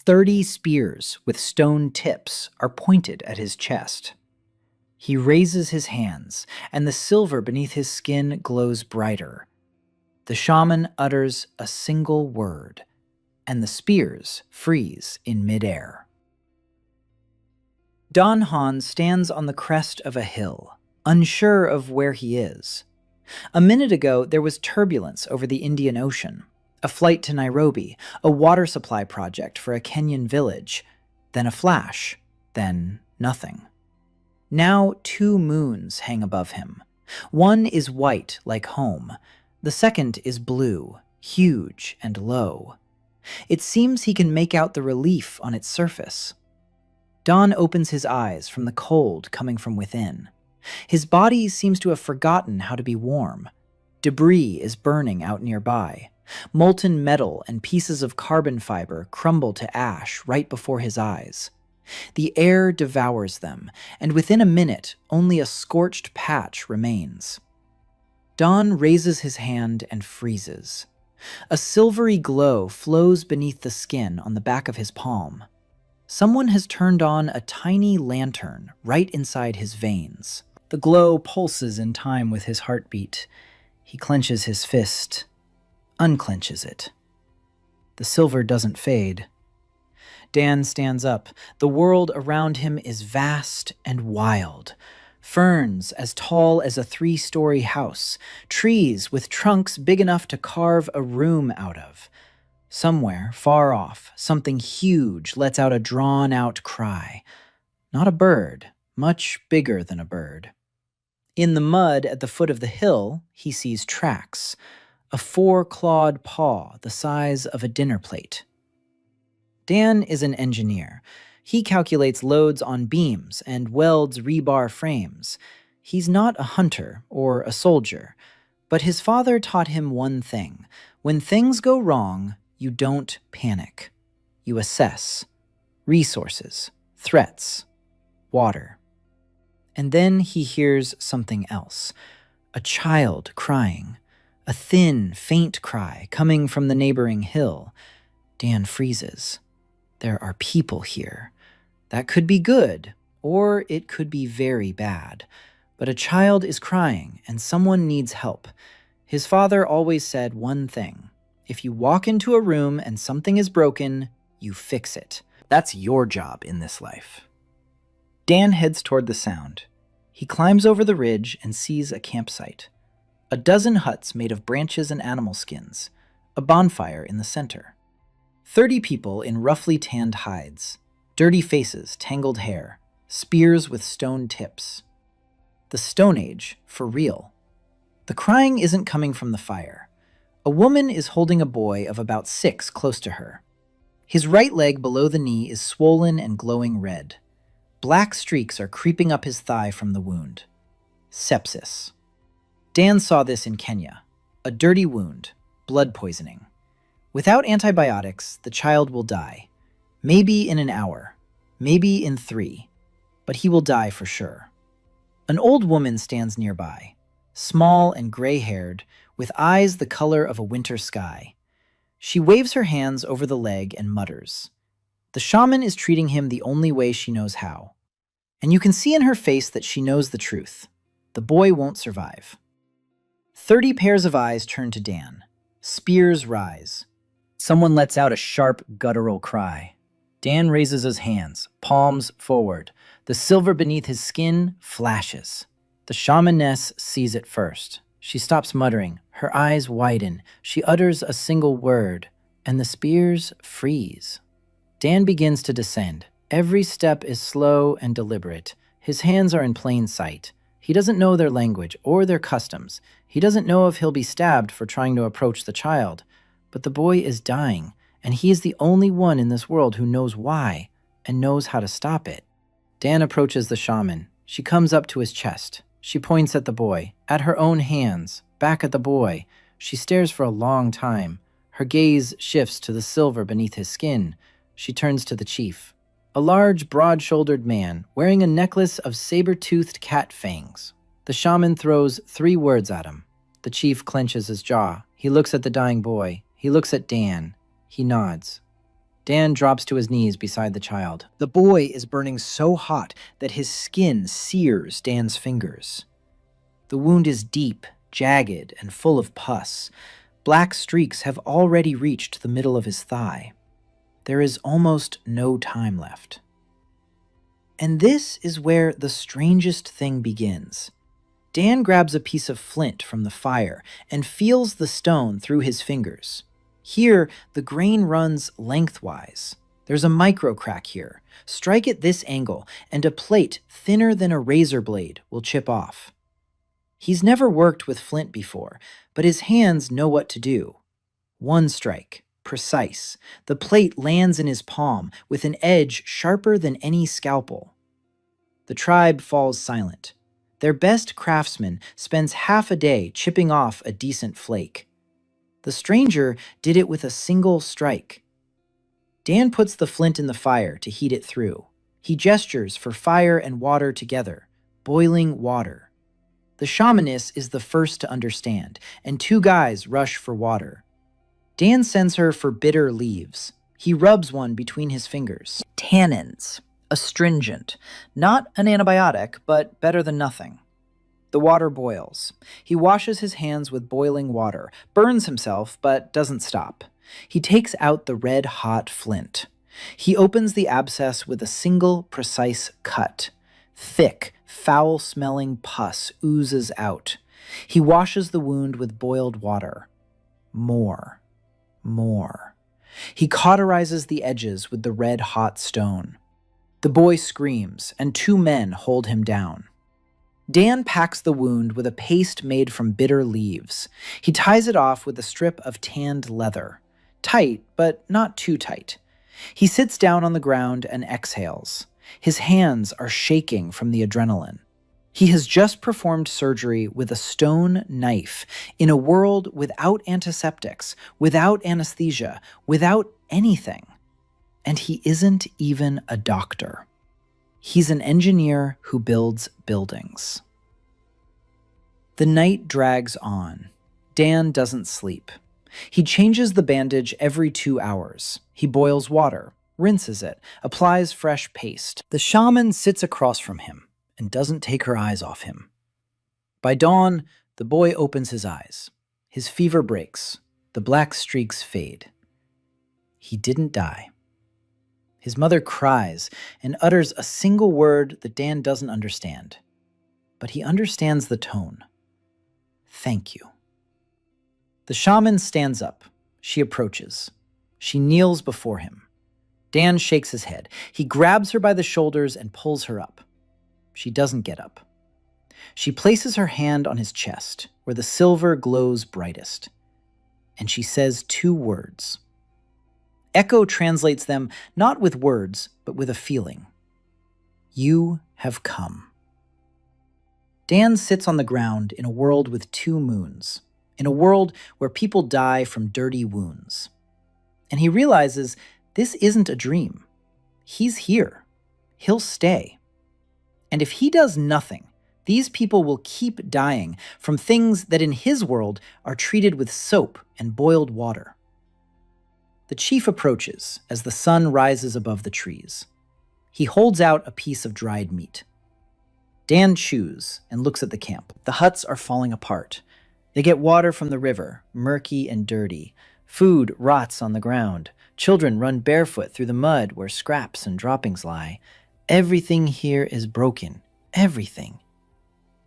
30 spears with stone tips are pointed at his chest. He raises his hands, and the silver beneath his skin glows brighter. The shaman utters a single word, and the spears freeze in midair. Don Han stands on the crest of a hill, unsure of where he is. A minute ago, there was turbulence over the Indian Ocean, a flight to Nairobi, a water supply project for a Kenyan village, then a flash, then nothing. Now 2 moons hang above him. One is white like home. The second is blue, huge and low. It seems he can make out the relief on its surface. Don opens his eyes from the cold coming from within. His body seems to have forgotten how to be warm. Debris is burning out nearby. Molten metal and pieces of carbon fiber crumble to ash right before his eyes. The air devours them, and within a minute, only a scorched patch remains. Don raises his hand and freezes. A silvery glow flows beneath the skin on the back of his palm. Someone has turned on a tiny lantern right inside his veins. The glow pulses in time with his heartbeat. He clenches his fist, unclenches it. The silver doesn't fade. Dan stands up. The world around him is vast and wild. Ferns as tall as a 3-story house. Trees with trunks big enough to carve a room out of. Somewhere, far off, something huge lets out a drawn-out cry. Not a bird, much bigger than a bird. In the mud at the foot of the hill, he sees tracks. A 4-clawed paw the size of a dinner plate. Dan is an engineer. He calculates loads on beams and welds rebar frames. He's not a hunter or a soldier, but his father taught him one thing. When things go wrong, you don't panic. You assess. Resources, threats, water. And then he hears something else. A child crying. A thin, faint cry coming from the neighboring hill. Dan freezes. There are people here. That could be good, or it could be very bad. But a child is crying, and someone needs help. His father always said one thing. If you walk into a room and something is broken, you fix it. That's your job in this life. Dan heads toward the sound. He climbs over the ridge and sees a campsite. A dozen huts made of branches and animal skins. A bonfire in the center. 30 people in roughly tanned hides. Dirty faces, tangled hair. Spears with stone tips. The Stone Age, for real. The crying isn't coming from the fire. A woman is holding a boy of about 6 close to her. His right leg below the knee is swollen and glowing red. Black streaks are creeping up his thigh from the wound. Sepsis. Dan saw this in Kenya. A dirty wound, blood poisoning. Without antibiotics, the child will die. Maybe in an hour, maybe in 3, but he will die for sure. An old woman stands nearby, small and gray-haired, with eyes the color of a winter sky. She waves her hands over the leg and mutters. The shaman is treating him the only way she knows how. And you can see in her face that she knows the truth. The boy won't survive. 30 pairs of eyes turn to Dan. Spears rise. Someone lets out a sharp, guttural cry. Dan raises his hands, palms forward. The silver beneath his skin flashes. The shamaness sees it first. She stops muttering. Her eyes widen. She utters a single word, and the spears freeze. Dan begins to descend. Every step is slow and deliberate. His hands are in plain sight. He doesn't know their language or their customs. He doesn't know if he'll be stabbed for trying to approach the child. But the boy is dying, and he is the only one in this world who knows why and knows how to stop it. Dan approaches the shaman. She comes up to his chest. She points at the boy, at her own hands, back at the boy. She stares for a long time. Her gaze shifts to the silver beneath his skin. She turns to the chief. A large, broad-shouldered man, wearing a necklace of saber-toothed cat fangs. The shaman throws 3 words at him. The chief clenches his jaw. He looks at the dying boy. He looks at Dan. He nods. Dan drops to his knees beside the child. The boy is burning so hot that his skin sears Dan's fingers. The wound is deep, jagged, and full of pus. Black streaks have already reached the middle of his thigh. There is almost no time left. And this is where the strangest thing begins. Dan grabs a piece of flint from the fire and feels the stone through his fingers. Here, the grain runs lengthwise. There's a micro crack here. Strike at this angle, and a plate thinner than a razor blade will chip off. He's never worked with flint before, but his hands know what to do. One strike, precise. The plate lands in his palm with an edge sharper than any scalpel. The tribe falls silent. Their best craftsman spends half a day chipping off a decent flake. The stranger did it with a single strike. Dan puts the flint in the fire to heat it through. He gestures for fire and water together, boiling water. The shamaness is the first to understand, and two guys rush for water. Dan sends her for bitter leaves. He rubs one between his fingers. Tannins, astringent, not an antibiotic, but better than nothing. The water boils. He washes his hands with boiling water, burns himself, but doesn't stop. He takes out the red-hot flint. He opens the abscess with a single, precise cut. Thick, foul-smelling pus oozes out. He washes the wound with boiled water. More. He cauterizes the edges with the red-hot stone. The boy screams, and two men hold him down. Dan packs the wound with a paste made from bitter leaves. He ties it off with a strip of tanned leather. Tight, but not too tight. He sits down on the ground and exhales. His hands are shaking from the adrenaline. He has just performed surgery with a stone knife in a world without antiseptics, without anesthesia, without anything. And he isn't even a doctor. He's an engineer who builds buildings. The night drags on. Dan doesn't sleep. He changes the bandage every 2 hours. He boils water, rinses it, applies fresh paste. The shaman sits across from him and doesn't take her eyes off him. By dawn, the boy opens his eyes. His fever breaks. The black streaks fade. He didn't die. His mother cries and utters a single word that Dan doesn't understand. But he understands the tone. Thank you. The shaman stands up. She approaches. She kneels before him. Dan shakes his head. He grabs her by the shoulders and pulls her up. She doesn't get up. She places her hand on his chest, where the silver glows brightest. And she says 2 words. Echo translates them not with words, but with a feeling. You have come. Dan sits on the ground in a world with 2 moons, in a world where people die from dirty wounds. And he realizes this isn't a dream. He's here. He'll stay. And if he does nothing, these people will keep dying from things that in his world are treated with soap and boiled water. The chief approaches as the sun rises above the trees. He holds out a piece of dried meat. Dan chews and looks at the camp. The huts are falling apart. They get water from the river, murky and dirty. Food rots on the ground. Children run barefoot through the mud where scraps and droppings lie. Everything here is broken. Everything.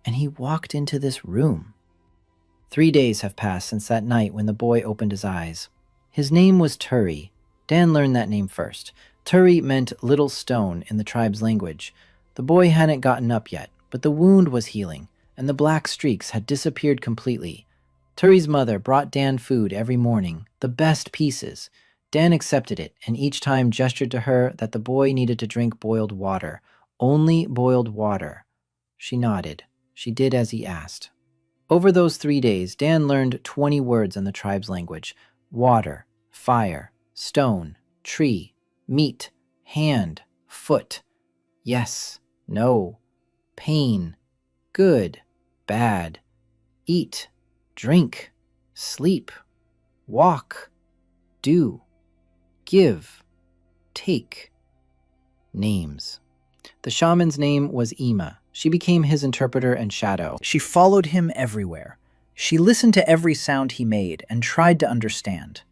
And he walked into this room. 3 days have passed since that night when the boy opened his eyes. His name was Turi. Dan learned that name first. Turi meant little stone in the tribe's language. The boy hadn't gotten up yet, but the wound was healing, and the black streaks had disappeared completely. Turi's mother brought Dan food every morning, the best pieces. Dan accepted it, and each time gestured to her that the boy needed to drink boiled water. Only boiled water. She nodded. She did as he asked. Over those 3 days, Dan learned 20 words in the tribe's language. Water, fire, stone, tree, meat, hand, foot, yes, no, pain, good, bad, eat, drink, sleep, walk, do, give, take? Names. The shaman's name was Ima. She became his interpreter and shadow. She followed him everywhere. She listened to every sound he made and tried to understand.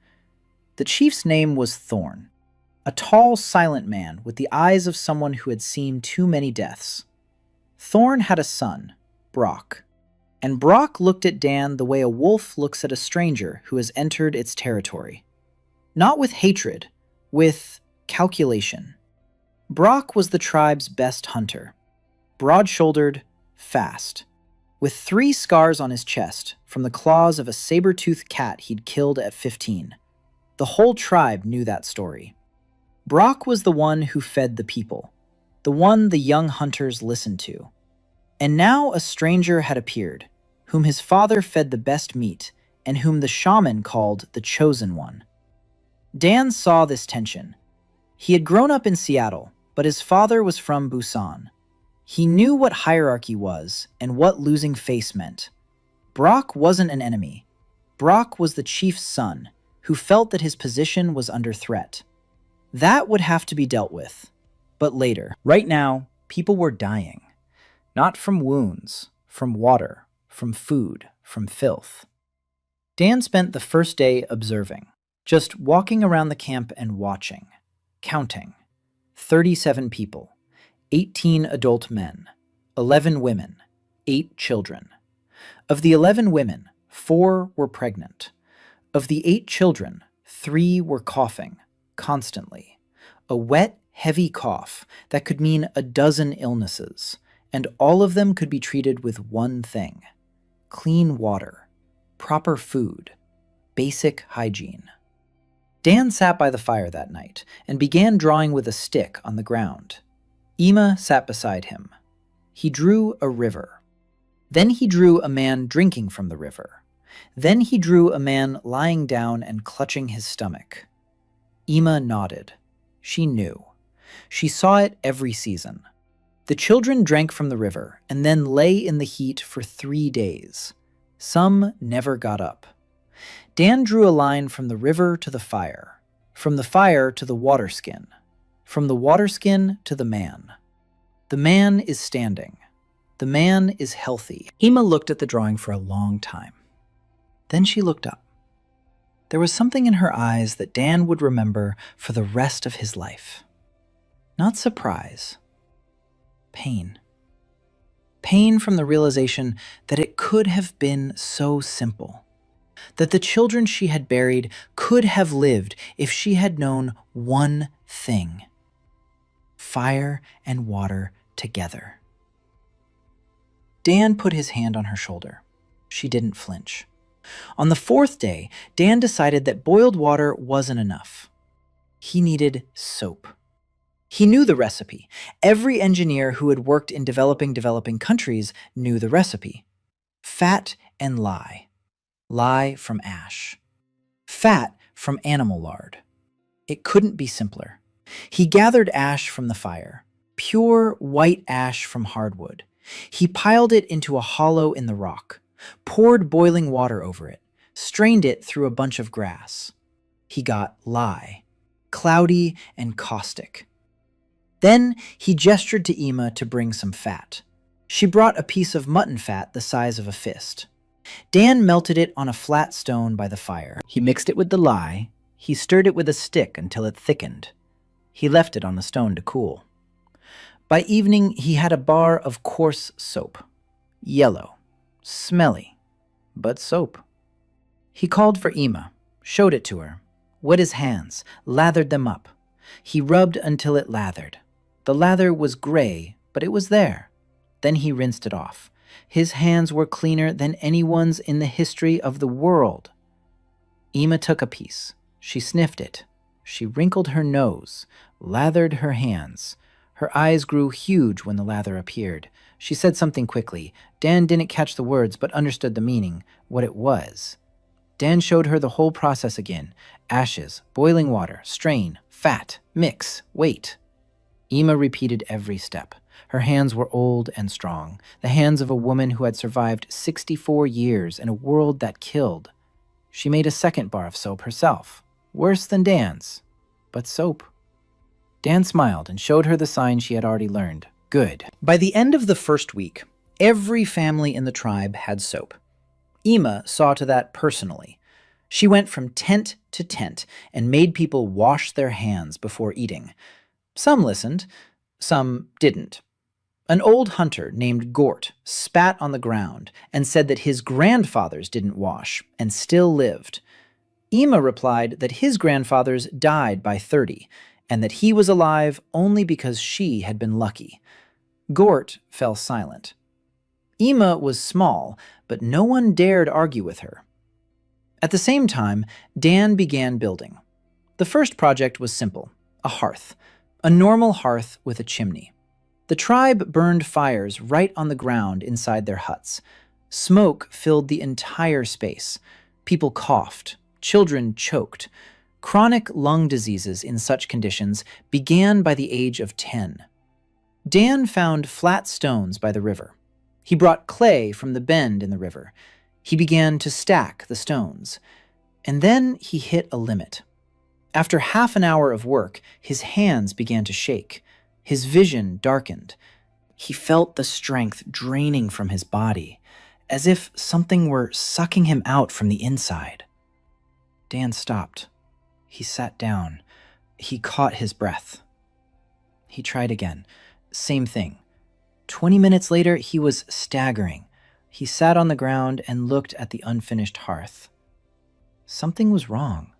The chief's name was Thorn, a tall, silent man with the eyes of someone who had seen too many deaths. Thorn had a son, Brock, and Brock looked at Dan the way a wolf looks at a stranger who has entered its territory. Not with hatred, with calculation. Brock was the tribe's best hunter. Broad-shouldered, fast, with 3 scars on his chest from the claws of a saber-toothed cat he'd killed at 15. The whole tribe knew that story. Brock was the one who fed the people, the one the young hunters listened to. And now a stranger had appeared, whom his father fed the best meat, and whom the shaman called the Chosen One. Dan saw this tension. He had grown up in Seattle, but his father was from Busan. He knew what hierarchy was and what losing face meant. Brock wasn't an enemy. Brock was the chief's son, who felt that his position was under threat. That would have to be dealt with, but later. Right now, people were dying. Not from wounds, from water, from food, from filth. Dan spent the first day observing, just walking around the camp and watching, counting. 37 people, 18 adult men, 11 women, 8 children. Of the 11 women, 4 were pregnant. Of the 8 children, 3 were coughing, constantly. A wet, heavy cough that could mean a dozen illnesses, and all of them could be treated with one thing: clean water, proper food, basic hygiene. Dan sat by the fire that night and began drawing with a stick on the ground. Ima sat beside him. He drew a river. Then he drew a man drinking from the river. Then he drew a man lying down and clutching his stomach. Ima nodded. She knew. She saw it every season. The children drank from the river and then lay in the heat for 3 days. Some never got up. Dan drew a line from the river to the fire, from the fire to the water skin, from the water skin to the man. The man is standing. The man is healthy. Ima looked at the drawing for a long time. Then she looked up. There was something in her eyes that Dan would remember for the rest of his life. Not surprise. Pain. Pain from the realization that it could have been so simple. That the children she had buried could have lived if she had known one thing: fire and water together. Dan put his hand on her shoulder. She didn't flinch. On the 4th day, Dan decided that boiled water wasn't enough. He needed soap. He knew the recipe. Every engineer who had worked in developing countries knew the recipe. Fat and lye. Lye from ash. Fat from animal lard. It couldn't be simpler. He gathered ash from the fire, pure white ash from hardwood. He piled it into a hollow in the rock, poured boiling water over it, strained it through a bunch of grass. He got lye, cloudy and caustic. Then he gestured to Ima to bring some fat. She brought a piece of mutton fat the size of a fist. Dan melted it on a flat stone by the fire. He mixed it with the lye. He stirred it with a stick until it thickened. He left it on the stone to cool. By evening, he had a bar of coarse soap. Yellow, smelly, but soap. He called for Ima, showed it to her, wet his hands, lathered them up. He rubbed until it lathered. The lather was gray, but it was there. Then he rinsed it off. His hands were cleaner than anyone's in the history of the world. Ima took a piece. She sniffed it. She wrinkled her nose, lathered her hands. Her eyes grew huge when the lather appeared. She said something quickly. Dan didn't catch the words, but understood the meaning, what it was. Dan showed her the whole process again. Ashes, boiling water, strain, fat, mix, wait. Ima repeated every step. Her hands were old and strong, the hands of a woman who had survived 64 years in a world that killed. She made a second bar of soap herself, worse than Dan's, but soap. Dan smiled and showed her the sign she had already learned. Good. By the end of the first week, every family in the tribe had soap. Ima saw to that personally. She went from tent to tent and made people wash their hands before eating. Some listened, some didn't. An old hunter named Gort spat on the ground and said that his grandfathers didn't wash and still lived. Ima replied that his grandfathers died by 30 and that he was alive only because she had been lucky. Gort fell silent. Ima was small, but no one dared argue with her. At the same time, Dan began building. The first project was simple, a hearth, a normal hearth with a chimney. The tribe burned fires right on the ground inside their huts. Smoke filled the entire space. People coughed. Children choked. Chronic lung diseases in such conditions began by the age of 10. Dan found flat stones by the river. He brought clay from the bend in the river. He began to stack the stones. And then he hit a limit. After half an hour of work, his hands began to shake. His vision darkened. He felt the strength draining from his body, as if something were sucking him out from the inside. Dan stopped. He sat down. He caught his breath. He tried again. Same thing. 20 minutes later, he was staggering. He sat on the ground and looked at the unfinished hearth. Something was wrong.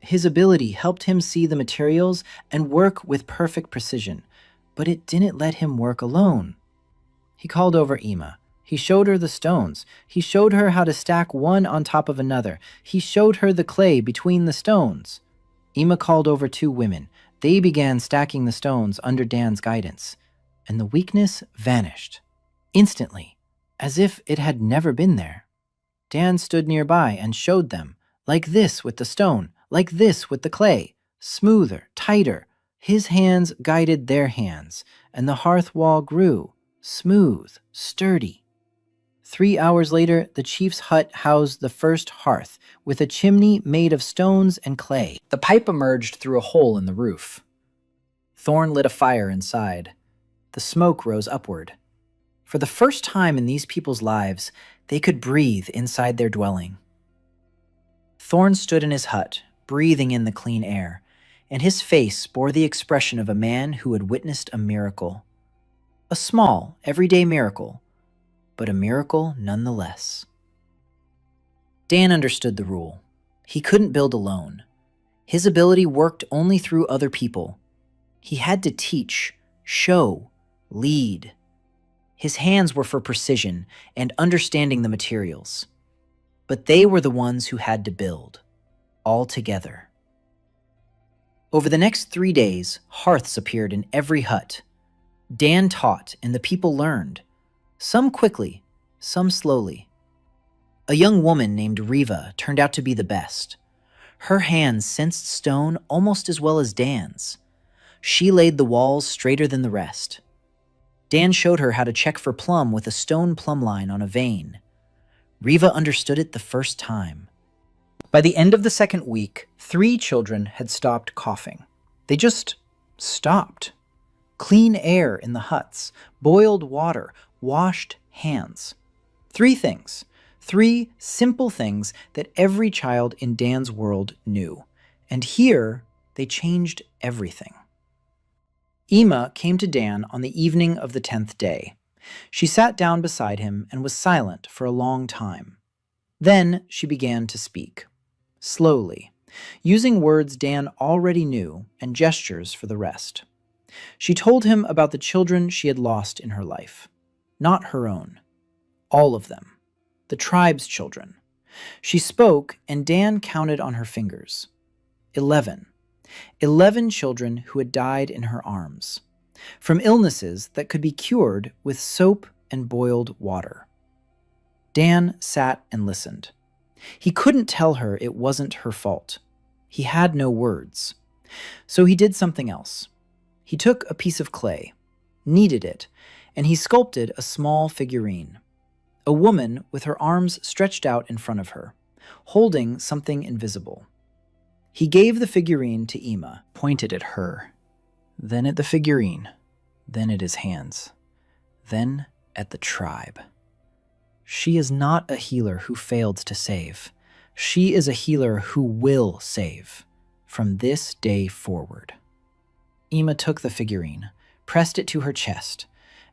His ability helped him see the materials and work with perfect precision, but it didn't let him work alone. He called over Ima. He showed her the stones. He showed her how to stack one on top of another. He showed her the clay between the stones. Ima called over 2 women. They began stacking the stones under Dan's guidance, and the weakness vanished. Instantly, as if it had never been there. Dan stood nearby and showed them, like this with the stone, like this with the clay, smoother, tighter. His hands guided their hands, and the hearth wall grew, smooth, sturdy. 3 hours later, the chief's hut housed the first hearth, with a chimney made of stones and clay. The pipe emerged through a hole in the roof. Thorn lit a fire inside. The smoke rose upward. For the first time in these people's lives, they could breathe inside their dwelling. Thorn stood in his hut, breathing in the clean air, and his face bore the expression of a man who had witnessed a miracle. A small, everyday miracle, but a miracle nonetheless. Dan understood the rule. He couldn't build alone. His ability worked only through other people. He had to teach, show, lead. His hands were for precision and understanding the materials. But they were the ones who had to build, all together. Over the next 3 days, hearths appeared in every hut. Dan taught and the people learned, some quickly, some slowly. A young woman named Riva turned out to be the best. Her hands sensed stone almost as well as Dan's. She laid the walls straighter than the rest. Dan showed her how to check for plumb with a stone plumb line on a vein. Riva understood it the first time. By the end of the second week, 3 children had stopped coughing. They just stopped. Clean air in the huts, boiled water, washed hands. 3 things. 3 simple things that every child in Dan's world knew. And here, they changed everything. Ima came to Dan on the evening of the 10th day. She sat down beside him and was silent for a long time. Then she began to speak, slowly, using words Dan already knew and gestures for the rest. She told him about the children she had lost in her life. Not her own. All of them. The tribe's children. She spoke, and Dan counted on her fingers. 11. 11 children who had died in her arms, from illnesses that could be cured with soap and boiled water. Dan sat and listened. He couldn't tell her it wasn't her fault. He had no words. So he did something else. He took a piece of clay, kneaded it, and he sculpted a small figurine. A woman with her arms stretched out in front of her, holding something invisible. He gave the figurine to Ima, pointed at her. then at the figurine, then at his hands, then at the tribe. She is not a healer who failed to save. She is a healer who will save from this day forward. Ima took the figurine, pressed it to her chest,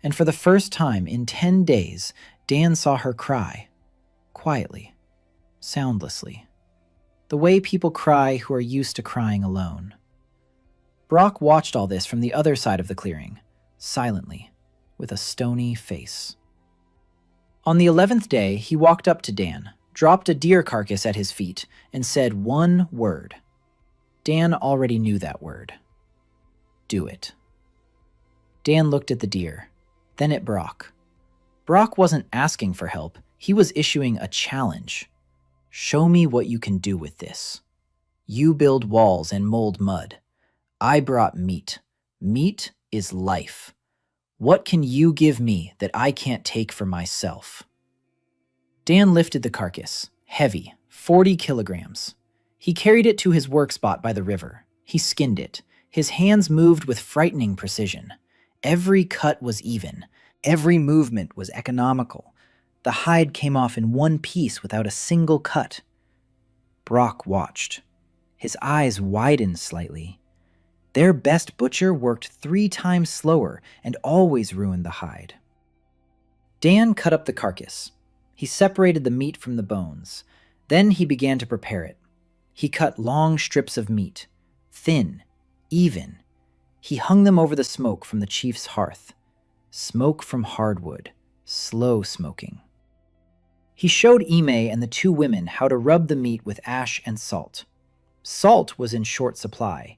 and for the first time in 10 days, Dan saw her cry, quietly, soundlessly, the way people cry who are used to crying alone. Brock watched all this from the other side of the clearing, silently, with a stony face. On the 11th day, he walked up to Dan, dropped a deer carcass at his feet, and said one word. Dan already knew that word. Do it. Dan looked at the deer, then at Brock. Brock wasn't asking for help, he was issuing a challenge. Show me what you can do with this. You build walls and mold mud. I brought meat. Meat is life. What can you give me that I can't take for myself? Dan lifted the carcass, heavy, 40 kilograms. He carried it to his work spot by the river. He skinned it. His hands moved with frightening precision. Every cut was even. Every movement was economical. The hide came off in one piece without a single cut. Brock watched. His eyes widened slightly. Their best butcher worked 3 times slower and always ruined the hide. Dan cut up the carcass. He separated the meat from the bones. Then he began to prepare it. He cut long strips of meat, thin, even. He hung them over the smoke from the chief's hearth. Smoke from hardwood, slow smoking. He showed Ime and the 2 women how to rub the meat with ash and salt. Salt was in short supply,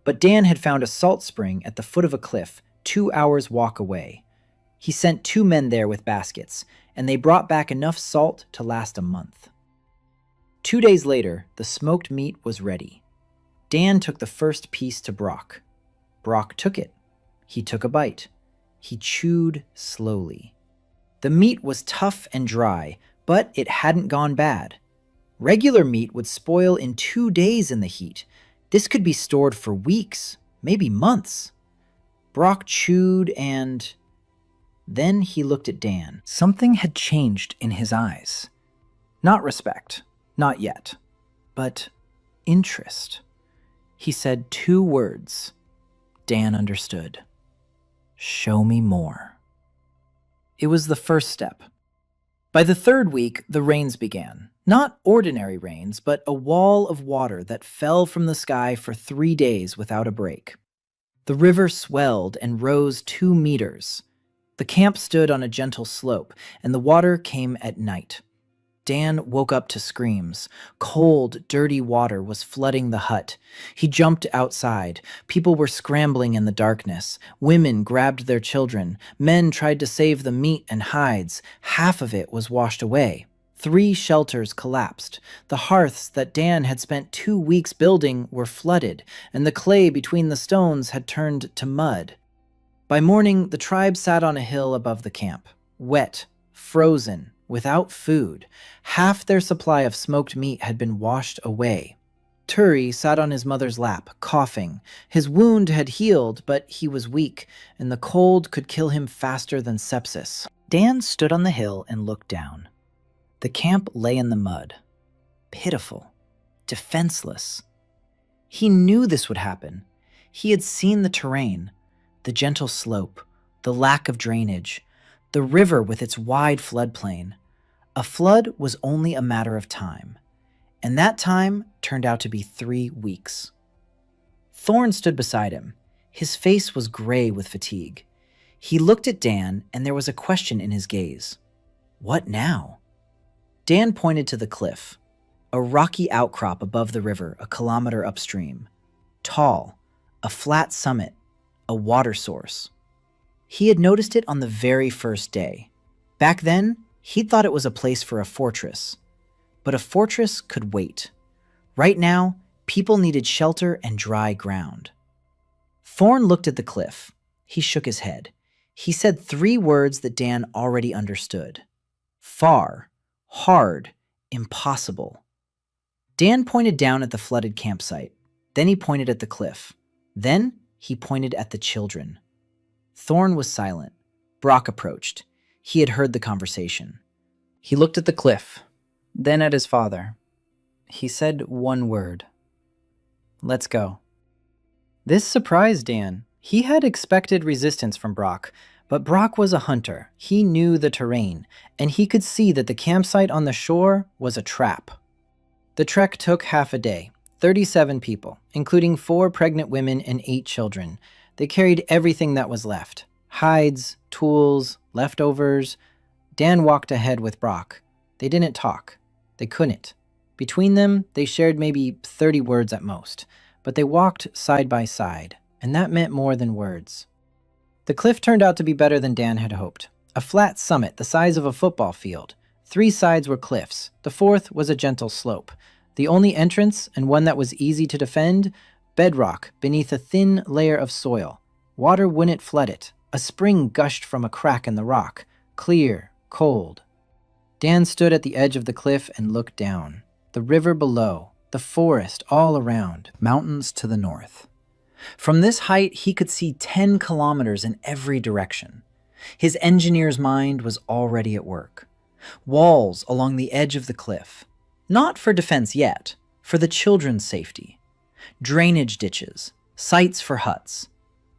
but Dan had found a salt spring at the foot of a cliff 2 hours' walk away. He sent 2 men there with baskets, and they brought back enough salt to last a month. 2 days later, the smoked meat was ready. Dan took the first piece to Brock. Brock took it. He took a bite. He chewed slowly. The meat was tough and dry, but it hadn't gone bad. Regular meat would spoil in 2 days in the heat. This could be stored for weeks, maybe months. Brock chewed and... Then he looked at Dan. Something had changed in his eyes. Not respect, not yet, but interest. He said 2 words. Dan understood. Show me more. It was the first step. By the 3rd week, the rains began. Not ordinary rains, but a wall of water that fell from the sky for 3 days without a break. The river swelled and rose 2 meters. The camp stood on a gentle slope, and the water came at night. Dan woke up to screams. Cold, dirty water was flooding the hut. He jumped outside. People were scrambling in the darkness. Women grabbed their children. Men tried to save the meat and hides. Half of it was washed away. 3 shelters collapsed. The hearths that Dan had spent 2 weeks building were flooded, and the clay between the stones had turned to mud. By morning, the tribe sat on a hill above the camp, wet, frozen, without food. Half their supply of smoked meat had been washed away. Turi sat on his mother's lap, coughing. His wound had healed, but he was weak, and the cold could kill him faster than sepsis. Dan stood on the hill and looked down. The camp lay in the mud, pitiful, defenseless. He knew this would happen. He had seen the terrain, the gentle slope, the lack of drainage, the river with its wide floodplain. A flood was only a matter of time, and that time turned out to be 3 weeks. Thorn stood beside him. His face was gray with fatigue. He looked at Dan, and there was a question in his gaze. What now? Dan pointed to the cliff, a rocky outcrop above the river a kilometer upstream. Tall, a flat summit, a water source. He had noticed it on the very first day. Back then, he'd thought it was a place for a fortress. But a fortress could wait. Right now, people needed shelter and dry ground. Thorn looked at the cliff. He shook his head. He said 3 words that Dan already understood. Far, hard, impossible. Dan pointed down at the flooded campsite. Then he pointed at the cliff. Then He pointed at the children. Thorn was silent. Brock approached. He had heard the conversation. He looked at the cliff, then at his father. He said one word. "Let's go." This surprised Dan. He had expected resistance from Brock, but Brock was a hunter. He knew the terrain, and he could see that the campsite on the shore was a trap. The trek took half a day. 37 people, including 4 pregnant women and 8 children. They carried everything that was left. Hides, tools, leftovers. Dan walked ahead with Brock. They didn't talk. They couldn't. Between them, they shared maybe 30 words at most, but they walked side by side, and that meant more than words. The cliff turned out to be better than Dan had hoped. A flat summit the size of a football field. 3 sides were cliffs. The 4th was a gentle slope. The only entrance, and one that was easy to defend, bedrock beneath a thin layer of soil. Water wouldn't flood it. A spring gushed from a crack in the rock, clear, cold. Dan stood at the edge of the cliff and looked down. The river below, the forest all around, mountains to the north. From this height, he could see 10 kilometers in every direction. His engineer's mind was already at work. Walls along the edge of the cliff. Not for defense yet, for the children's safety. Drainage ditches, sites for huts.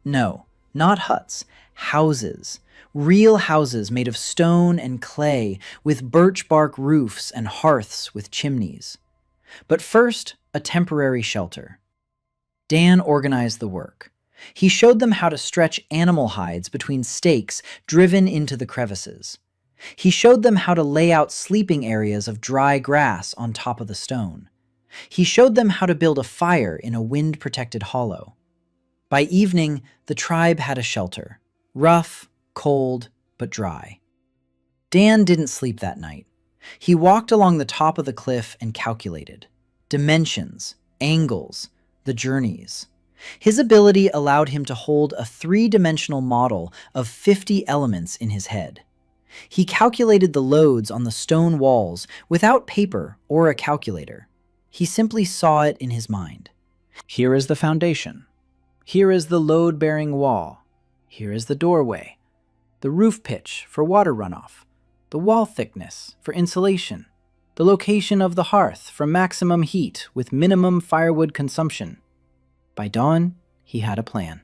No, not huts, houses. Real houses made of stone and clay, with birch bark roofs and hearths with chimneys. But first, a temporary shelter. Dan organized the work. He showed them how to stretch animal hides between stakes driven into the crevices. He showed them how to lay out sleeping areas of dry grass on top of the stone. He showed them how to build a fire in a wind-protected hollow. By evening, the tribe had a shelter. Rough, cold, but dry. Dan didn't sleep that night. He walked along the top of the cliff and calculated. Dimensions, angles, the journeys. His ability allowed him to hold a 3-dimensional model of 50 elements in his head. He calculated the loads on the stone walls without paper or a calculator. He simply saw it in his mind. Here is the foundation. Here is the load-bearing wall. Here is the doorway. The roof pitch for water runoff. The wall thickness for insulation. The location of the hearth for maximum heat with minimum firewood consumption. By dawn, he had a plan.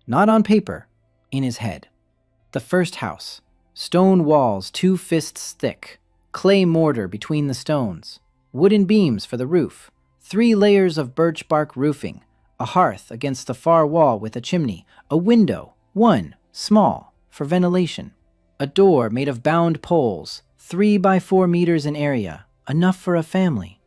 Not on paper, in his head. The first house. Stone walls 2 fists thick. Clay mortar between the stones. Wooden beams for the roof. 3 layers of birch bark roofing. A hearth against the far wall with a chimney. A window, 1, small, for ventilation. A door made of bound poles, 3 by 4 meters in area, enough for a family.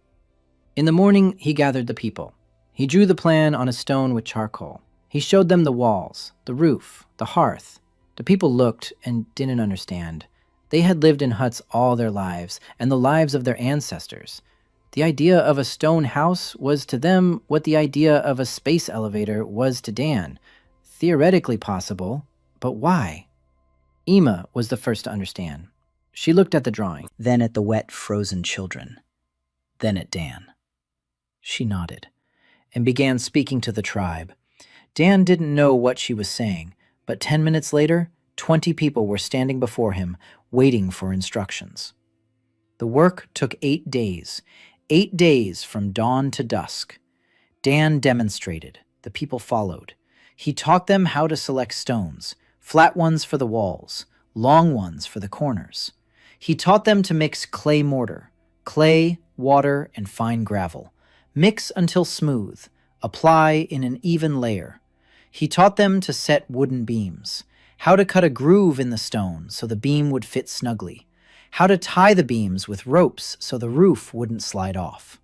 In the morning, he gathered the people. He drew the plan on a stone with charcoal. He showed them the walls, the roof, the hearth. The people looked and didn't understand. They had lived in huts all their lives, and the lives of their ancestors. The idea of a stone house was to them what the idea of a space elevator was to Dan. Theoretically possible, but why? Ima was the first to understand. She looked at the drawing, then at the wet, frozen children, then at Dan. She nodded and began speaking to the tribe. Dan didn't know what she was saying, but 10 minutes later, 20 people were standing before him, waiting for instructions. The work took 8 days. 8 days from dawn to dusk. Dan demonstrated. The people followed. He taught them how to select stones, flat ones for the walls, long ones for the corners. He taught them to mix clay mortar, clay, water, and fine gravel. Mix until smooth. Apply in an even layer. He taught them to set wooden beams, how to cut a groove in the stone so the beam would fit snugly, how to tie the beams with ropes so the roof wouldn't slide off.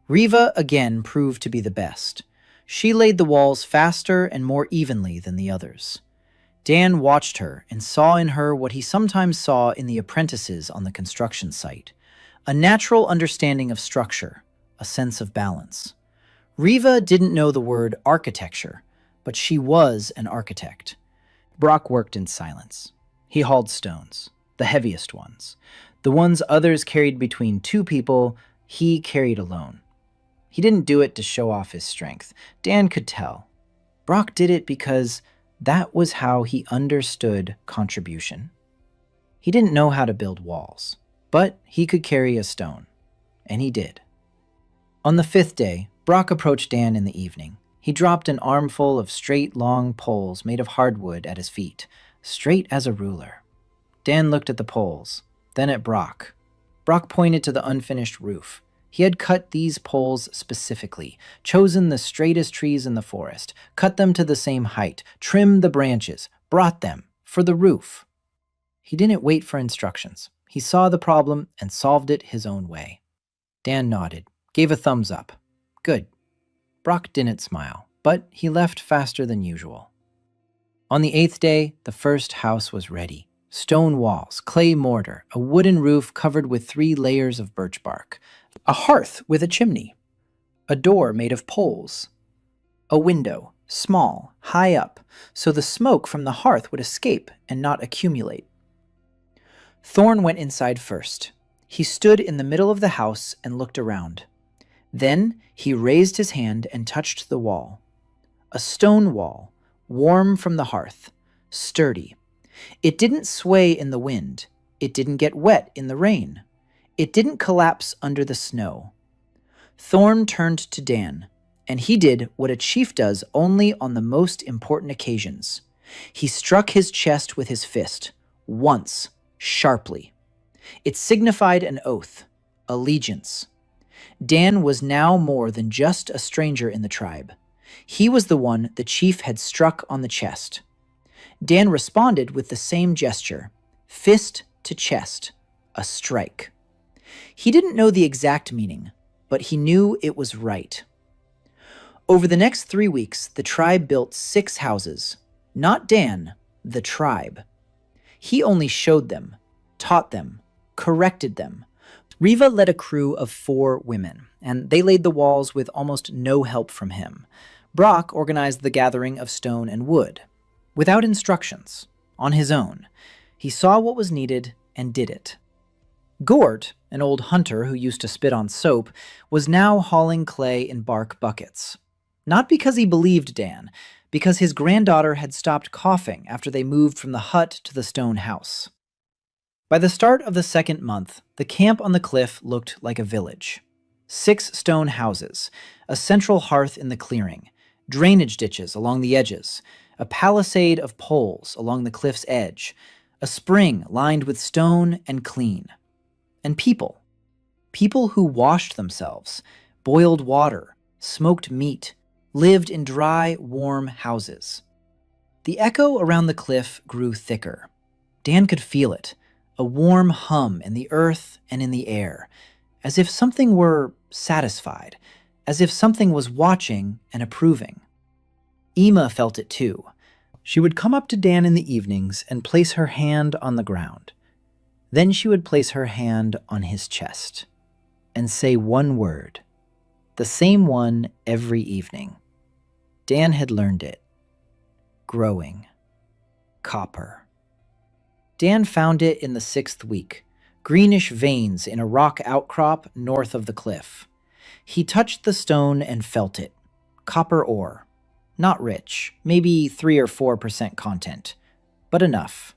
Riva again proved to be the best. She laid the walls faster and more evenly than the others. Dan watched her and saw in her what he sometimes saw in the apprentices on the construction site, a natural understanding of structure, a sense of balance. Riva didn't know the word architecture, but she was an architect. Brock worked in silence. He hauled stones, the heaviest ones. The ones others carried between 2 people, he carried alone. He didn't do it to show off his strength. Dan could tell. Brock did it because that was how he understood contribution. He didn't know how to build walls, but he could carry a stone, and he did. On the 5th day, Brock approached Dan in the evening. He dropped an armful of straight, long poles made of hardwood at his feet, straight as a ruler. Dan looked at the poles, then at Brock. Brock pointed to the unfinished roof. He had cut these poles specifically, chosen the straightest trees in the forest, cut them to the same height, trimmed the branches, brought them for the roof. He didn't wait for instructions. He saw the problem and solved it his own way. Dan nodded, gave a thumbs up. Good. Brock didn't smile, but he left faster than usual. On the 8th day, the first house was ready. Stone walls, clay mortar, a wooden roof covered with 3 layers of birch bark, a hearth with a chimney, a door made of poles, a window, small, high up, so the smoke from the hearth would escape and not accumulate. Thorn went inside first. He stood in the middle of the house and looked around. Then he raised his hand and touched the wall. A stone wall, warm from the hearth, sturdy. It didn't sway in the wind. It didn't get wet in the rain. It didn't collapse under the snow. Thorn turned to Dan, and he did what a chief does only on the most important occasions. He struck his chest with his fist, once, sharply. It signified an oath, allegiance. Dan was now more than just a stranger in the tribe. He was the one the chief had struck on the chest. Dan responded with the same gesture, fist to chest, a strike. He didn't know the exact meaning, but he knew it was right. Over the next 3 weeks, the tribe built 6 houses. Not Dan, the tribe. He only showed them, taught them, corrected them. Riva led a crew of 4 women, and they laid the walls with almost no help from him. Brock organized the gathering of stone and wood. Without instructions, on his own. He saw what was needed and did it. Gort, an old hunter who used to spit on soap, was now hauling clay in bark buckets. Not because he believed Dan, because his granddaughter had stopped coughing after they moved from the hut to the stone house. By the start of the 2nd month, the camp on the cliff looked like a village. 6 stone houses, a central hearth in the clearing, drainage ditches along the edges, a palisade of poles along the cliff's edge, a spring lined with stone and clean. And people. People who washed themselves, boiled water, smoked meat, lived in dry, warm houses. The echo around the cliff grew thicker. Dan could feel it, a warm hum in the earth and in the air, as if something were satisfied, as if something was watching and approving. Ema felt it too. She would come up to Dan in the evenings and place her hand on the ground. Then she would place her hand on his chest and say one word, the same one every evening. Dan had learned it. Growing. Copper. Dan found it in the 6th week, greenish veins in a rock outcrop north of the cliff. He touched the stone and felt it. Copper ore. Not rich, maybe 3 or 4% content, but enough.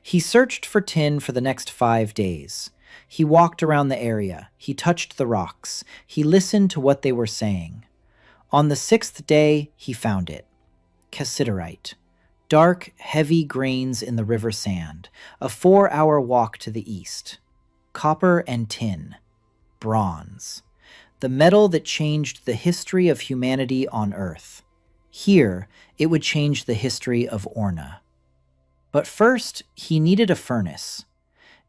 He searched for tin for the next 5 days. He walked around the area. He touched the rocks. He listened to what they were saying. On the 6th day, he found it. Cassiterite. Dark, heavy grains in the river sand. A 4-hour walk to the east. Copper and tin. Bronze. The metal that changed the history of humanity on Earth. Here, it would change the history of Orna. But first, he needed a furnace.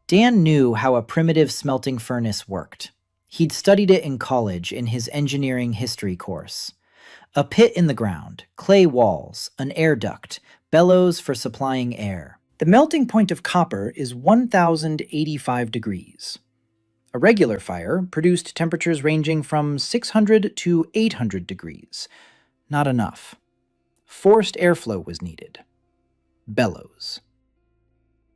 Dan knew how a primitive smelting furnace worked. He'd studied it in college in his engineering history course. A pit in the ground, clay walls, an air duct, bellows for supplying air. The melting point of copper is 1,085 degrees. A regular fire produced temperatures ranging from 600 to 800 degrees. Not enough. Forced airflow was needed. Bellows.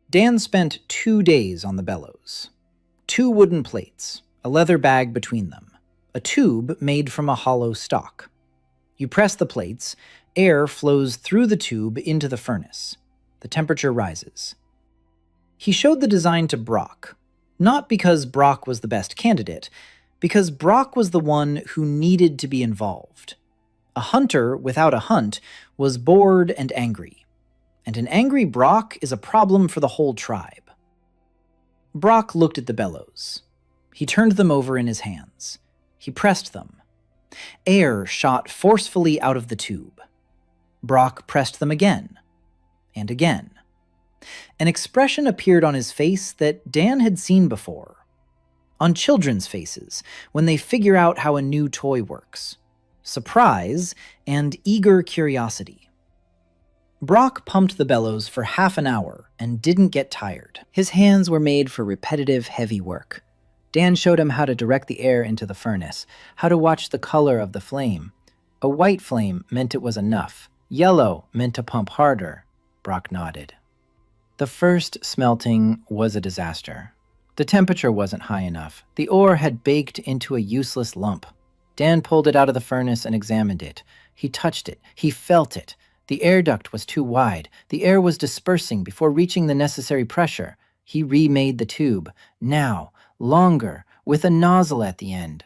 Dan spent 2 days on the bellows. 2 wooden plates, a leather bag between them, a tube made from a hollow stalk. You press the plates, Air flows through the tube into the furnace. The temperature rises. He showed the design to Brock, not because Brock was the best candidate, because Brock was the one who needed to be involved. A hunter without a hunt was bored and angry, and an angry Brock is a problem for the whole tribe. Brock looked at the bellows. He turned them over in his hands. He pressed them. Air shot forcefully out of the tube. Brock pressed them again, and again. An expression appeared on his face that Dan had seen before. On children's faces, when they figure out how a new toy works. Surprise and eager curiosity. Brock pumped the bellows for half an hour and didn't get tired. His hands were made for repetitive, heavy work. Dan showed him how to direct the air into the furnace, how to watch the color of the flame. A white flame meant it was enough. Yellow meant to pump harder. Brock nodded. The first smelting was a disaster. The temperature wasn't high enough. The ore had baked into a useless lump. Dan pulled it out of the furnace and examined it. He touched it. He felt it. The air duct was too wide. The air was dispersing before reaching the necessary pressure. He remade the tube. Now, longer, with a nozzle at the end.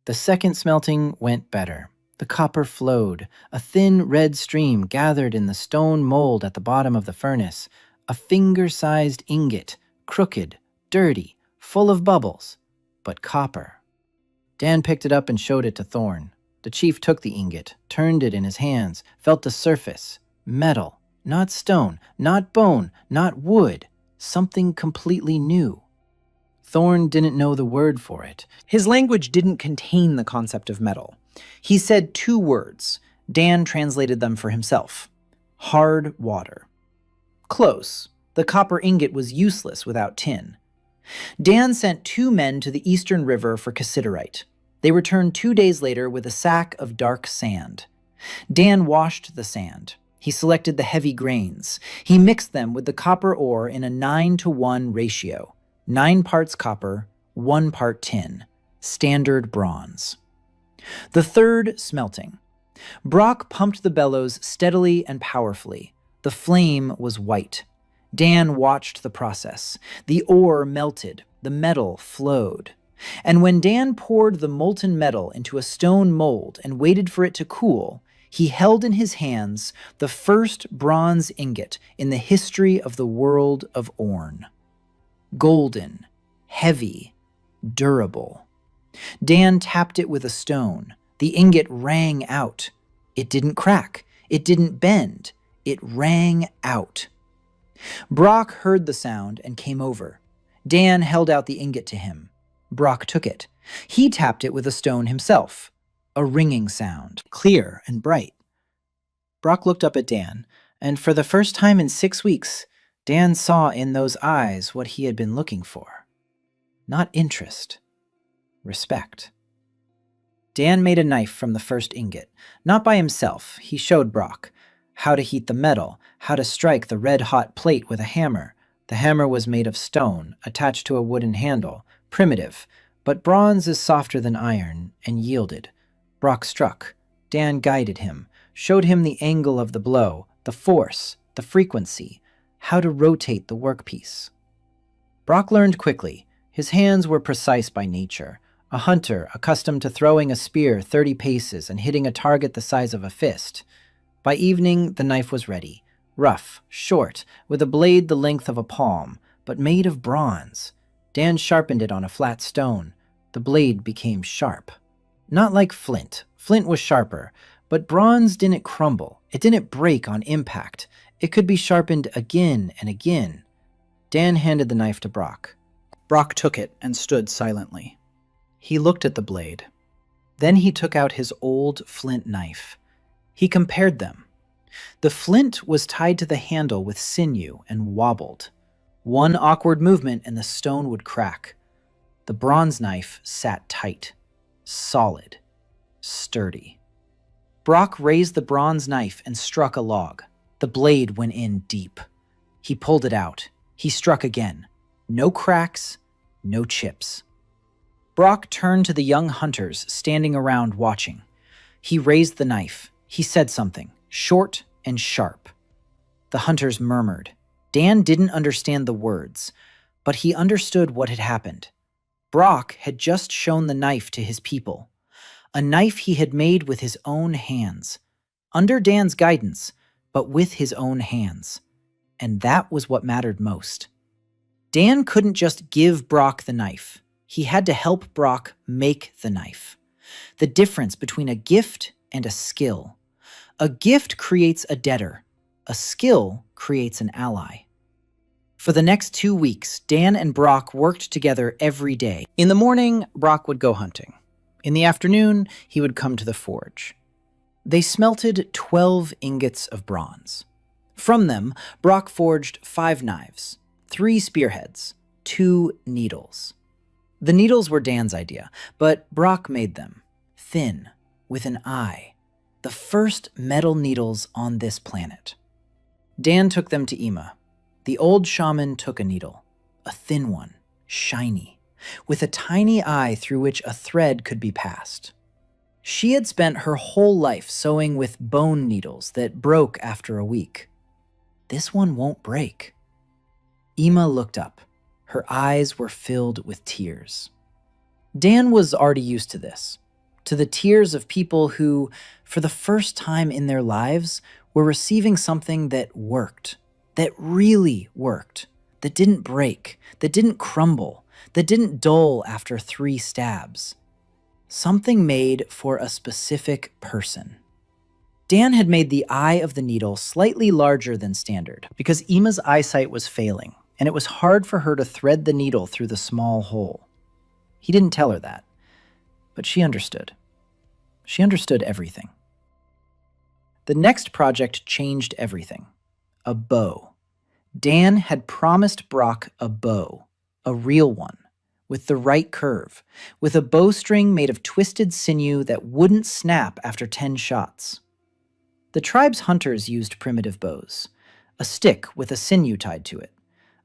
The second smelting went better. The copper flowed. A thin red stream gathered in the stone mold at the bottom of the furnace. A finger-sized ingot, crooked, dirty, full of bubbles, but copper. Dan picked it up and showed it to Thorn. The chief took the ingot, turned it in his hands, felt the surface. Metal, not stone, not bone, not wood. Something completely new. Thorn didn't know the word for it. His language didn't contain the concept of metal. He said 2 words. Dan translated them for himself. Hard water. Close. The copper ingot was useless without tin. Dan sent 2 men to the eastern river for cassiterite. They returned 2 days later with a sack of dark sand. Dan washed the sand. He selected the heavy grains. He mixed them with the copper ore in a 9-to-1 ratio. 9 parts copper, 1 part tin. Standard bronze. The third smelting. Brock pumped the bellows steadily and powerfully. The flame was white. Dan watched the process. The ore melted. The metal flowed. And when Dan poured the molten metal into a stone mold and waited for it to cool, he held in his hands the first bronze ingot in the history of the world of Orn. Golden, heavy, durable. Dan tapped it with a stone. The ingot rang out. It didn't crack. It didn't bend. It rang out. Brock heard the sound and came over. Dan held out the ingot to him. Brock took it. He tapped it with a stone himself. A ringing sound, clear and bright. Brock looked up at Dan, and for the first time in 6 weeks, Dan saw in those eyes what he had been looking for. Not interest. Respect. Dan made a knife from the first ingot. Not by himself, he showed Brock how to heat the metal, how to strike the red-hot plate with a hammer. The hammer was made of stone, attached to a wooden handle, primitive, but bronze is softer than iron, and yielded. Brock struck. Dan guided him, showed him the angle of the blow, the force, the frequency, how to rotate the workpiece. Brock learned quickly. His hands were precise by nature. A hunter accustomed to throwing a spear 30 paces and hitting a target the size of a fist. By evening, the knife was ready. Rough, short, with a blade the length of a palm, but made of bronze. Dan sharpened it on a flat stone. The blade became sharp. Not like flint. Flint was sharper, but bronze didn't crumble. It didn't break on impact. It could be sharpened again and again. Dan handed the knife to Brock. Brock took it and stood silently. He looked at the blade. Then he took out his old flint knife. He compared them. The flint was tied to the handle with sinew and wobbled. One awkward movement and the stone would crack. The bronze knife sat tight, solid, sturdy. Brock raised the bronze knife and struck a log. The blade went in deep. He pulled it out. He struck again. No cracks, no chips. Brock turned to the young hunters standing around watching. He raised the knife. He said something, short and sharp. The hunters murmured. Dan didn't understand the words, but he understood what had happened. Brock had just shown the knife to his people, a knife he had made with his own hands, under Dan's guidance, but with his own hands. And that was what mattered most. Dan couldn't just give Brock the knife. He had to help Brock make the knife. The difference between a gift and a skill. A gift creates a debtor. A skill creates an ally. For the next 2 weeks, Dan and Brock worked together every day. In the morning, Brock would go hunting. In the afternoon, he would come to the forge. They smelted 12 ingots of bronze. From them, Brock forged 5 knives, 3 spearheads, 2 needles. The needles were Dan's idea, but Brock made them, thin, with an eye, the first metal needles on this planet. Dan took them to Ima. The old shaman took a needle, a thin one, shiny, with a tiny eye through which a thread could be passed. She had spent her whole life sewing with bone needles that broke after a week. This one won't break. Ima looked up. Her eyes were filled with tears. Dan was already used to this, to the tears of people who, for the first time in their lives, were receiving something that worked, that really worked, that didn't break, that didn't crumble, that didn't dull after 3 stabs. Something made for a specific person. Dan had made the eye of the needle slightly larger than standard because Ima's eyesight was failing, and it was hard for her to thread the needle through the small hole. He didn't tell her that, but she understood. She understood everything. The next project changed everything. A bow. Dan had promised Brock a bow, a real one, with the right curve, with a bowstring made of twisted sinew that wouldn't snap after 10 shots. The tribe's hunters used primitive bows, a stick with a sinew tied to it,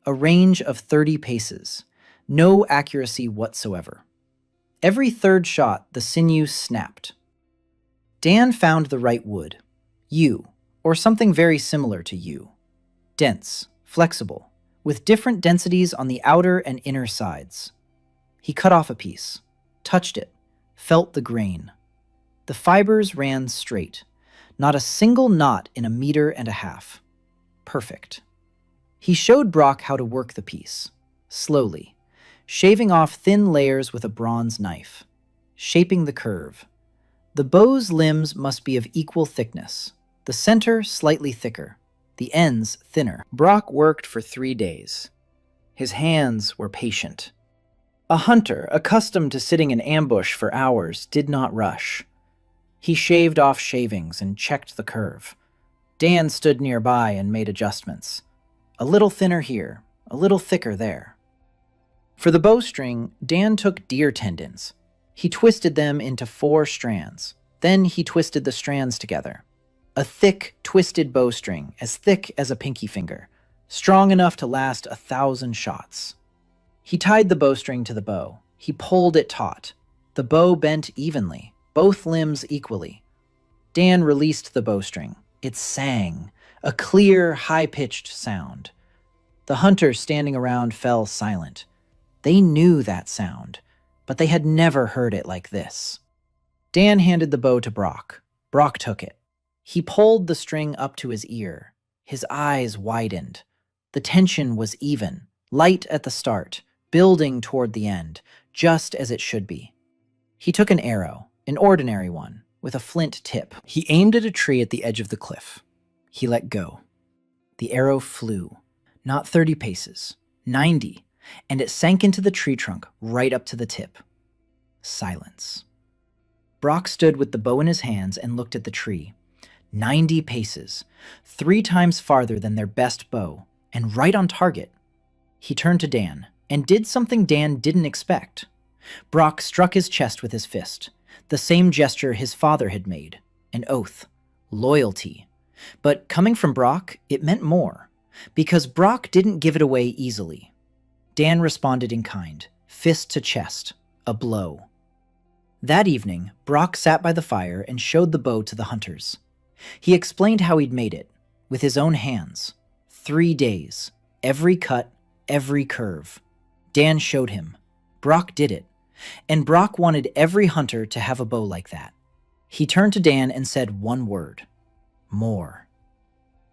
a range of 30 paces, no accuracy whatsoever. Every 3rd shot, the sinew snapped. Dan found the right wood, yew, or something very similar to yew. Dense, flexible, with different densities on the outer and inner sides. He cut off a piece, touched it, felt the grain. The fibers ran straight, not a single knot in 1.5 meters. Perfect. He showed Brock how to work the piece, slowly, shaving off thin layers with a bronze knife, shaping the curve. The bow's limbs must be of equal thickness, the center slightly thicker, the ends thinner. Brock worked for 3 days. His hands were patient. A hunter, accustomed to sitting in ambush for hours, did not rush. He shaved off shavings and checked the curve. Dan stood nearby and made adjustments. A little thinner here, a little thicker there. For the bowstring, Dan took deer tendons. He twisted them into 4 strands. Then he twisted the strands together. A thick, twisted bowstring, as thick as a pinky finger, strong enough to last 1,000 shots. He tied the bowstring to the bow. He pulled it taut. The bow bent evenly, both limbs equally. Dan released the bowstring. It sang, a clear, high-pitched sound. The hunters standing around fell silent. They knew that sound, but they had never heard it like this. Dan handed the bow to Brock. Brock took it. He pulled the string up to his ear. His eyes widened. The tension was even, light at the start, building toward the end, just as it should be. He took an arrow, an ordinary one, with a flint tip. He aimed at a tree at the edge of the cliff. He let go. The arrow flew, not 30 paces, 90, and it sank into the tree trunk right up to the tip. Silence. Brock stood with the bow in his hands and looked at the tree. 90 paces, 3 times farther than their best bow, and right on target. He turned to Dan, and did something Dan didn't expect. Brock struck his chest with his fist, the same gesture his father had made, an oath, loyalty. But coming from Brock, it meant more, because Brock didn't give it away easily. Dan responded in kind, fist to chest, a blow. That evening, Brock sat by the fire and showed the bow to the hunters. He explained how he'd made it, with his own hands. 3 days, every cut, every curve. Dan showed him. Brock did it, and Brock wanted every hunter to have a bow like that. He turned to Dan and said one word. More.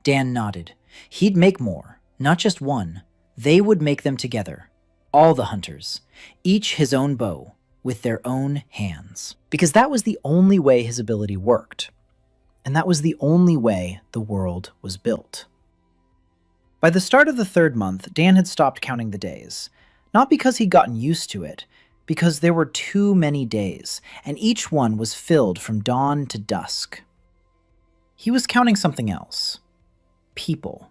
Dan nodded. He'd make more, not just one. They would make them together. All the hunters, each his own bow, with their own hands. Because that was the only way his ability worked. And that was the only way the world was built. By the start of the 3rd month, Dan had stopped counting the days. Not because he'd gotten used to it, because there were too many days, and each one was filled from dawn to dusk. He was counting something else. People.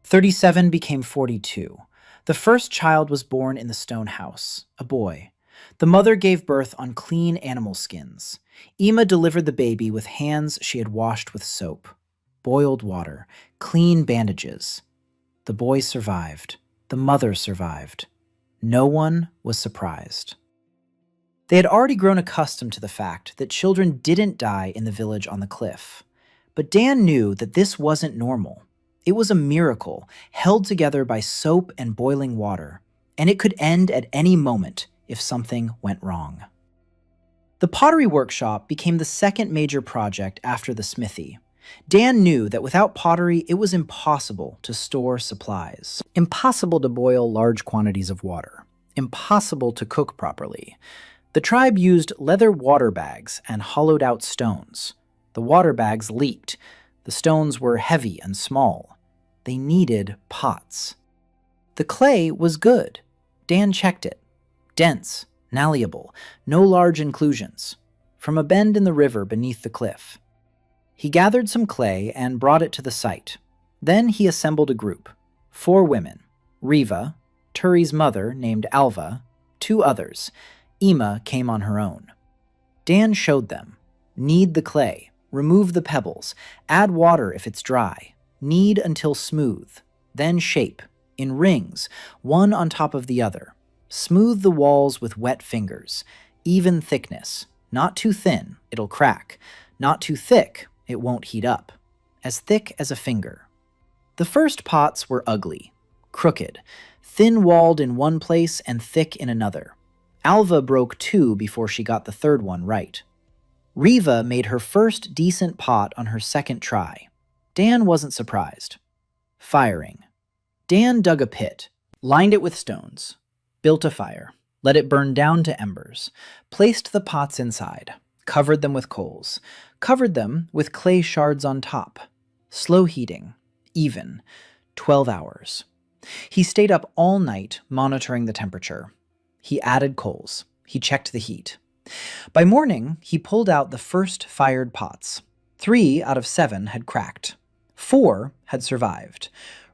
37 became 42. The first child was born in the stone house, a boy. The mother gave birth on clean animal skins. Ima delivered the baby with hands she had washed with soap, boiled water, clean bandages. The boy survived. The mother survived. No one was surprised. They had already grown accustomed to the fact that children didn't die in the village on the cliff. But Dan knew that this wasn't normal. It was a miracle, held together by soap and boiling water, and it could end at any moment if something went wrong. The pottery workshop became the second major project after the smithy. Dan knew that without pottery, it was impossible to store supplies. Impossible to boil large quantities of water. Impossible to cook properly. The tribe used leather water bags and hollowed out stones. The water bags leaked. The stones were heavy and small. They needed pots. The clay was good. Dan checked it. Dense, malleable, no large inclusions. From a bend in the river beneath the cliff. He gathered some clay and brought it to the site. Then he assembled a group. 4 women. Riva, Turi's mother named Alva, 2 others. Ima came on her own. Dan showed them. Knead the clay. Remove the pebbles. Add water if it's dry. Knead until smooth. Then shape, in rings, one on top of the other. Smooth the walls with wet fingers. Even thickness. Not too thin, it'll crack. Not too thick, it won't heat up. As thick as a finger. The first pots were ugly, crooked, thin-walled in one place and thick in another. Alva broke 2 before she got the 3rd one right. Riva made her first decent pot on her 2nd try. Dan wasn't surprised. Firing. Dan dug a pit, lined it with stones, built a fire, let it burn down to embers, placed the pots inside, covered them with coals, covered them with clay shards on top. Slow heating, even, 12 hours. He stayed up all night monitoring the temperature. He added coals. He checked the heat. By morning, he pulled out the first fired pots. 3 out of 7 had cracked. 4 had survived.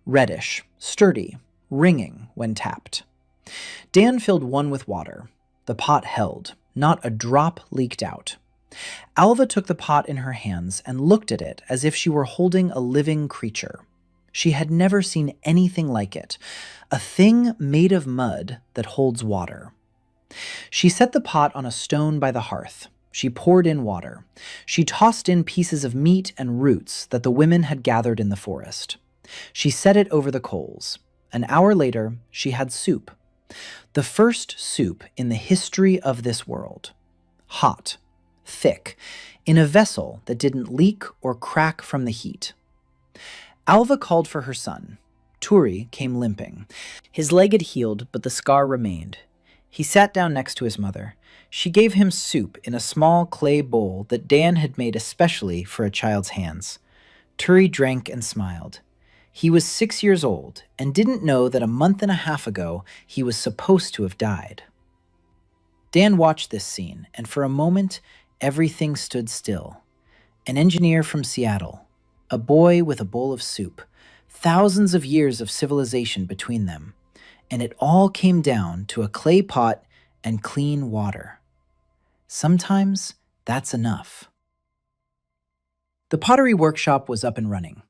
Reddish, sturdy, ringing when tapped. Dan filled one with water. The pot held. Not a drop leaked out. Alva took the pot in her hands and looked at it as if she were holding a living creature. She had never seen anything like it. A thing made of mud that holds water. She set the pot on a stone by the hearth. She poured in water. She tossed in pieces of meat and roots that the women had gathered in the forest. She set it over the coals. An hour later, she had soup. The first soup in the history of this world. Hot, thick, in a vessel that didn't leak or crack from the heat. Alva called for her son. Turi came limping. His leg had healed, but the scar remained. He sat down next to his mother. She gave him soup in a small clay bowl that Dan had made especially for a child's hands. Turi drank and smiled. He was 6 years old and didn't know that a month and a half ago he was supposed to have died. Dan watched this scene, and for a moment, everything stood still. An engineer from Seattle, a boy with a bowl of soup, thousands of years of civilization between them, and it all came down to a clay pot and clean water. Sometimes that's enough. The pottery workshop was up and running.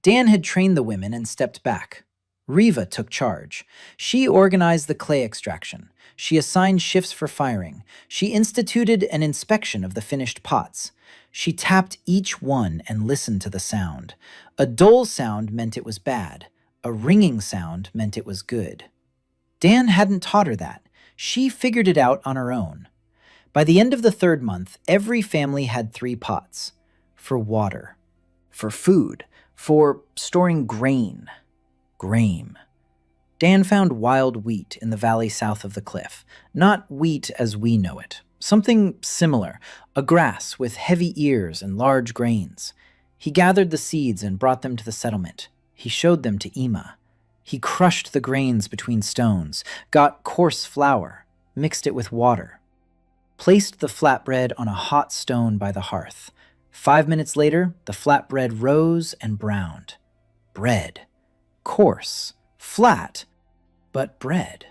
Dan had trained the women and stepped back. Riva took charge. She organized the clay extraction. She assigned shifts for firing. She instituted an inspection of the finished pots. She tapped each one and listened to the sound. A dull sound meant it was bad. A ringing sound meant it was good. Dan hadn't taught her that. She figured it out on her own. By the end of the third month, every family had 3 pots. For water, for food, for storing grain. Grain. Dan found wild wheat in the valley south of the cliff. Not wheat as we know it. Something similar, a grass with heavy ears and large grains. He gathered the seeds and brought them to the settlement. He showed them to Ima. He crushed the grains between stones, got coarse flour, mixed it with water, placed the flatbread on a hot stone by the hearth. 5 minutes later, the flatbread rose and browned. Bread. Coarse. Flat. But bread.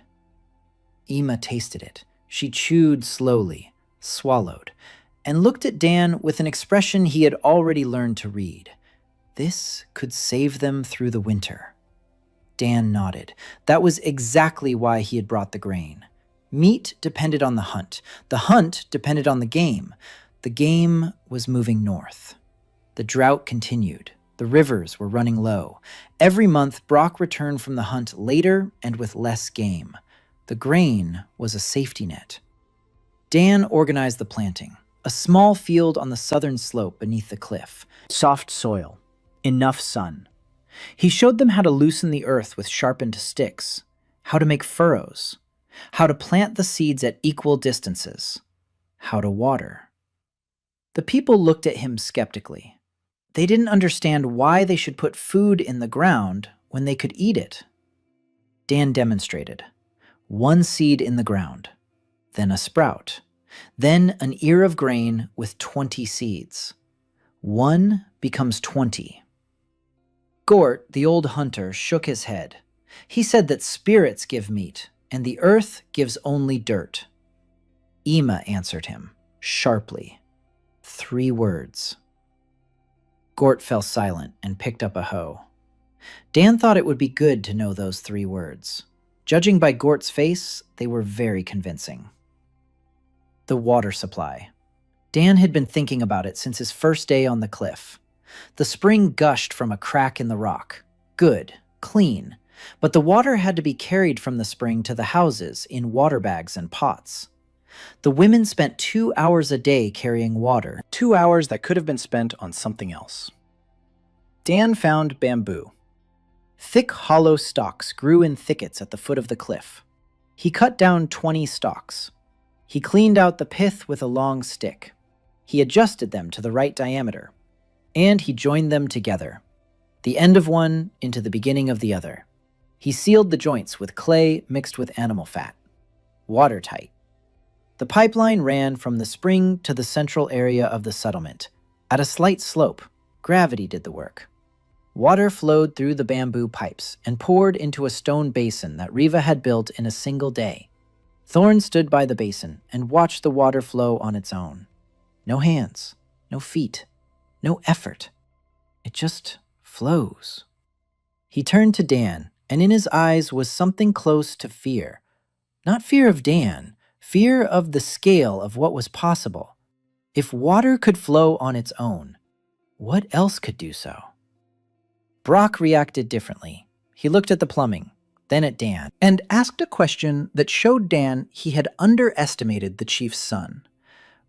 Ima tasted it. She chewed slowly, swallowed, and looked at Dan with an expression he had already learned to read. This could save them through the winter. Dan nodded. That was exactly why he had brought the grain. Meat depended on the hunt. The hunt depended on the game. The game was moving north. The drought continued. The rivers were running low. Every month, Brock returned from the hunt later and with less game. The grain was a safety net. Dan organized the planting. A small field on the southern slope beneath the cliff. Soft soil. Enough sun. He showed them how to loosen the earth with sharpened sticks, how to make furrows, how to plant the seeds at equal distances, how to water. The people looked at him skeptically. They didn't understand why they should put food in the ground when they could eat it. Dan demonstrated. 1 seed in the ground, then a sprout, then an ear of grain with 20 seeds. 1 becomes 20. Gort, the old hunter, shook his head. He said that spirits give meat, and the earth gives only dirt. Ima answered him, sharply. 3 words. Gort fell silent and picked up a hoe. Dan thought it would be good to know those 3 words. Judging by Gort's face, they were very convincing. The water supply. Dan had been thinking about it since his first day on the cliff. The spring gushed from a crack in the rock. Good, clean. But the water had to be carried from the spring to the houses in water bags and pots. The women spent 2 hours a day carrying water, 2 hours that could have been spent on something else. Dan found bamboo. Thick, hollow stalks grew in thickets at the foot of the cliff. He cut down 20 stalks. He cleaned out the pith with a long stick. He adjusted them to the right diameter. And he joined them together, the end of one into the beginning of the other. He sealed the joints with clay mixed with animal fat, watertight. The pipeline ran from the spring to the central area of the settlement. At a slight slope, gravity did the work. Water flowed through the bamboo pipes and poured into a stone basin that Riva had built in a single day. Thorn stood by the basin and watched the water flow on its own. No hands, no feet. No effort. It just flows. He turned to Dan, and in his eyes was something close to fear. Not fear of Dan, fear of the scale of what was possible. If water could flow on its own, what else could do so? Brock reacted differently. He looked at the plumbing, then at Dan, and asked a question that showed Dan he had underestimated the chief's son.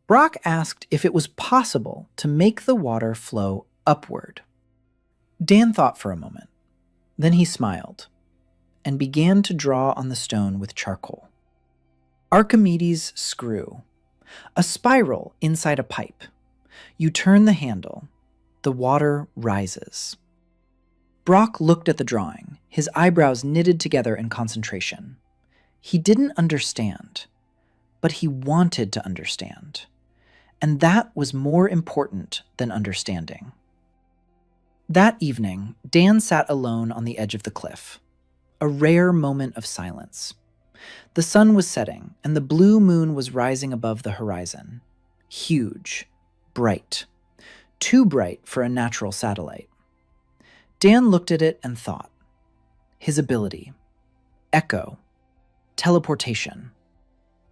Brock asked if it was possible to make the water flow upward. Dan thought for a moment. Then he smiled and began to draw on the stone with charcoal. Archimedes' screw. A spiral inside a pipe. You turn the handle. The water rises. Brock looked at the drawing, his eyebrows knitted together in concentration. He didn't understand, but he wanted to understand. And that was more important than understanding. That evening, Dan sat alone on the edge of the cliff. A rare moment of silence. The sun was setting, and the blue moon was rising above the horizon. Huge, bright. Too bright for a natural satellite. Dan looked at it and thought. His ability. Echo. Teleportation.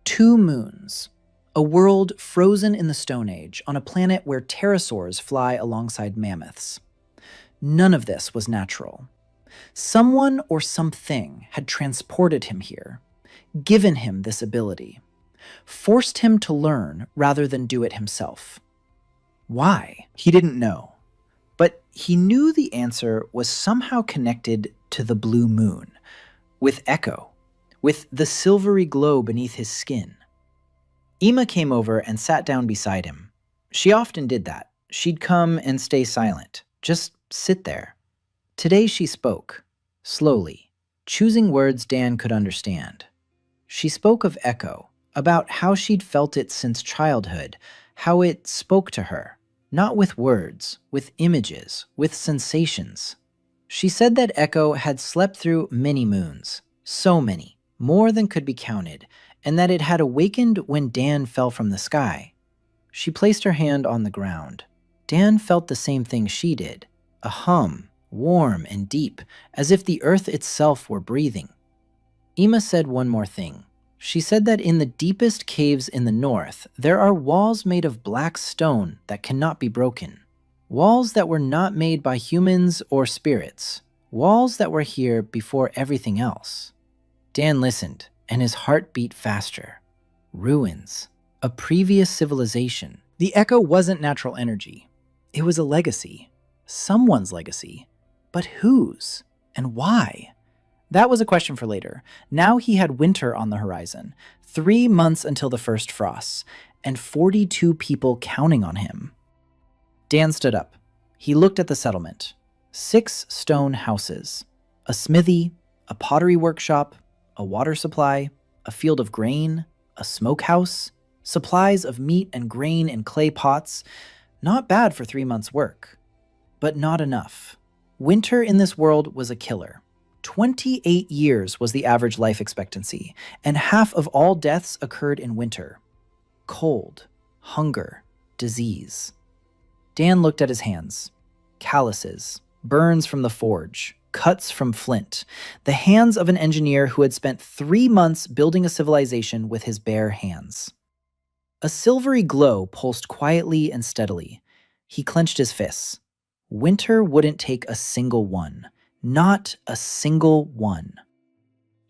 2 moons. A world frozen in the Stone Age on a planet where pterosaurs fly alongside mammoths. None of this was natural. Someone or something had transported him here, given him this ability, forced him to learn rather than do it himself. Why? He didn't know. But he knew the answer was somehow connected to the blue moon, with Echo, with the silvery glow beneath his skin. Ima came over and sat down beside him. She often did that. She'd come and stay silent, just sit there. Today she spoke, slowly, choosing words Dan could understand. She spoke of Echo, about how she'd felt it since childhood, how it spoke to her, not with words, with images, with sensations. She said that Echo had slept through many moons, so many, more than could be counted, and that it had awakened when Dan fell from the sky. She placed her hand on the ground. Dan felt the same thing she did, a hum, warm and deep, as if the earth itself were breathing. Ima said one more thing. She said that in the deepest caves in the north, there are walls made of black stone that cannot be broken. Walls that were not made by humans or spirits. Walls that were here before everything else. Dan listened, and his heart beat faster. Ruins. A previous civilization. The Echo wasn't natural energy. It was a legacy. Someone's legacy. But whose? And why? That was a question for later. Now he had winter on the horizon, 3 months until the first frosts, and 42 people counting on him. Dan stood up. He looked at the settlement. 6 stone houses. A smithy, a pottery workshop, a water supply, a field of grain, a smokehouse, supplies of meat and grain in clay pots. Not bad for 3 months' work. But not enough. Winter in this world was a killer. 28 years was the average life expectancy, and half of all deaths occurred in winter. Cold, hunger, disease. Dan looked at his hands. Calluses, burns from the forge, cuts from flint. The hands of an engineer who had spent 3 months building a civilization with his bare hands. A silvery glow pulsed quietly and steadily. He clenched his fists. Winter wouldn't take a single one. Not a single one.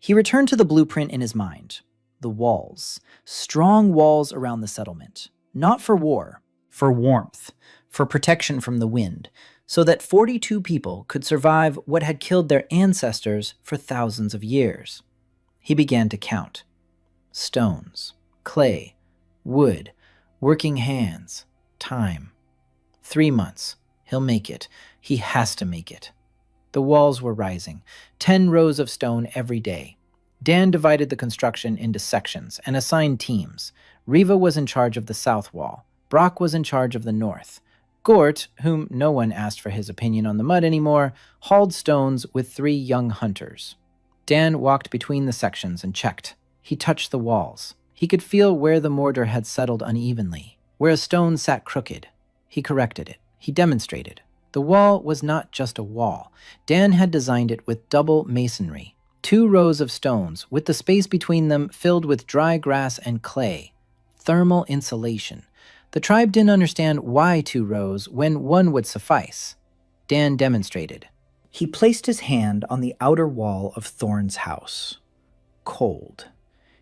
He returned to the blueprint in his mind. The walls. Strong walls around the settlement. Not for war, for warmth, for protection from the wind, so that 42 people could survive what had killed their ancestors for thousands of years. He began to count. Stones, clay, wood, working hands, time. 3 months. He'll make it. He has to make it. The walls were rising, 10 rows of stone every day. Dan divided the construction into sections and assigned teams. Riva was in charge of the south wall. Brock was in charge of the north. Gort, whom no one asked for his opinion on the mud anymore, hauled stones with 3 young hunters. Dan walked between the sections and checked. He touched the walls. He could feel where the mortar had settled unevenly, where a stone sat crooked. He corrected it. He demonstrated. The wall was not just a wall. Dan had designed it with double masonry, 2 rows of stones, with the space between them filled with dry grass and clay. Thermal insulation. The tribe didn't understand why 2 rows when 1 would suffice. Dan demonstrated. He placed his hand on the outer wall of Thorn's house. Cold.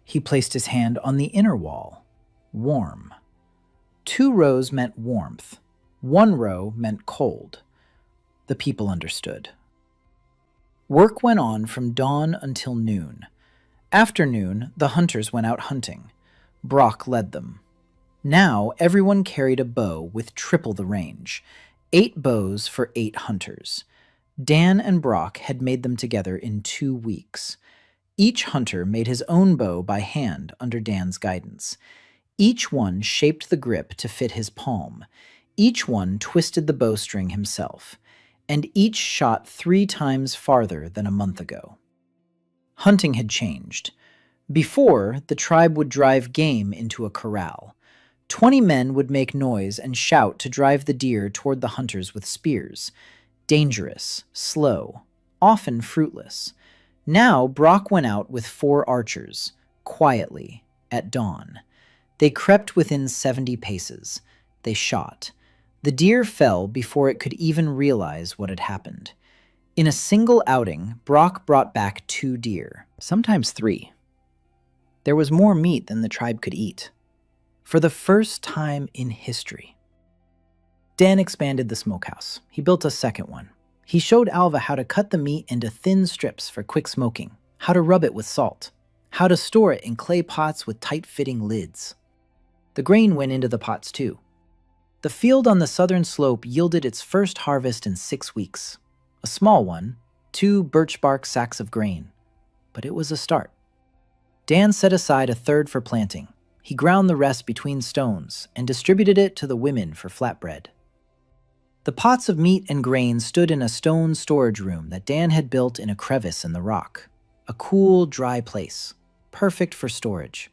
He placed his hand on the inner wall. Warm. 2 rows meant warmth. 1 row meant cold. The people understood. Work went on from dawn until noon. After noon, the hunters went out hunting. Brock led them. Now everyone carried a bow with triple the range. 8 bows for 8 hunters. Dan and Brock had made them together in 2 weeks. Each hunter made his own bow by hand under Dan's guidance. Each one shaped the grip to fit his palm. Each one twisted the bowstring himself, and each shot 3 times farther than a month ago. Hunting had changed. Before, the tribe would drive game into a corral. 20 men would make noise and shout to drive the deer toward the hunters with spears. Dangerous, slow, often fruitless. Now Brock went out with 4 archers, quietly, at dawn. They crept within 70 paces. They shot. The deer fell before it could even realize what had happened. In a single outing, Brock brought back 2 deer, sometimes 3. There was more meat than the tribe could eat. For the first time in history. Dan expanded the smokehouse. He built a second one. He showed Alva how to cut the meat into thin strips for quick smoking, how to rub it with salt, how to store it in clay pots with tight-fitting lids. The grain went into the pots too. The field on the southern slope yielded its first harvest in 6 weeks. A small one, 2 birch bark sacks of grain. But it was a start. Dan set aside a third for planting. He ground the rest between stones and distributed it to the women for flatbread. The pots of meat and grain stood in a stone storage room that Dan had built in a crevice in the rock. A cool, dry place, perfect for storage.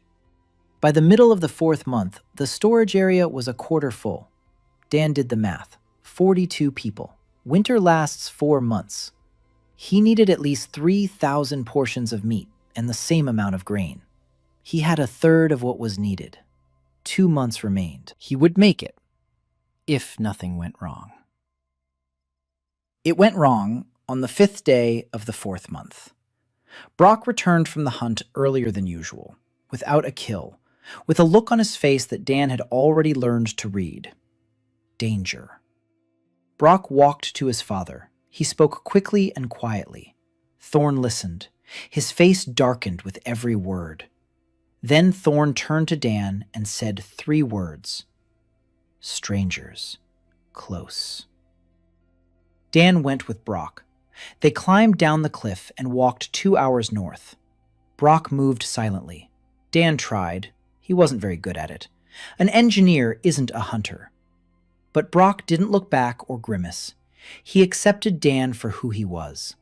By the middle of the 4th month, the storage area was a quarter full. Dan did the math. 42 people. Winter lasts 4 months. He needed at least 3,000 portions of meat and the same amount of grain. He had a third of what was needed. 2 months remained. He would make it, if nothing went wrong. It went wrong on the 5th day of the 4th month. Brock returned from the hunt earlier than usual, without a kill, with a look on his face that Dan had already learned to read. Danger. Brock walked to his father. He spoke quickly and quietly. Thorn listened. His face darkened with every word. Then Thorn turned to Dan and said 3 words. Strangers. Close. Dan went with Brock. They climbed down the cliff and walked 2 hours north. Brock moved silently. Dan tried. He wasn't very good at it. An engineer isn't a hunter. But Brock didn't look back or grimace. He accepted Dan for who he was.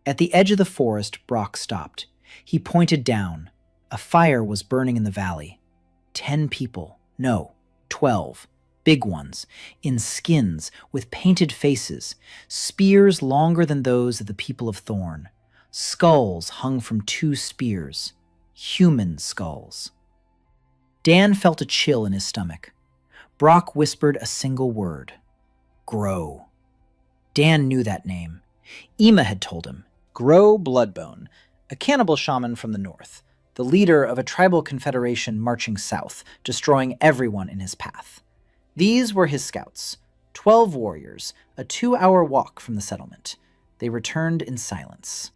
At the edge of the forest, Brock stopped. He pointed down. A fire was burning in the valley. 10 people, no, 12, big ones, in skins with painted faces, spears longer than those of the people of Thorn. Skulls hung from 2 spears, human skulls. Dan felt a chill in his stomach. Brock whispered a single word. Grow. Dan knew that name. Ema had told him. Grow Bloodbone, a cannibal shaman from the north, the leader of a tribal confederation marching south, destroying everyone in his path. These were his scouts, 12 warriors, a 2-hour walk from the settlement. They returned in silence.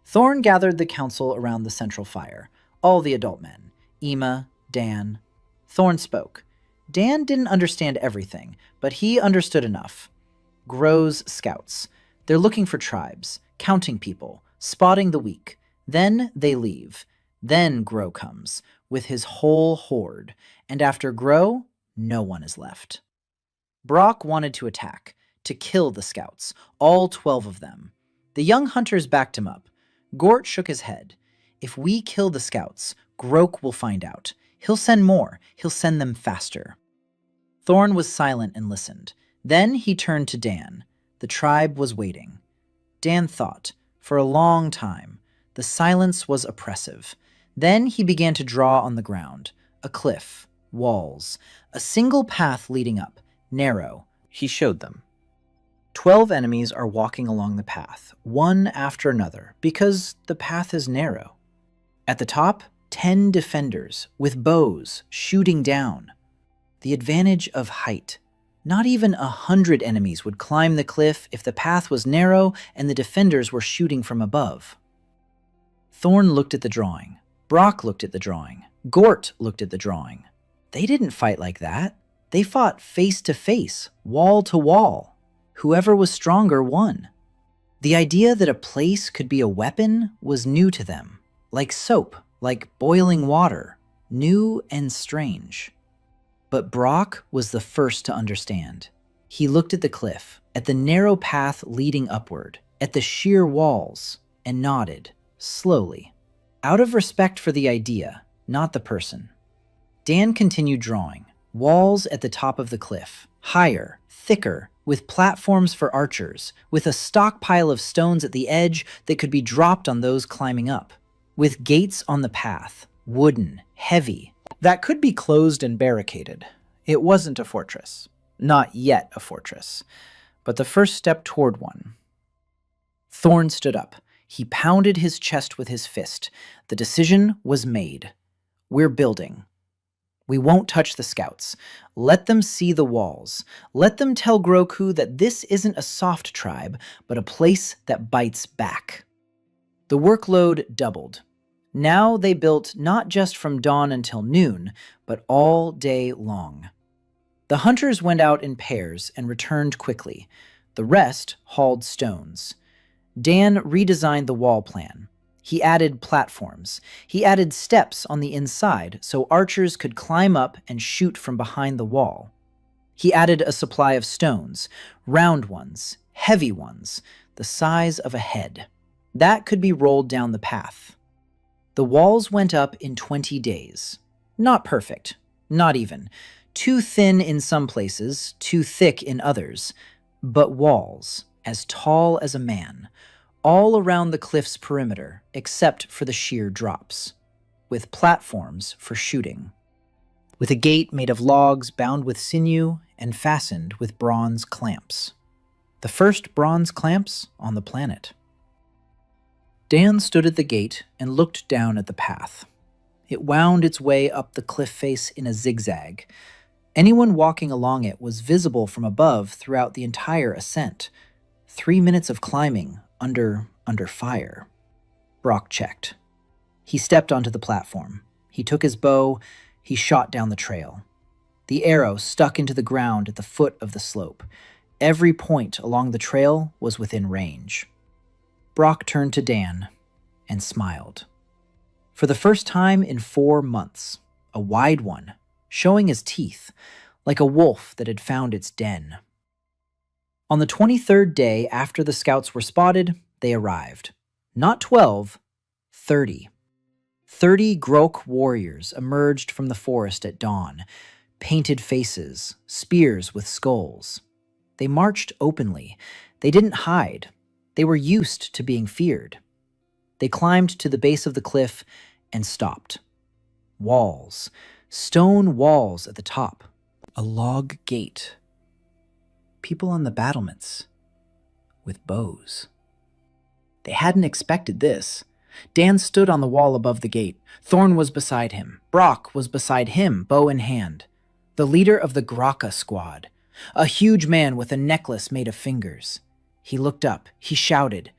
Thorn gathered the council around the central fire, all the adult men, Ema, Dan. Thorn spoke. Dan didn't understand everything, but he understood enough. Grow's scouts. They're looking for tribes, counting people, spotting the weak. Then they leave. Then Grow comes, with his whole horde, and after Grow, no one is left. Brock wanted to attack, to kill the scouts, all 12 of them. The young hunters backed him up. Gort shook his head. If we kill the scouts, Grok will find out. He'll send more. He'll send them faster. Thorn was silent and listened. Then he turned to Dan. The tribe was waiting. Dan thought, for a long time. The silence was oppressive. Then he began to draw on the ground. A cliff, walls, a single path leading up, narrow. He showed them. 12 enemies are walking along the path, one after another, because the path is narrow. At the top, 10 defenders, with bows, shooting down. The advantage of height. Not even 100 enemies would climb the cliff if the path was narrow and the defenders were shooting from above. Thorn looked at the drawing. Brock looked at the drawing. Gort looked at the drawing. They didn't fight like that. They fought face to face, wall to wall. Whoever was stronger won. The idea that a place could be a weapon was new to them. Like soap, like boiling water. New and strange. But Brock was the first to understand. He looked at the cliff, at the narrow path leading upward, at the sheer walls, and nodded, slowly. Out of respect for the idea, not the person. Dan continued drawing. Walls at the top of the cliff, higher, thicker, with platforms for archers, with a stockpile of stones at the edge that could be dropped on those climbing up, with gates on the path, wooden, heavy. that could be closed and barricaded. It wasn't a fortress. Not yet a fortress, but the first step toward one. Thorn stood up. He pounded his chest with his fist. The decision was made. We're building. We won't touch the scouts. Let them see the walls. Let them tell Groku that this isn't a soft tribe, but a place that bites back. The workload doubled. Now they built not just from dawn until noon, but all day long. The hunters went out in pairs and returned quickly. The rest hauled stones. Dan redesigned the wall plan. He added platforms. He added steps on the inside so archers could climb up and shoot from behind the wall. He added a supply of stones, round ones, heavy ones, the size of a head. That could be rolled down the path. The walls went up in 20 days. Not perfect, not even. Too thin in some places, too thick in others. But walls, as tall as a man, all around the cliff's perimeter, except for the sheer drops, with platforms for shooting, with a gate made of logs bound with sinew and fastened with bronze clamps. The first bronze clamps on the planet. Dan stood at the gate and looked down at the path. It wound its way up the cliff face in a zigzag. Anyone walking along it was visible from above throughout the entire ascent. 3 minutes of climbing under fire. Brock checked. He stepped onto the platform. He took his bow. He shot down the trail. The arrow stuck into the ground at the foot of the slope. Every point along the trail was within range. Brock turned to Dan and smiled. For the first time in 4 months, a wide one, showing his teeth, like a wolf that had found its den. On the 23rd day after the scouts were spotted, they arrived. Not 12, 30. 30 Grok warriors emerged from the forest at dawn, painted faces, spears with skulls. They marched openly. They didn't hide. They were used to being feared. They climbed to the base of the cliff and stopped. Walls, stone walls at the top, a log gate. People on the battlements with bows. They hadn't expected this. Dan stood on the wall above the gate. Thorn was beside him. Brock was beside him, bow in hand. The leader of the Graka squad, a huge man with a necklace made of fingers. He looked up. He shouted.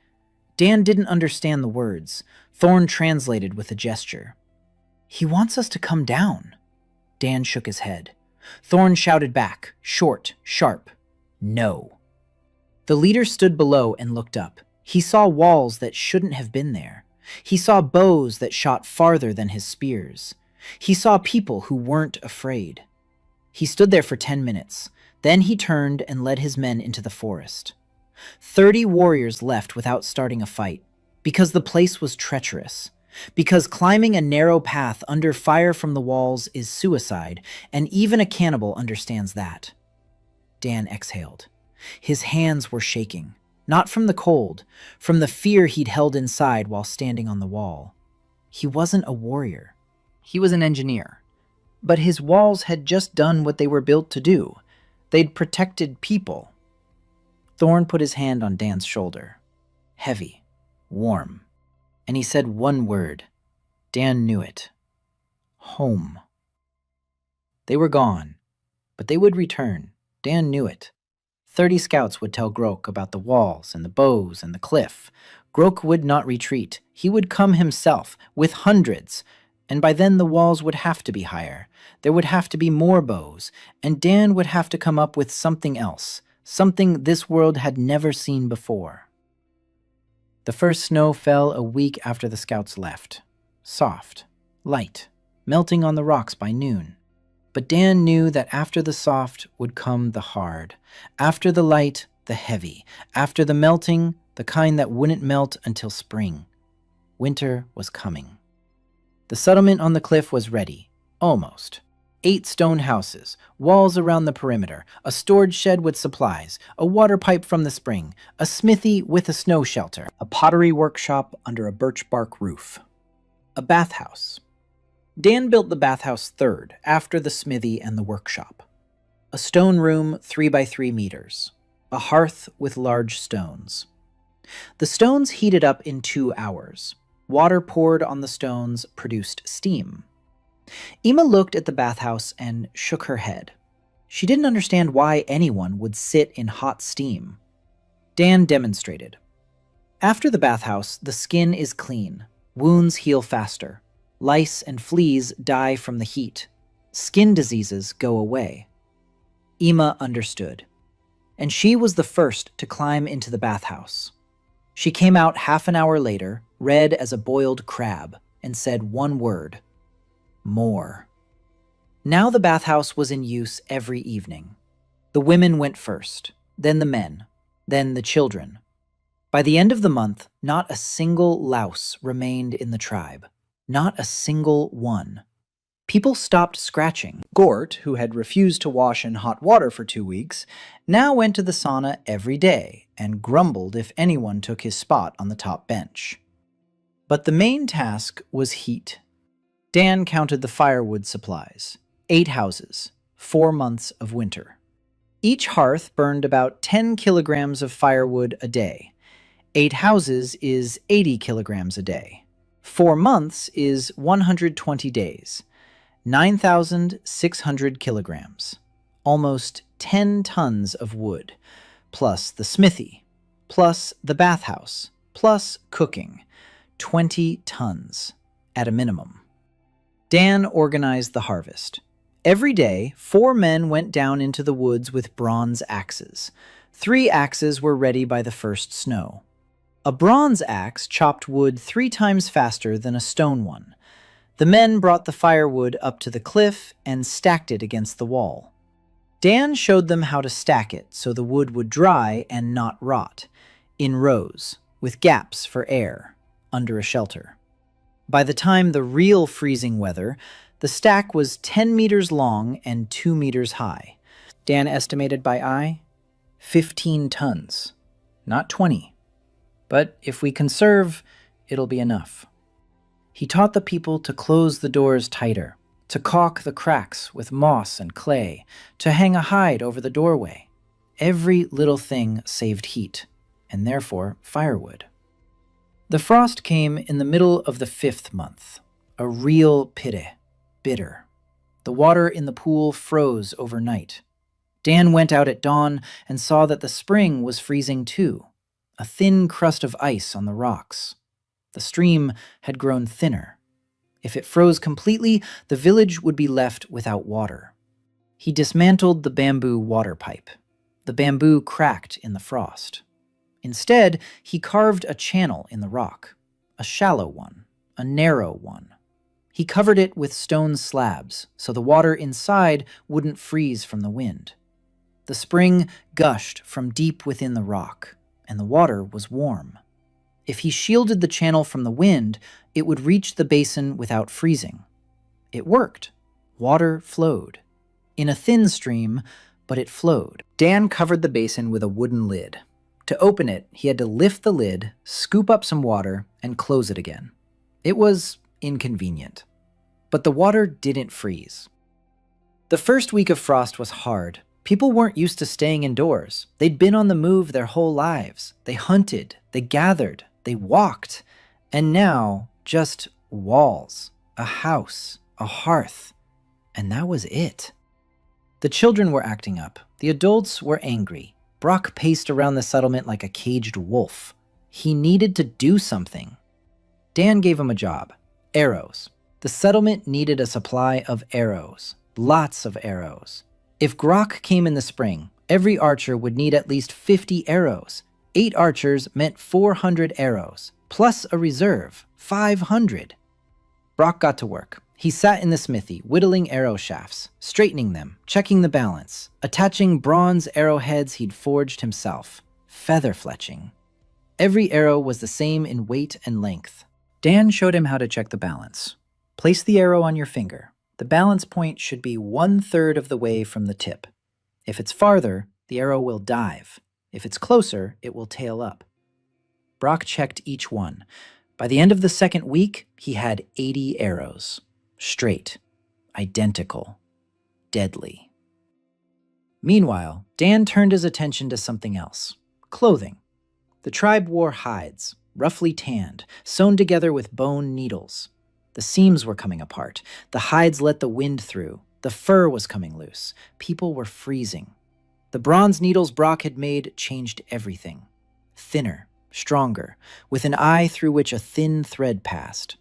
Dan didn't understand the words. Thorn translated with a gesture. "He wants us to come down." Dan shook his head. Thorn shouted back, short, sharp, "No." The leader stood below and looked up. He saw walls that shouldn't have been there. He saw bows that shot farther than his spears. He saw people who weren't afraid. He stood there for 10 minutes. Then he turned and led his men into the forest. 30 warriors left without starting a fight, because the place was treacherous, because climbing a narrow path under fire from the walls is suicide, and even a cannibal understands that. Dan exhaled. His hands were shaking, not from the cold, from the fear he'd held inside while standing on the wall. He wasn't a warrior. He was an engineer. But his walls had just done what they were built to do. They'd protected people. Thorn put his hand on Dan's shoulder. Heavy, warm. And he said one word. Dan knew it. Home. They were gone, but they would return. Dan knew it. 30 scouts would tell Grok about the walls and the bows and the cliff. Grok would not retreat. He would come himself, with hundreds. And by then the walls would have to be higher. There would have to be more bows, and Dan would have to come up with something else, something this world had never seen before. The first snow fell a week after the scouts left. Soft, light, melting on the rocks by noon. But Dan knew that after the soft would come the hard, after the light, the heavy, after the melting, the kind that wouldn't melt until spring. Winter was coming. The settlement on the cliff was ready, almost. 8 stone houses, walls around the perimeter, a storage shed with supplies, a water pipe from the spring, a smithy with a snow shelter, a pottery workshop under a birch bark roof, a bathhouse. Dan built the bathhouse third, after the smithy and the workshop. A stone room 3 by 3 meters. A hearth with large stones. The stones heated up in 2 hours. Water poured on the stones produced steam. Ima looked at the bathhouse and shook her head. She didn't understand why anyone would sit in hot steam. Dan demonstrated. After the bathhouse, the skin is clean. Wounds heal faster. Lice and fleas die from the heat. Skin diseases go away. Ima understood. And she was the first to climb into the bathhouse. She came out half an hour later, red as a boiled crab, and said one word. More. Now the bathhouse was in use every evening. The women went first, then the men, then the children. By the end of the month, not a single louse remained in the tribe. Not a single one. People stopped scratching. Gort, who had refused to wash in hot water for 2 weeks, now went to the sauna every day and grumbled if anyone took his spot on the top bench. But the main task was heat. Dan counted the firewood supplies. 8 houses, 4 months of winter. Each hearth burned about 10 kilograms of firewood a day. 8 houses is 80 kilograms a day. 4 months is 120 days. 9,600 kilograms. Almost 10 tons of wood, plus the smithy, plus the bathhouse, plus cooking. 20 tons, at a minimum. Dan organized the harvest. Every day, 4 men went down into the woods with bronze axes. 3 axes were ready by the first snow. A bronze axe chopped wood 3 times faster than a stone one. The men brought the firewood up to the cliff and stacked it against the wall. Dan showed them how to stack it so the wood would dry and not rot, in rows, with gaps for air, under a shelter. By the time the real freezing weather, the stack was 10 meters long and 2 meters high. Dan estimated by eye, 15 tons, not 20. But if we conserve, it'll be enough. He taught the people to close the doors tighter, to caulk the cracks with moss and clay, to hang a hide over the doorway. Every little thing saved heat, and therefore firewood. The frost came in the middle of the 5th month, a real pide, bitter. The water in the pool froze overnight. Dan went out at dawn and saw that the spring was freezing too, a thin crust of ice on the rocks. The stream had grown thinner. If it froze completely, the village would be left without water. He dismantled the bamboo water pipe. The bamboo cracked in the frost. Instead, he carved a channel in the rock, a shallow one, a narrow one. He covered it with stone slabs so the water inside wouldn't freeze from the wind. The spring gushed from deep within the rock, and the water was warm. If he shielded the channel from the wind, it would reach the basin without freezing. It worked. Water flowed. In a thin stream, but it flowed. Dan covered the basin with a wooden lid. To open it, he had to lift the lid, scoop up some water, and close it again. It was inconvenient. But the water didn't freeze. The first week of frost was hard. People weren't used to staying indoors. They'd been on the move their whole lives. They hunted, they gathered, they walked. And now, just walls, a house, a hearth. And that was it. The children were acting up. The adults were angry. Brock paced around the settlement like a caged wolf. He needed to do something. Dan gave him a job. Arrows. The settlement needed a supply of arrows. Lots of arrows. If Grok came in the spring, every archer would need at least 50 arrows. 8 archers meant 400 arrows, plus a reserve, 500. Brock got to work. He sat in the smithy, whittling arrow shafts, straightening them, checking the balance, attaching bronze arrowheads he'd forged himself, feather fletching. Every arrow was the same in weight and length. Dan showed him how to check the balance. Place the arrow on your finger. The balance point should be 1/3 of the way from the tip. If it's farther, the arrow will dive. If it's closer, it will tail up. Brock checked each one. By the end of the second week, he had 80 arrows. Straight, identical, deadly. Meanwhile, Dan turned his attention to something else. Clothing. The tribe wore hides, roughly tanned, sewn together with bone needles. The seams were coming apart. The hides let the wind through. The fur was coming loose. People were freezing. The bronze needles Brock had made changed everything. Thinner, stronger, with an eye through which a thin thread passed.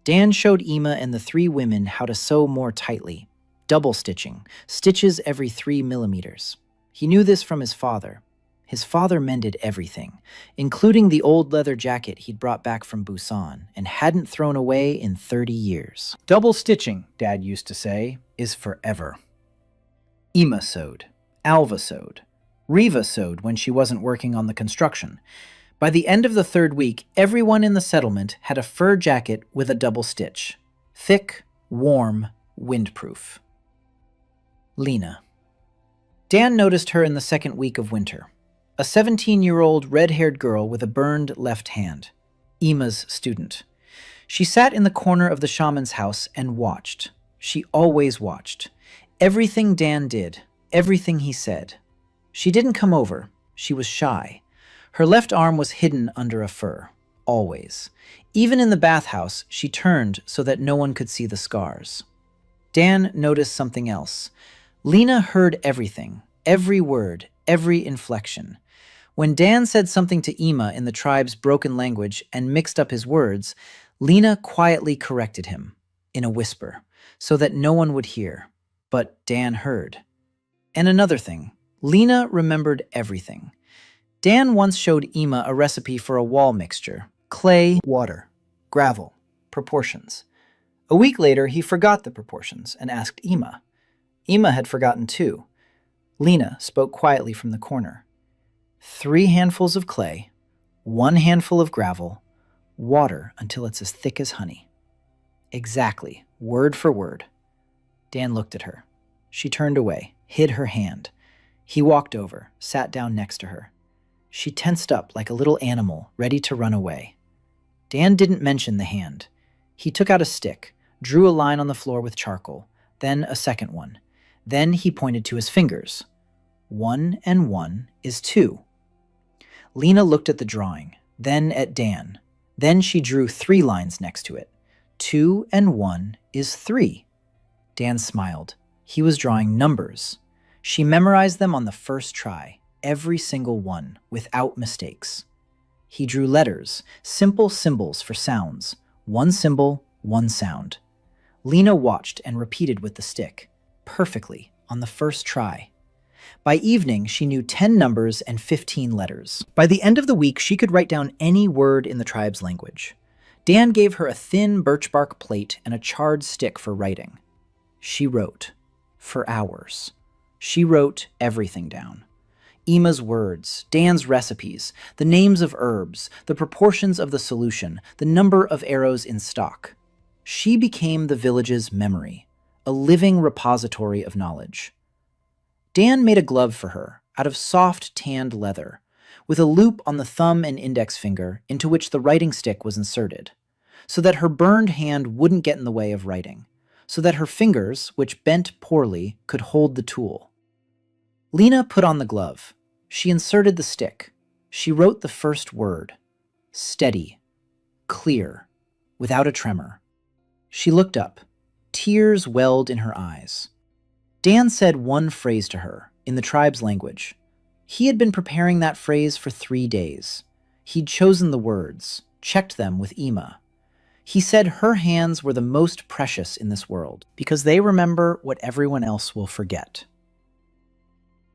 Dan showed Ema and the three women how to sew more tightly. Double stitching, stitches every 3 millimeters. He knew this from his father. His father mended everything, including the old leather jacket he'd brought back from Busan and hadn't thrown away in 30 years. Double stitching, Dad used to say, is forever. Ema sewed. Alva sewed. Riva sewed when she wasn't working on the construction. By the end of the 3rd week, everyone in the settlement had a fur jacket with a double stitch. Thick, warm, windproof. Lena. Dan noticed her in the 2nd week of winter. A 17-year-old red-haired girl with a burned left hand. Ema's student. She sat in the corner of the shaman's house and watched. She always watched. Everything Dan did, everything he said. She didn't come over. She was shy. Her left arm was hidden under a fur. Always. Even in the bathhouse, she turned so that no one could see the scars. Dan noticed something else. Lena heard everything, every word, every inflection. When Dan said something to Ema in the tribe's broken language and mixed up his words, Lena quietly corrected him, in a whisper, so that no one would hear. But Dan heard. And another thing, Lena remembered everything. Dan once showed Ema a recipe for a wall mixture: clay, water, gravel, proportions. A week later, he forgot the proportions and asked Ema. Ema had forgotten too. Lena spoke quietly from the corner. 3 handfuls of clay, 1 handful of gravel, water until it's as thick as honey. Exactly, word for word. Dan looked at her. She turned away, hid her hand. He walked over, sat down next to her. She tensed up like a little animal, ready to run away. Dan didn't mention the hand. He took out a stick, drew a line on the floor with charcoal, then a second one. Then he pointed to his fingers. 1 and 1 is 2. Lena looked at the drawing, then at Dan. Then she drew 3 lines next to it. 2 and 1 is 3. Dan smiled. He was drawing numbers. She memorized them on the first try, every single one, without mistakes. He drew letters, simple symbols for sounds. 1 symbol, 1 sound. Lena watched and repeated with the stick, perfectly, on the first try. By evening, she knew 10 numbers and 15 letters. By the end of the week, she could write down any word in the tribe's language. Dan gave her a thin birch bark plate and a charred stick for writing. She wrote. For hours. She wrote everything down. Ema's words, Dan's recipes, the names of herbs, the proportions of the solution, the number of arrows in stock. She became the village's memory, a living repository of knowledge. Dan made a glove for her, out of soft tanned leather, with a loop on the thumb and index finger into which the writing stick was inserted, so that her burned hand wouldn't get in the way of writing, so that her fingers, which bent poorly, could hold the tool. Lena put on the glove. She inserted the stick. She wrote the first word. Steady. Clear. Without a tremor. She looked up. Tears welled in her eyes. Dan said one phrase to her, in the tribe's language. He had been preparing that phrase for 3 days. He'd chosen the words, checked them with Ema. He said her hands were the most precious in this world, because they remember what everyone else will forget.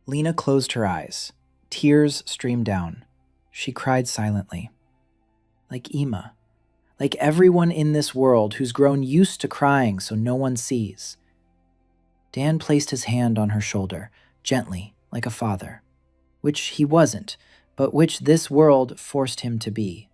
Lena closed her eyes. Tears streamed down. She cried silently. Like Ema. Like everyone in this world who's grown used to crying so no one sees. Dan placed his hand on her shoulder, gently, like a father. Which he wasn't, but which this world forced him to be.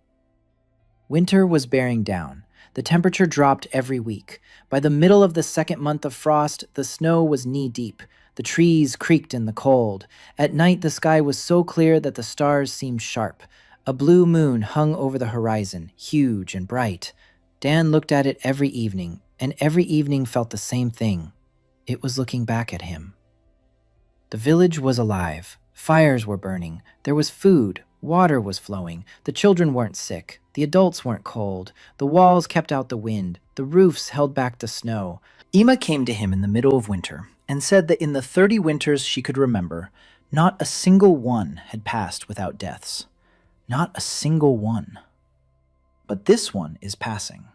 Winter was bearing down. The temperature dropped every week. By the middle of the 2nd month of frost, the snow was knee-deep. The trees creaked in the cold. At night, the sky was so clear that the stars seemed sharp. A blue moon hung over the horizon, huge and bright. Dan looked at it every evening, and every evening felt the same thing. It was looking back at him. The village was alive. Fires were burning. There was food. Water was flowing. The children weren't sick. The adults weren't cold. The walls kept out the wind. The roofs held back the snow. Ima came to him in the middle of winter and said that in the 30 winters she could remember, not a single one had passed without deaths. Not a single one. But this one is passing.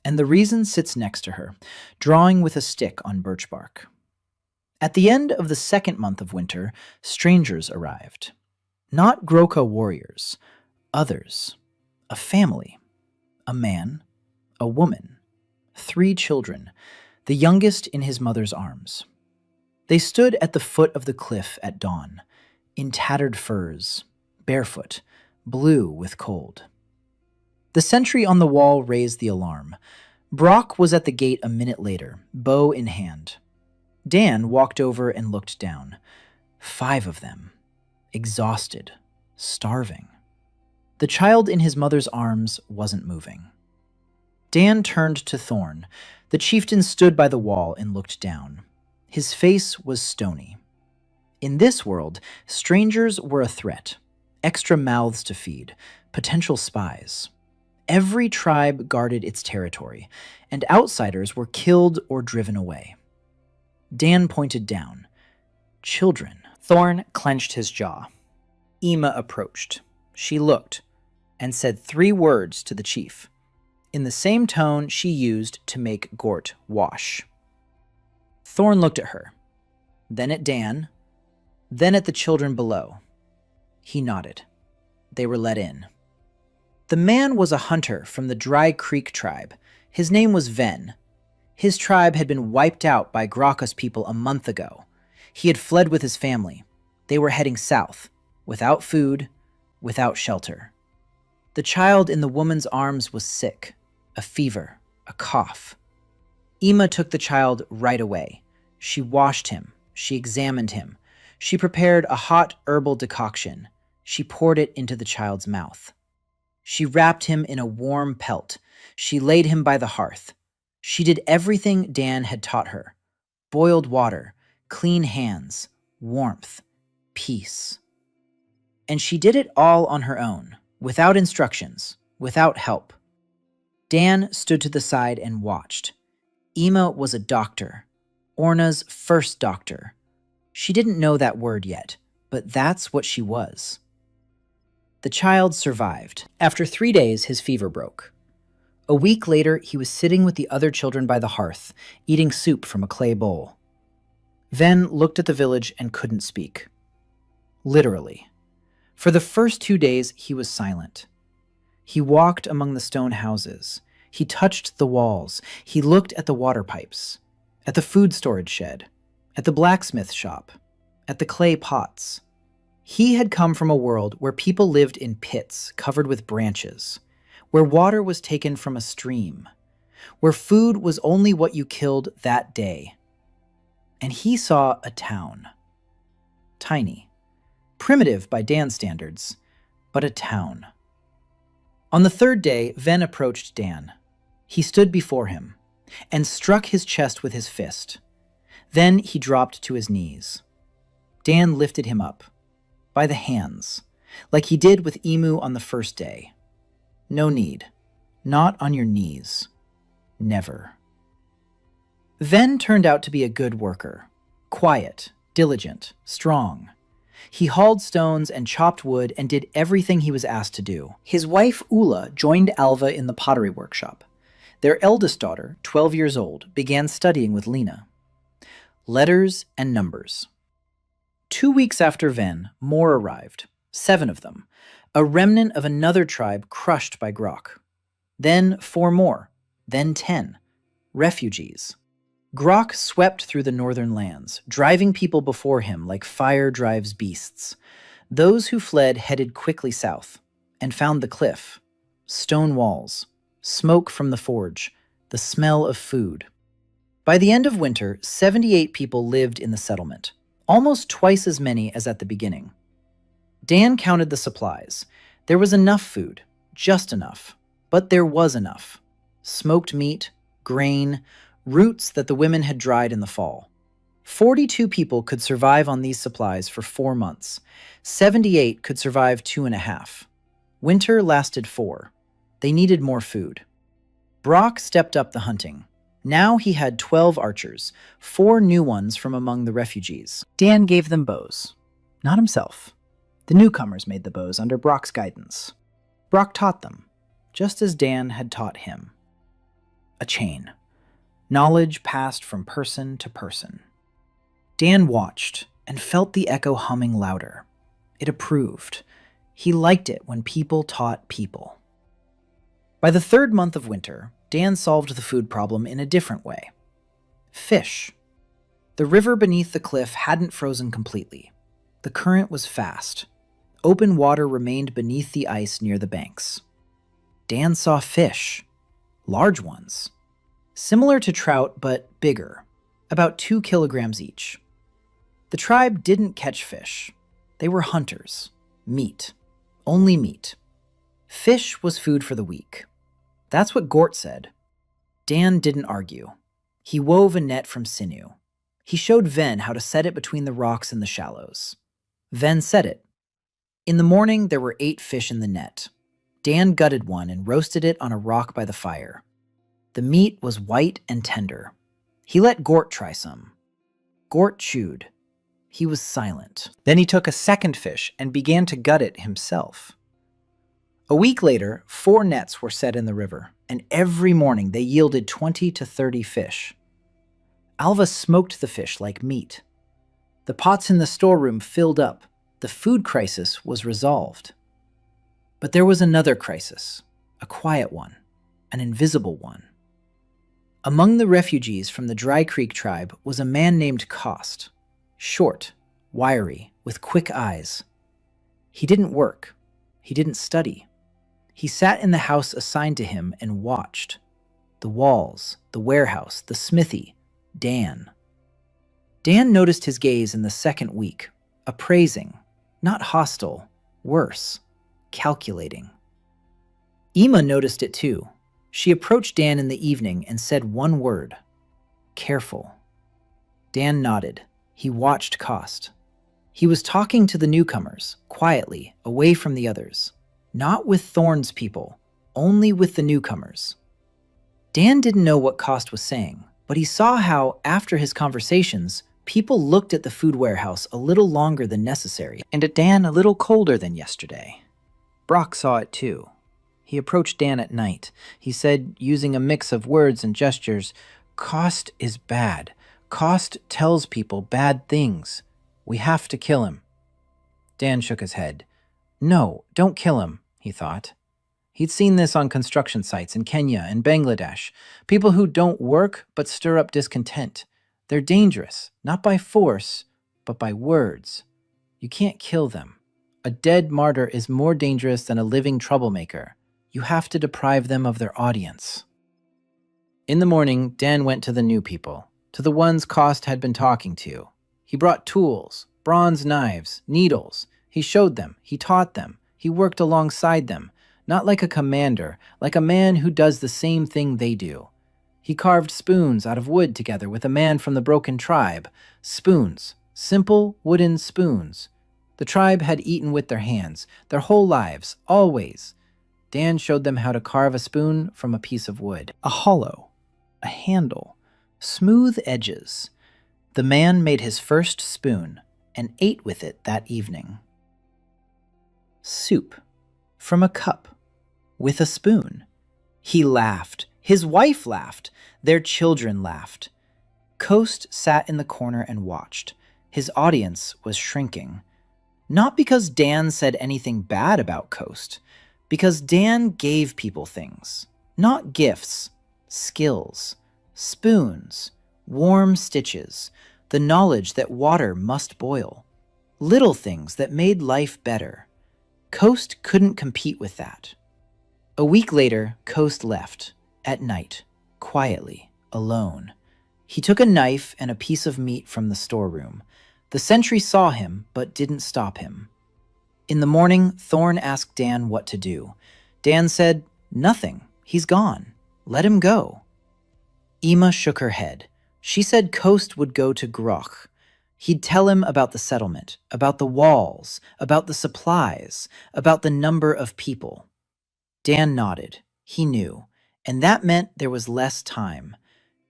And the reason sits next to her, drawing with a stick on birch bark. At the end of the second month of winter, strangers arrived. Not Groka warriors, others. A family. A man, a woman, 3 children, the youngest in his mother's arms. They stood at the foot of the cliff at dawn, in tattered furs, barefoot, blue with cold. The sentry on the wall raised the alarm. Brock was at the gate a minute later, bow in hand. Dan walked over and looked down. 5 of them. Exhausted. Starving. The child in his mother's arms wasn't moving. Dan turned to Thorn. The chieftain stood by the wall and looked down. His face was stony. In this world, strangers were a threat. Extra mouths to feed. Potential spies. Every tribe guarded its territory, and outsiders were killed or driven away. Dan pointed down. Children. Thorn clenched his jaw. Ima approached. She looked and said 3 words to the chief, in the same tone she used to make Gort wash. Thorn looked at her, then at Dan, then at the children below. He nodded. They were let in. The man was a hunter from the Dry Creek tribe. His name was Ven. His tribe had been wiped out by Graka's people a month ago. He had fled with his family. They were heading south, without food, without shelter. The child in the woman's arms was sick, a fever, a cough. Ima took the child right away. She washed him. She examined him. She prepared a hot herbal decoction. She poured it into the child's mouth. She wrapped him in a warm pelt. She laid him by the hearth. She did everything Dan had taught her. Boiled water, clean hands, warmth, peace. And she did it all on her own, without instructions, without help. Dan stood to the side and watched. Ima was a doctor, Orna's first doctor. She didn't know that word yet, but that's what she was. The child survived. After 3 days, his fever broke. A week later, he was sitting with the other children by the hearth, eating soup from a clay bowl. Ven looked at the village and couldn't speak. Literally. For the first 2 days, he was silent. He walked among the stone houses. He touched the walls. He looked at the water pipes, at the food storage shed, at the blacksmith shop, at the clay pots. He had come from a world where people lived in pits covered with branches, where water was taken from a stream, where food was only what you killed that day. And he saw a town. Tiny. Primitive by Dan's standards, but a town. On the 3rd day, Ven approached Dan. He stood before him and struck his chest with his fist. Then he dropped to his knees. Dan lifted him up, by the hands, like he did with Emu on the first day. No need. Not on your knees. Never. Ven turned out to be a good worker. Quiet, diligent, strong. He hauled stones and chopped wood and did everything he was asked to do. His wife, Ula, joined Alva in the pottery workshop. Their eldest daughter, 12 years old, began studying with Lena. Letters and numbers. 2 weeks after Ven, more arrived, 7 of them, a remnant of another tribe crushed by Grok. Then 4 more, then 10, refugees. Grok swept through the northern lands, driving people before him like fire drives beasts. Those who fled headed quickly south and found the cliff, stone walls, smoke from the forge, the smell of food. By the end of winter, 78 people lived in the settlement, almost twice as many as at the beginning. Dan counted the supplies. There was enough food, just enough, but there was enough. Smoked meat, grain, roots that the women had dried in the fall. 42 people could survive on these supplies for 4 months. 78 could survive 2.5. Winter lasted 4. They needed more food. Brock stepped up the hunting. Now he had 12 archers, 4 new ones from among the refugees. Dan gave them bows. Not himself. The newcomers made the bows under Brock's guidance. Brock taught them, just as Dan had taught him. A chain. Knowledge passed from person to person. Dan watched and felt the echo humming louder. It approved. He liked it when people taught people. By the 3rd month of winter, Dan solved the food problem in a different way. Fish. The river beneath the cliff hadn't frozen completely. The current was fast. Open water remained beneath the ice near the banks. Dan saw fish. Large ones. Similar to trout, but bigger. About 2 kilograms each. The tribe didn't catch fish. They were hunters. Meat. Only meat. Fish was food for the weak. That's what Gort said. Dan didn't argue. He wove a net from sinew. He showed Ven how to set it between the rocks in the shallows. Ven set it. In the morning, there were 8 fish in the net. Dan gutted one and roasted it on a rock by the fire. The meat was white and tender. He let Gort try some. Gort chewed. He was silent. Then he took a second fish and began to gut it himself. A week later, 4 nets were set in the river, and every morning they yielded 20 to 30 fish. Alva smoked the fish like meat. The pots in the storeroom filled up. The food crisis was resolved. But there was another crisis, a quiet one, an invisible one. Among the refugees from the Dry Creek tribe was a man named Cost, short, wiry, with quick eyes. He didn't work. He didn't study. He sat in the house assigned to him and watched. The walls, the warehouse, the smithy, Dan. Dan noticed his gaze in the 2nd week, appraising, not hostile, worse, calculating. Ema noticed it too. She approached Dan in the evening and said one word, careful. Dan nodded. He watched Cost. He was talking to the newcomers, quietly, away from the others. Not with Thorne's people, only with the newcomers. Dan didn't know what Cost was saying, but he saw how, after his conversations, people looked at the food warehouse a little longer than necessary, and at Dan a little colder than yesterday. Brock saw it too. He approached Dan at night. He said, using a mix of words and gestures, "Cost is bad. Cost tells people bad things. We have to kill him." Dan shook his head. No, don't kill him, he thought. He'd seen this on construction sites in Kenya and Bangladesh. People who don't work but stir up discontent. They're dangerous, not by force, but by words. You can't kill them. A dead martyr is more dangerous than a living troublemaker. You have to deprive them of their audience. In the morning, Dan went to the new people, to the ones Cost had been talking to. He brought tools, bronze knives, needles. He showed them, he taught them, he worked alongside them, not like a commander, like a man who does the same thing they do. He carved spoons out of wood together with a man from the broken tribe. Spoons, simple wooden spoons. The tribe had eaten with their hands, their whole lives, always. Dan showed them how to carve a spoon from a piece of wood. A hollow, a handle, smooth edges. The man made his first spoon and ate with it that evening. Soup from a cup with a spoon. He laughed. His wife laughed. Their children laughed. Coast sat in the corner and watched. His audience was shrinking. Not because Dan said anything bad about Coast, because Dan gave people things. Not gifts, skills, spoons, warm stitches, the knowledge that water must boil. Little things that made life better. Coast couldn't compete with that. A week later, Coast left, at night, quietly, alone. He took a knife and a piece of meat from the storeroom. The sentry saw him, but didn't stop him. In the morning, Thorne asked Dan what to do. Dan said, "Nothing. He's gone. Let him go." Ema shook her head. She said Coast would go to Groch. He'd tell him about the settlement, about the walls, about the supplies, about the number of people. Dan nodded. He knew, and that meant there was less time.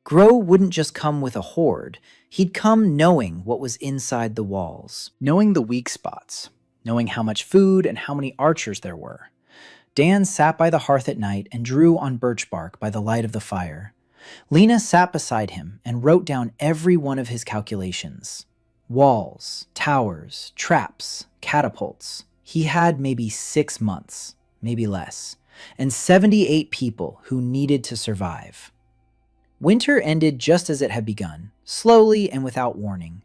Grow wouldn't just come with a horde. He'd come knowing what was inside the walls, knowing the weak spots, knowing how much food and how many archers there were. Dan sat by the hearth at night and drew on birch bark by the light of the fire. Lena sat beside him and wrote down every one of his calculations. Walls, towers, traps, catapults. He had maybe 6 months, maybe less, and 78 people who needed to survive. Winter ended just as it had begun, slowly and without warning.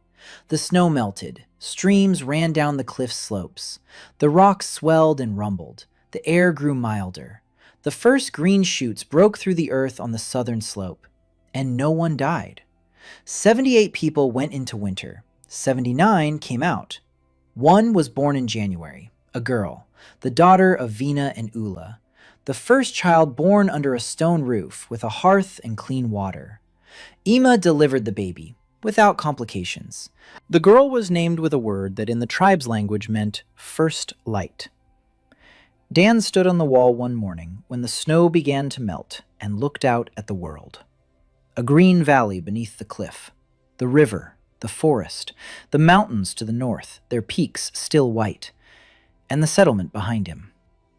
The snow melted, streams ran down the cliff slopes, the rocks swelled and rumbled, the air grew milder. The first green shoots broke through the earth on the southern slope, and no one died. 78 people went into winter. 79 came out. One was born in January, a girl, the daughter of Vina and Ula, the first child born under a stone roof with a hearth and clean water. Ema delivered the baby, without complications. The girl was named with a word that in the tribe's language meant first light. Dan stood on the wall one morning when the snow began to melt and looked out at the world. A green valley beneath the cliff, the river, the forest, the mountains to the north, their peaks still white, and the settlement behind him.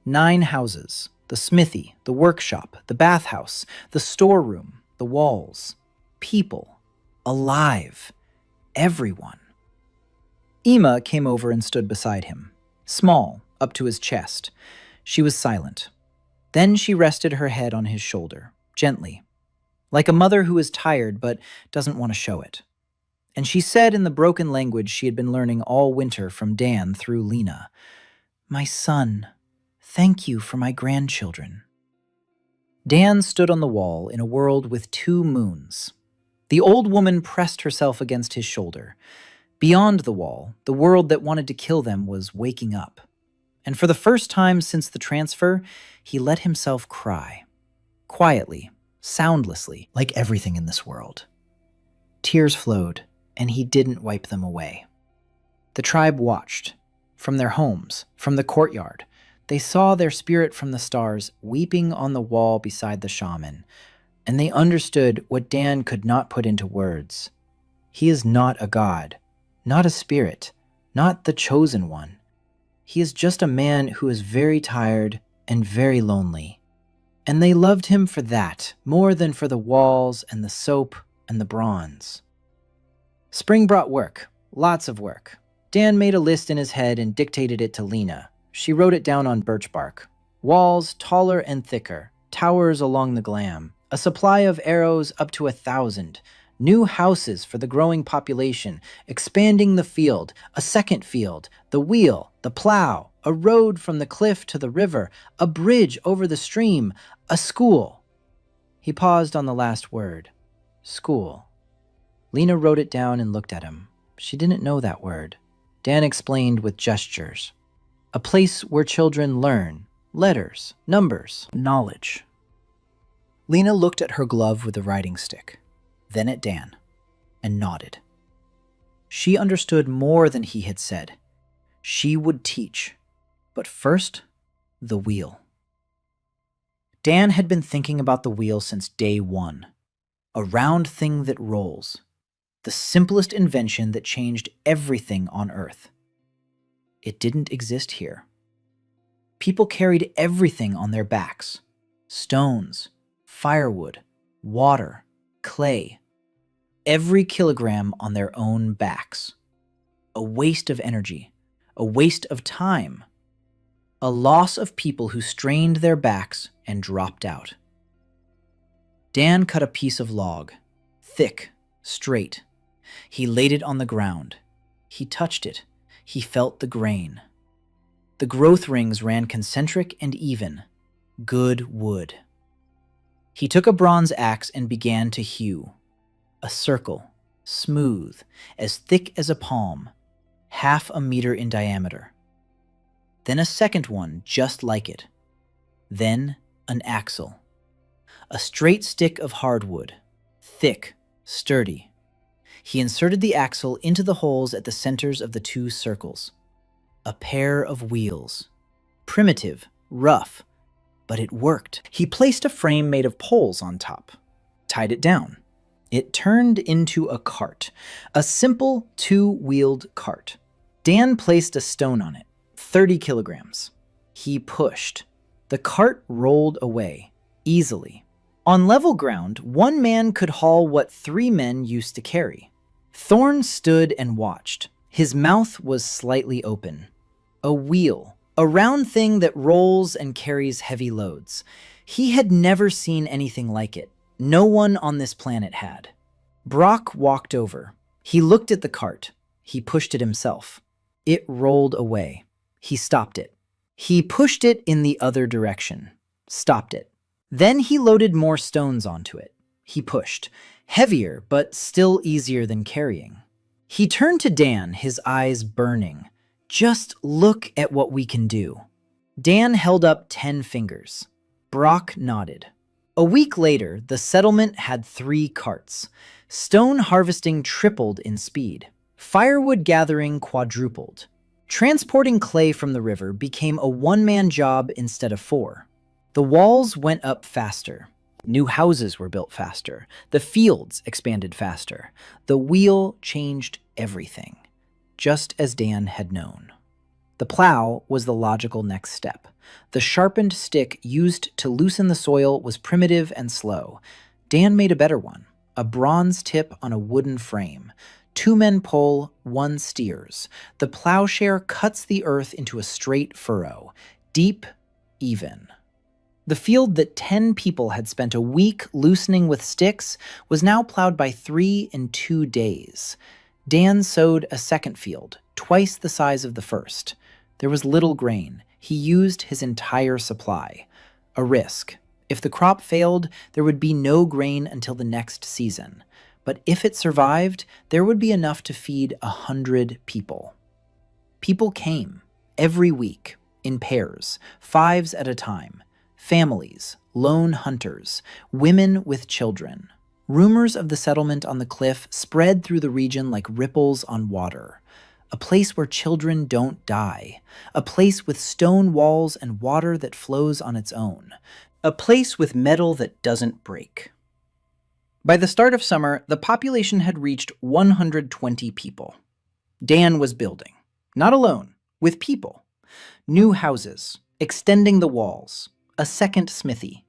9 houses, the smithy, the workshop, the bathhouse, the storeroom, the walls, people, alive, everyone. Ema came over and stood beside him, small, up to his chest. She was silent. Then she rested her head on his shoulder, gently, like a mother who is tired but doesn't want to show it. And she said in the broken language she had been learning all winter from Dan through Lena, "My son, thank you for my grandchildren." Dan stood on the wall in a world with 2 moons. The old woman pressed herself against his shoulder. Beyond the wall, the world that wanted to kill them was waking up. And for the first time since the transfer, he let himself cry. Quietly, soundlessly, like everything in this world. Tears flowed, and he didn't wipe them away. The tribe watched. From their homes, from the courtyard, they saw their spirit from the stars weeping on the wall beside the shaman, and they understood what Dan could not put into words. He is not a god, not a spirit, not the chosen one. He is just a man who is very tired and very lonely. And they loved him for that, more than for the walls and the soap and the bronze. Spring brought work, lots of work. Dan made a list in his head and dictated it to Lena. She wrote it down on birch bark. Walls taller and thicker, towers along the glam, a supply of arrows up to 1,000, new houses for the growing population, expanding the field, a second field, the wheel, the plow, a road from the cliff to the river, a bridge over the stream, a school. He paused on the last word. School. Lena wrote it down and looked at him. She didn't know that word. Dan explained with gestures. A place where children learn, letters, numbers, knowledge. Lena looked at her glove with the writing stick, then at Dan, and nodded. She understood more than he had said. She would teach. But first, the wheel. Dan had been thinking about the wheel since day 1. A round thing that rolls. The simplest invention that changed everything on Earth. It didn't exist here. People carried everything on their backs. Stones, firewood, water, clay. Every kilogram on their own backs. A waste of energy. A waste of time. A loss of people who strained their backs and dropped out. Dan cut a piece of log. Thick, straight. He laid it on the ground. He touched it. He felt the grain. The growth rings ran concentric and even. Good wood. He took a bronze axe and began to hew. A circle, smooth, as thick as a palm, 1/2 meter in diameter. Then a second one just like it. Then an axle. A straight stick of hardwood, thick, sturdy. He inserted the axle into the holes at the centers of the two circles. A pair of wheels. Primitive, rough, but it worked. He placed a frame made of poles on top, tied it down. It turned into a cart, a simple two-wheeled cart. Dan placed a stone on it, 30 kilograms. He pushed. The cart rolled away, easily. On level ground, one man could haul what 3 men used to carry. Thorn stood and watched. His mouth was slightly open. A wheel, a round thing that rolls and carries heavy loads. He had never seen anything like it. No one on this planet had. Brock walked over. He looked at the cart. He pushed it himself. It rolled away. He stopped it. He pushed it in the other direction. Stopped it. Then he loaded more stones onto it. He pushed. Heavier, but still easier than carrying. He turned to Dan, his eyes burning. Just look at what we can do. Dan held up 10 fingers. Brock nodded. A week later, the settlement had 3 carts. Stone harvesting tripled in speed. Firewood gathering quadrupled. Transporting clay from the river became a one-man job instead of 4. The walls went up faster. New houses were built faster. The fields expanded faster. The wheel changed everything, just as Dan had known. The plow was the logical next step. The sharpened stick used to loosen the soil was primitive and slow. Dan made a better one, a bronze tip on a wooden frame. 2 men pull, 1 steers. The plowshare cuts the earth into a straight furrow, deep, even. The field that 10 people had spent a week loosening with sticks was now plowed by 3 in 2 days. Dan sowed a second field, twice the size of the first. There was little grain. He used his entire supply. A risk. If the crop failed, there would be no grain until the next season. But if it survived, there would be enough to feed 100 people. People came, every week, in pairs, 5s at a time. Families, lone hunters, women with children. Rumors of the settlement on the cliff spread through the region like ripples on water. A place where children don't die. A place with stone walls and water that flows on its own. A place with metal that doesn't break. By the start of summer, the population had reached 120 people. Dan was building. Not alone, with people. New houses, extending the walls. A second smithy.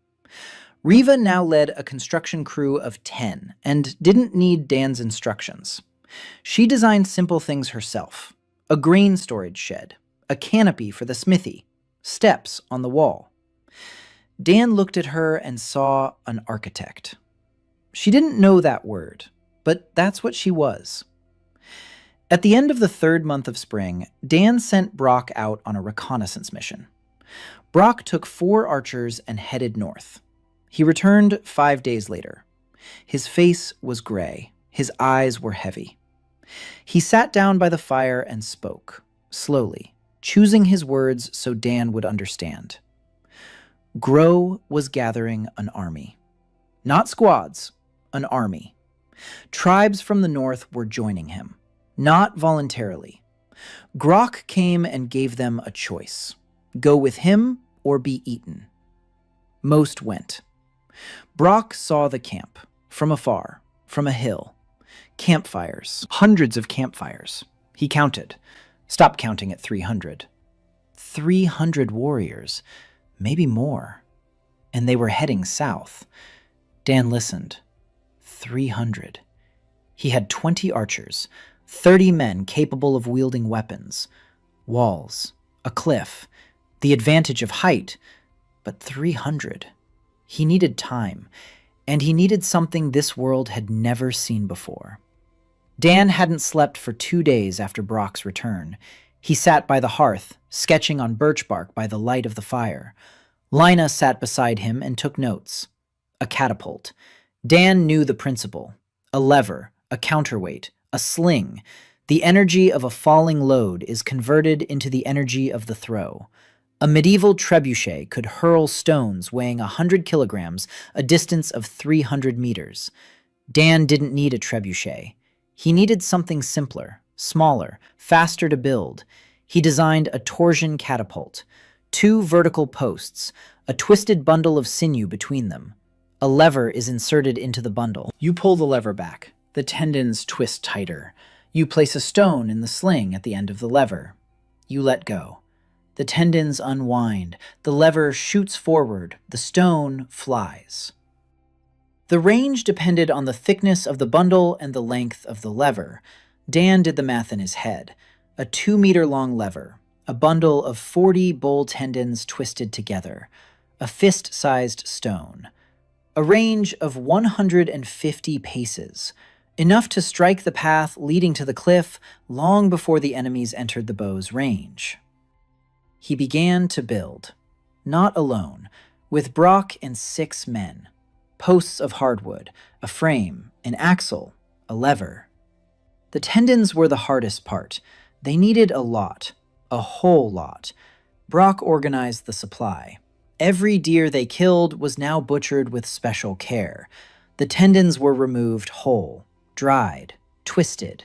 Riva now led a construction crew of 10 and didn't need Dan's instructions. She designed simple things herself. A grain storage shed, a canopy for the smithy, steps on the wall. Dan looked at her and saw an architect. She didn't know that word, but that's what she was. At the end of the 3rd month of spring, Dan sent Brock out on a reconnaissance mission. Brock took 4 archers and headed north. He returned 5 days later. His face was gray. His eyes were heavy. He sat down by the fire and spoke, slowly, choosing his words so Dan would understand. Grow was gathering an army. Not squads, an army. Tribes from the north were joining him, not voluntarily. Grok came and gave them a choice. Go with him or be eaten. Most went. Brock saw the camp, from afar, from a hill. Campfires, hundreds of campfires. He counted. Stopped counting at 300. 300 warriors, maybe more. And they were heading south. Dan listened. 300. He had 20 archers, 30 men capable of wielding weapons. Walls, a cliff, the advantage of height, but 300. He needed time, and he needed something this world had never seen before. Dan hadn't slept for 2 days after Brock's return. He sat by the hearth, sketching on birch bark by the light of the fire. Lina sat beside him and took notes. A catapult. Dan knew the principle. A lever, a counterweight, a sling. The energy of a falling load is converted into the energy of the throw. A medieval trebuchet could hurl stones weighing 100 kilograms a distance of 300 meters. Dan didn't need a trebuchet. He needed something simpler, smaller, faster to build. He designed a torsion catapult, 2 vertical posts, a twisted bundle of sinew between them. A lever is inserted into the bundle. You pull the lever back. The tendons twist tighter. You place a stone in the sling at the end of the lever. You let go. The tendons unwind. The lever shoots forward. The stone flies. The range depended on the thickness of the bundle and the length of the lever. Dan did the math in his head. A 2-meter-long lever, a bundle of 40 bull tendons twisted together, a fist-sized stone, a range of 150 paces, enough to strike the path leading to the cliff long before the enemies entered the bow's range. He began to build, not alone, with Brock and 6 men. Posts of hardwood, a frame, an axle, a lever. The tendons were the hardest part. They needed a lot, a whole lot. Brock organized the supply. Every deer they killed was now butchered with special care. The tendons were removed whole, dried, twisted.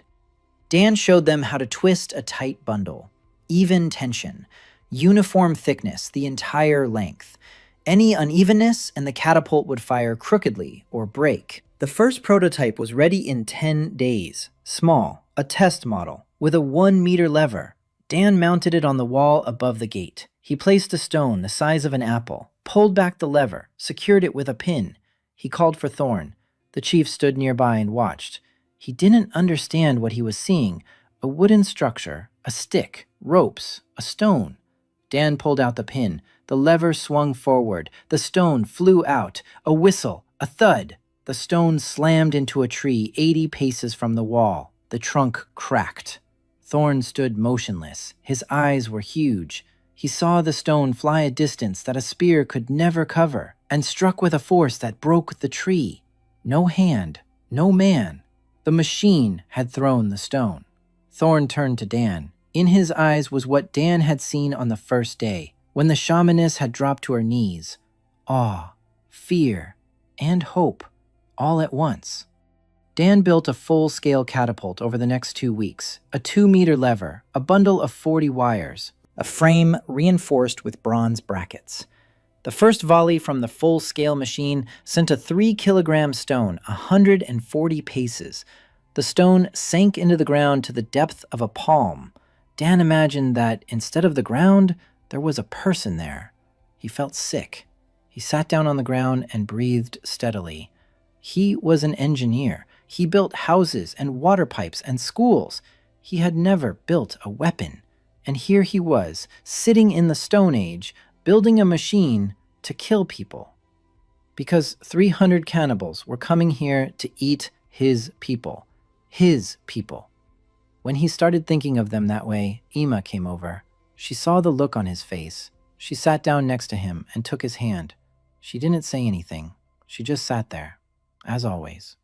Dan showed them how to twist a tight bundle. Even tension, uniform thickness the entire length. Any unevenness and the catapult would fire crookedly or break. The first prototype was ready in 10 days. Small, a test model, with a 1-meter lever. Dan mounted it on the wall above the gate. He placed a stone the size of an apple, pulled back the lever, secured it with a pin. He called for Thorn. The chief stood nearby and watched. He didn't understand what he was seeing. A wooden structure, a stick, ropes, a stone. Dan pulled out the pin. The lever swung forward. The stone flew out. A whistle, a thud. The stone slammed into a tree 80 paces from the wall. The trunk cracked. Thorn stood motionless. His eyes were huge. He saw the stone fly a distance that a spear could never cover, and struck with a force that broke the tree. No hand, no man. The machine had thrown the stone. Thorn turned to Dan. In his eyes was what Dan had seen on the first day, when the shamaness had dropped to her knees. Awe, fear, and hope, all at once. Dan built a full-scale catapult over the next 2 weeks, a 2-meter lever, a bundle of 40 wires, a frame reinforced with bronze brackets. The first volley from the full-scale machine sent a 3-kilogram stone 140 paces. The stone sank into the ground to the depth of a palm. Dan imagined that instead of the ground, there was a person there. He felt sick. He sat down on the ground and breathed steadily. He was an engineer. He built houses and water pipes and schools. He had never built a weapon. And here he was, sitting in the Stone Age, building a machine to kill people. Because 300 cannibals were coming here to eat his people. His people. When he started thinking of them that way, Ima came over. She saw the look on his face. She sat down next to him and took his hand. She didn't say anything. She just sat there, as always.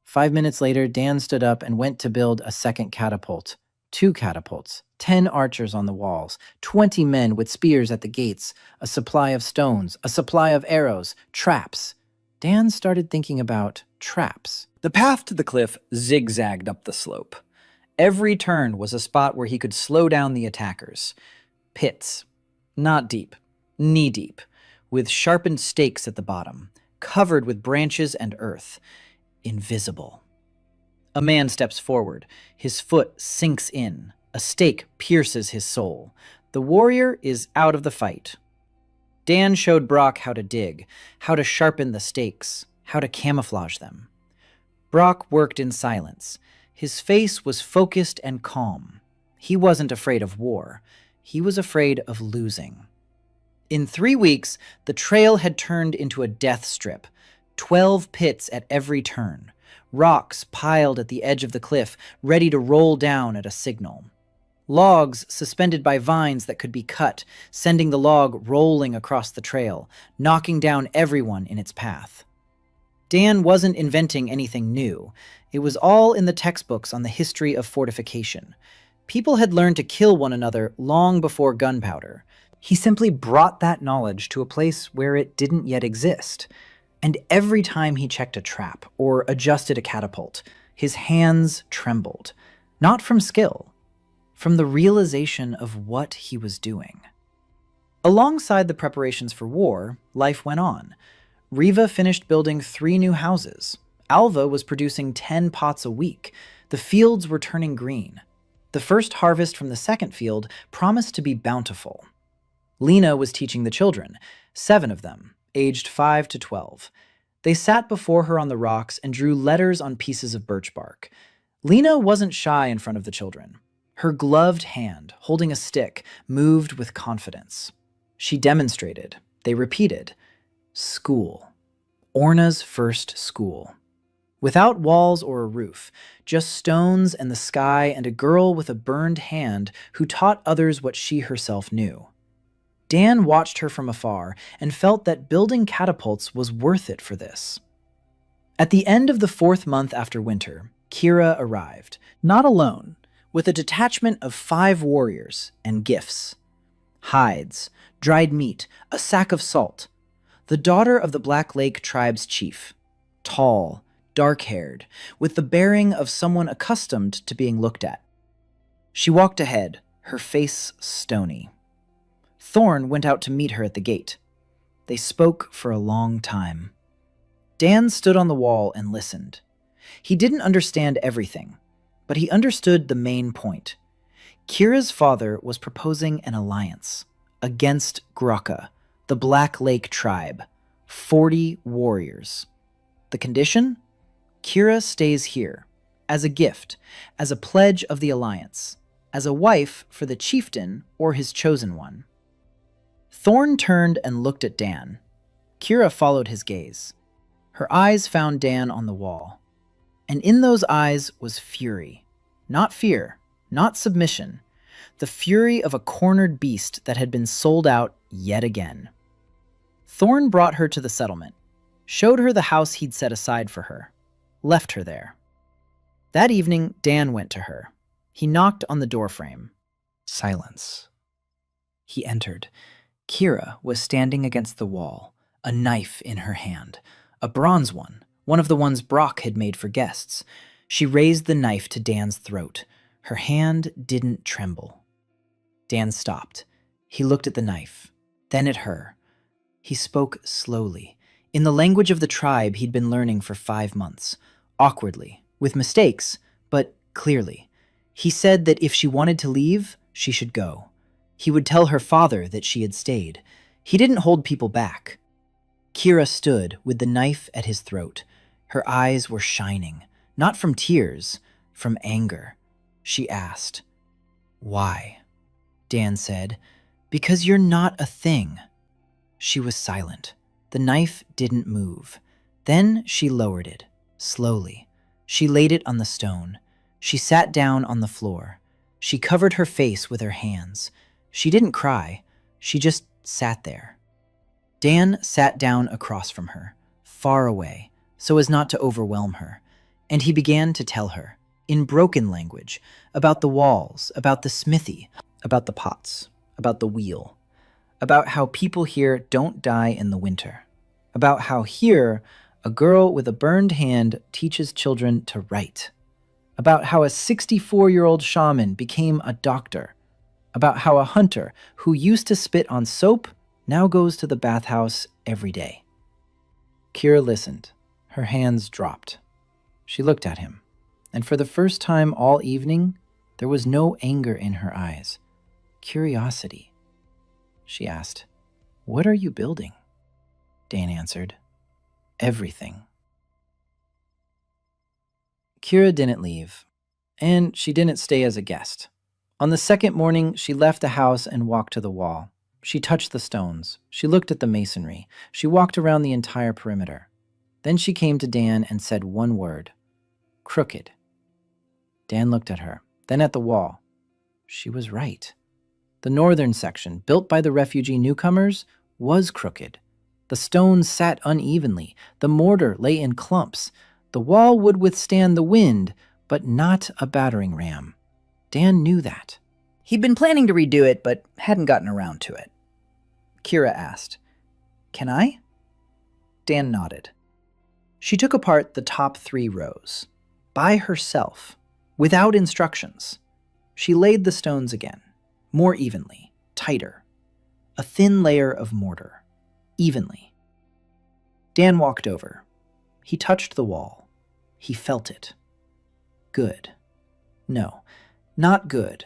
5 minutes later, Dan stood up and went to build a second catapult. 2 catapults, 10 archers on the walls, 20 men with spears at the gates, a supply of stones, a supply of arrows, traps. Dan started thinking about traps. The path to the cliff zigzagged up the slope. Every turn was a spot where he could slow down the attackers. Pits. Not deep. Knee-deep. With sharpened stakes at the bottom. Covered with branches and earth. Invisible. A man steps forward. His foot sinks in. A stake pierces his soul. The warrior is out of the fight. Dan showed Brock how to dig, how to sharpen the stakes, how to camouflage them. Brock worked in silence. His face was focused and calm. He wasn't afraid of war. He was afraid of losing. In 3 weeks, the trail had turned into a death strip. 12 pits at every turn. Rocks piled at the edge of the cliff, ready to roll down at a signal. Logs suspended by vines that could be cut, sending the log rolling across the trail, knocking down everyone in its path. Dan wasn't inventing anything new. It was all in the textbooks on the history of fortification. People had learned to kill one another long before gunpowder. He simply brought that knowledge to a place where it didn't yet exist. And every time he checked a trap or adjusted a catapult, his hands trembled, not from skill, from the realization of what he was doing. Alongside the preparations for war, life went on. Riva finished building 3 new houses. Alva was producing 10 pots a week. The fields were turning green. The first harvest from the second field promised to be bountiful. Lena was teaching the children, 7 of them, aged 5 to 12. They sat before her on the rocks and drew letters on pieces of birch bark. Lena wasn't shy in front of the children. Her gloved hand, holding a stick, moved with confidence. She demonstrated. They repeated. School. Orna's first school. Without walls or a roof, just stones and the sky and a girl with a burned hand who taught others what she herself knew. Dan watched her from afar and felt that building catapults was worth it for this. At the end of the 4th month after winter, Kira arrived, not alone, with a detachment of 5 warriors and gifts. Hides, dried meat, a sack of salt. The daughter of the Black Lake tribe's chief. Tall, dark-haired, with the bearing of someone accustomed to being looked at. She walked ahead, her face stony. Thorn went out to meet her at the gate. They spoke for a long time. Dan stood on the wall and listened. He didn't understand everything, but he understood the main point. Kira's father was proposing an alliance against Grokka, the Black Lake tribe, 40 warriors. The condition? Kira stays here, as a gift, as a pledge of the alliance, as a wife for the chieftain or his chosen one. Thorn turned and looked at Dan. Kira followed his gaze. Her eyes found Dan on the wall. And in those eyes was fury. Not fear, not submission. The fury of a cornered beast that had been sold out yet again. Thorn brought her to the settlement, showed her the house he'd set aside for her, left her there. That evening, Dan went to her. He knocked on the doorframe. Silence. He entered. Kira was standing against the wall, a knife in her hand, a bronze one of the ones Brock had made for guests. She raised the knife to Dan's throat. Her hand didn't tremble. Dan stopped. He looked at the knife, then at her. He spoke slowly, in the language of the tribe he'd been learning for 5 months, awkwardly, with mistakes, but clearly. He said that if she wanted to leave, she should go. He would tell her father that she had stayed. He didn't hold people back. Kira stood with the knife at his throat. Her eyes were shining, not from tears, from anger. She asked, "Why?" Dan said, "Because you're not a thing." She was silent. The knife didn't move. Then she lowered it, slowly. She laid it on the stone. She sat down on the floor. She covered her face with her hands. She didn't cry. She just sat there. Dan sat down across from her, far away, so as not to overwhelm her, and he began to tell her, in broken language, about the walls, about the smithy, about the pots, about the wheel, about how people here don't die in the winter, about how here a girl with a burned hand teaches children to write, about how a 64-year-old shaman became a doctor, about how a hunter who used to spit on soap now goes to the bathhouse every day. Kira listened. Her hands dropped. She looked at him, and for the first time all evening, there was no anger in her eyes. Curiosity. She asked, "What are you building?" Dan answered, "Everything." Kira didn't leave, and she didn't stay as a guest. On the second morning, she left the house and walked to the wall. She touched the stones. She looked at the masonry. She walked around the entire perimeter. Then she came to Dan and said one word, "Crooked." Dan looked at her, then at the wall. She was right. The northern section, built by the refugee newcomers, was crooked. The stones sat unevenly. The mortar lay in clumps. The wall would withstand the wind, but not a battering ram. Dan knew that. He'd been planning to redo it, but hadn't gotten around to it. Kira asked, "Can I?" Dan nodded. She took apart the top 3 rows, by herself, without instructions. She laid the stones again, more evenly, tighter. A thin layer of mortar, evenly. Dan walked over. He touched the wall. He felt it. Good. No, not good.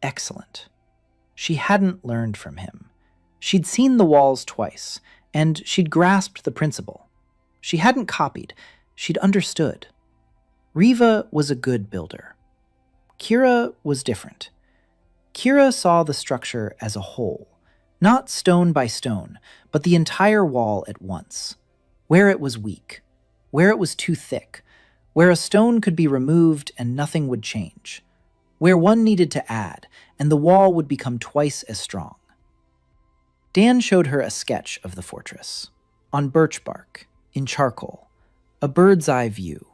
Excellent. She hadn't learned from him. She'd seen the walls twice, and she'd grasped the principle. She hadn't copied, she'd understood. Riva was a good builder. Kira was different. Kira saw the structure as a whole, not stone by stone, but the entire wall at once. Where it was weak, where it was too thick, where a stone could be removed and nothing would change, where one needed to add and the wall would become twice as strong. Dan showed her a sketch of the fortress, on birch bark, in charcoal, a bird's eye view,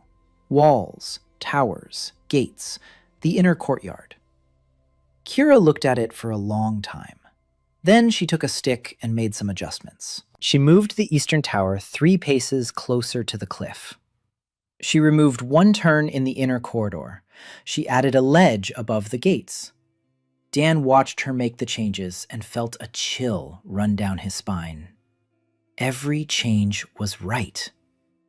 walls, towers, gates, the inner courtyard. Kira looked at it for a long time. Then she took a stick and made some adjustments. She moved the eastern tower 3 paces closer to the cliff. She removed 1 turn in the inner corridor. She added a ledge above the gates. Dan watched her make the changes and felt a chill run down his spine. Every change was right.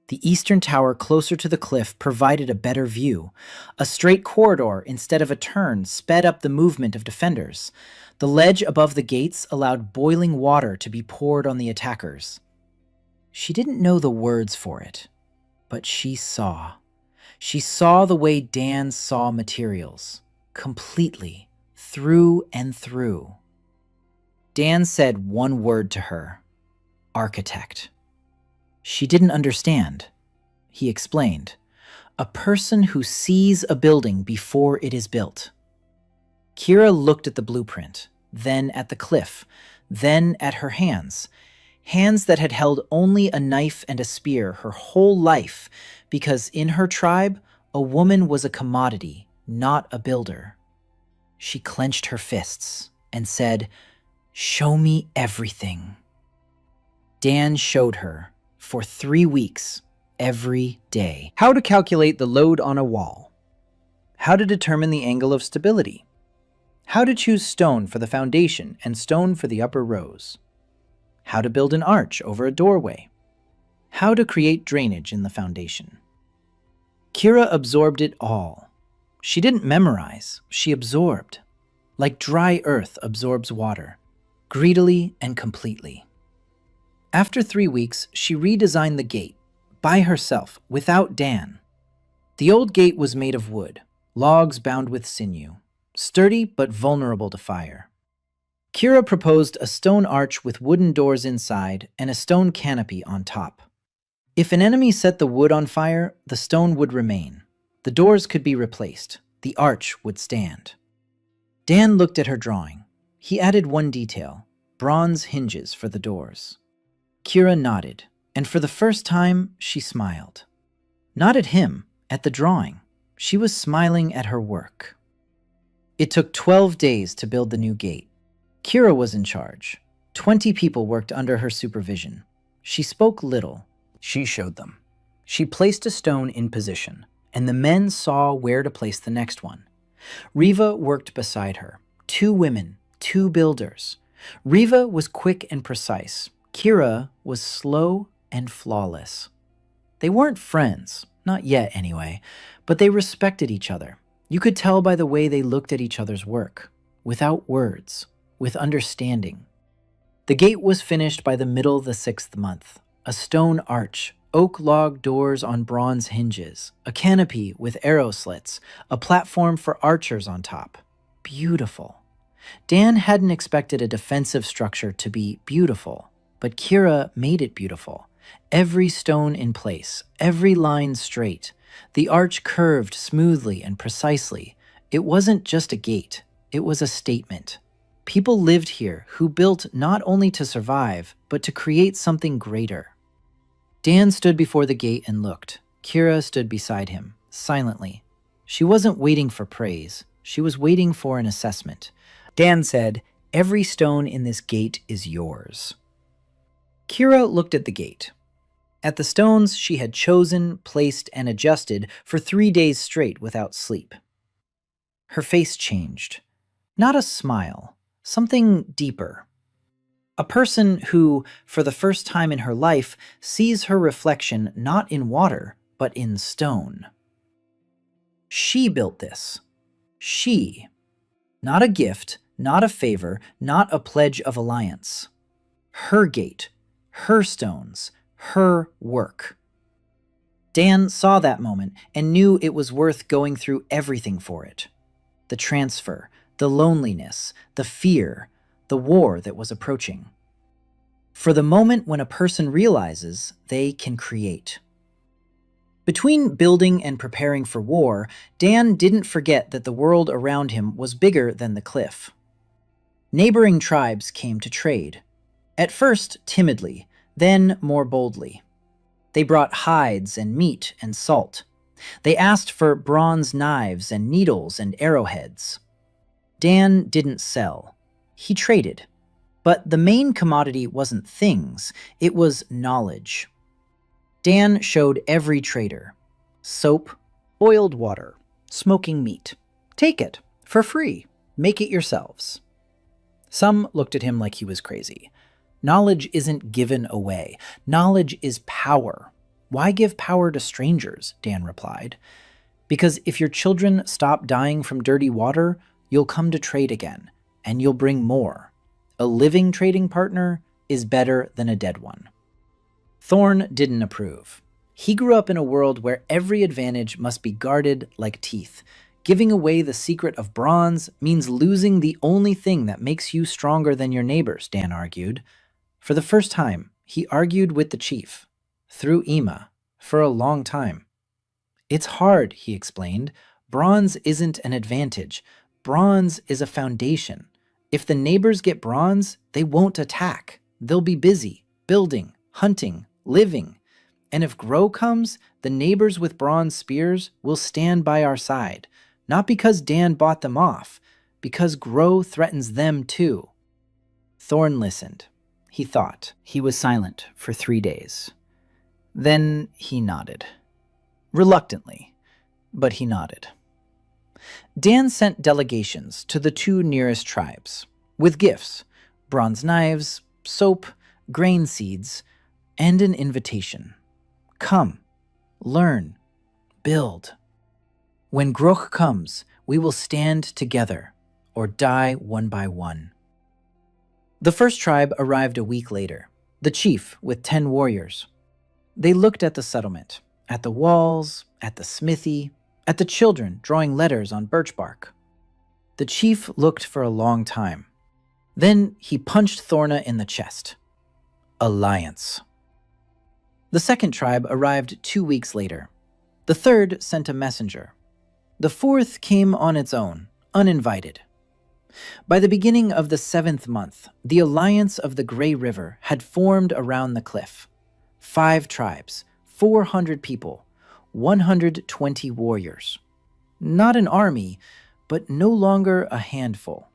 The eastern tower closer to the cliff provided a better view. A straight corridor instead of a turn sped up the movement of defenders. The ledge above the gates allowed boiling water to be poured on the attackers. She didn't know the words for it, but she saw. She saw the way Dan saw materials, completely, through and through. Dan said one word to her, architect. She didn't understand. He explained, a person who sees a building before it is built. Kira looked at the blueprint, then at the cliff, then at her hands that had held only a knife and a spear her whole life, because in her tribe, a woman was a commodity, not a builder. She clenched her fists and said, "Show me everything." Dan showed her, for 3 weeks, every day. How to calculate the load on a wall. How to determine the angle of stability. How to choose stone for the foundation and stone for the upper rows. How to build an arch over a doorway. How to create drainage in the foundation. Kira absorbed it all. She didn't memorize, she absorbed. Like dry earth absorbs water, greedily and completely. After 3 weeks, she redesigned the gate, by herself, without Dan. The old gate was made of wood, logs bound with sinew, sturdy but vulnerable to fire. Kira proposed a stone arch with wooden doors inside and a stone canopy on top. If an enemy set the wood on fire, the stone would remain. The doors could be replaced. The arch would stand. Dan looked at her drawing. He added one detail, bronze hinges for the doors. Kira nodded, and for the first time, she smiled. Not at him, at the drawing. She was smiling at her work. It took 12 days to build the new gate. Kira was in charge. 20 people worked under her supervision. She spoke little. She showed them. She placed a stone in position, and the men saw where to place the next one. Riva worked beside her. 2 women, 2 builders. Riva was quick and precise. Kira was slow and flawless. They weren't friends, not yet anyway, but they respected each other. You could tell by the way they looked at each other's work, without words, with understanding. The gate was finished by the middle of the 6th month. A stone arch, oak log doors on bronze hinges, a canopy with arrow slits, a platform for archers on top. Beautiful. Dan hadn't expected a defensive structure to be beautiful, but Kira made it beautiful. Every stone in place, every line straight. The arch curved smoothly and precisely. It wasn't just a gate, it was a statement. People lived here who built not only to survive, but to create something greater. Dan stood before the gate and looked. Kira stood beside him, silently. She wasn't waiting for praise. She was waiting for an assessment. Dan said, "Every stone in this gate is yours." Kira looked at the gate. at the stones she had chosen, placed, and adjusted for 3 days straight without sleep. Her face changed. Not a smile, something deeper. A person who, for the first time in her life, sees her reflection not in water, but in stone. She built this. She. Not a gift, not a favor, not a pledge of alliance. Her gate, her stones, her work. Dan saw that moment and knew it was worth going through everything for it. The transfer, the loneliness, the fear, the war that was approaching. For the moment when a person realizes they can create. Between building and preparing for war, Dan didn't forget that the world around him was bigger than the cliff. Neighboring tribes came to trade. At first timidly, then more boldly. They brought hides and meat and salt. They asked for bronze knives and needles and arrowheads. Dan didn't sell. He traded. But the main commodity wasn't things, it was knowledge. Dan showed every trader. Soap, boiled water, smoking meat. Take it, for free. Make it yourselves. Some looked at him like he was crazy. Knowledge isn't given away. Knowledge is power. Why give power to strangers? Dan replied. Because if your children stop dying from dirty water, you'll come to trade again, and you'll bring more. A living trading partner is better than a dead one. Thorn didn't approve. He grew up in a world where every advantage must be guarded like teeth. Giving away the secret of bronze means losing the only thing that makes you stronger than your neighbors, Dan argued. For the first time, he argued with the chief, through Ima, for a long time. It's hard, he explained. Bronze isn't an advantage. Bronze is a foundation. If the neighbors get bronze, they won't attack. They'll be busy, building, hunting, living. And if Grow comes, the neighbors with bronze spears will stand by our side. Not because Dan bought them off, because Grow threatens them too. Thorn listened. He thought. He was silent for 3 days. Then he nodded. Reluctantly, but he nodded. Dan sent delegations to the 2 nearest tribes, with gifts, bronze knives, soap, grain seeds, and an invitation. Come, learn, build. When Groch comes, we will stand together, or die one by one. The first tribe arrived a week later, the chief with 10 warriors. They looked at the settlement, at the walls, at the smithy, at the children drawing letters on birch bark. The chief looked for a long time. Then he punched Thorna in the chest. Alliance. The second tribe arrived 2 weeks later. The third sent a messenger. The fourth came on its own, uninvited. By the beginning of the 7th month, the alliance of the Grey River had formed around the cliff. 5 tribes, 400 people, 120 warriors. Not an army, but no longer a handful.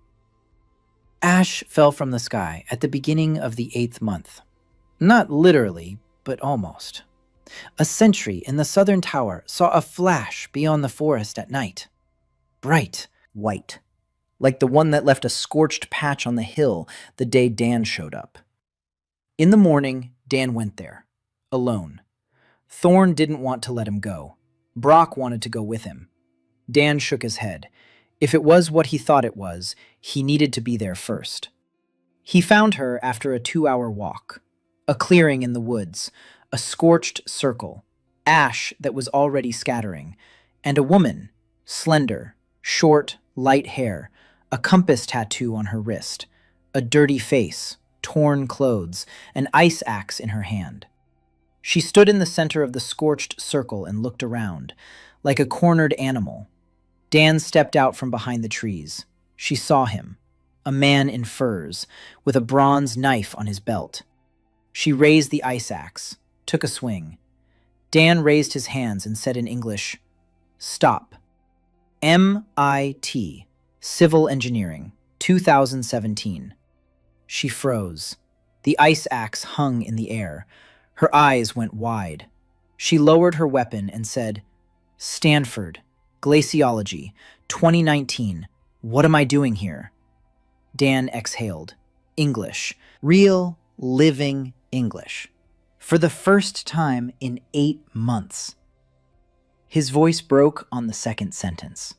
Ash fell from the sky at the beginning of the 8th month. Not literally, but almost. A sentry in the southern tower saw a flash beyond the forest at night. Bright white, like the one that left a scorched patch on the hill the day Dan showed up. In the morning, Dan went there, alone. Thorn didn't want to let him go. Brock wanted to go with him. Dan shook his head. If it was what he thought it was, he needed to be there first. He found her after a 2-hour walk. A clearing in the woods, a scorched circle, ash that was already scattering, and a woman, slender, short, light hair, a compass tattoo on her wrist, a dirty face, torn clothes, an ice axe in her hand. She stood in the center of the scorched circle and looked around, like a cornered animal. Dan stepped out from behind the trees. She saw him, a man in furs, with a bronze knife on his belt. She raised the ice axe, took a swing. Dan raised his hands and said in English, "Stop. MIT, Civil Engineering, 2017. She froze. The ice axe hung in the air. Her eyes went wide. She lowered her weapon and said, "Stanford, Glaciology, 2019. What am I doing here?" Dan exhaled. English. Real, living English. For the first time in 8 months. His voice broke on the second sentence.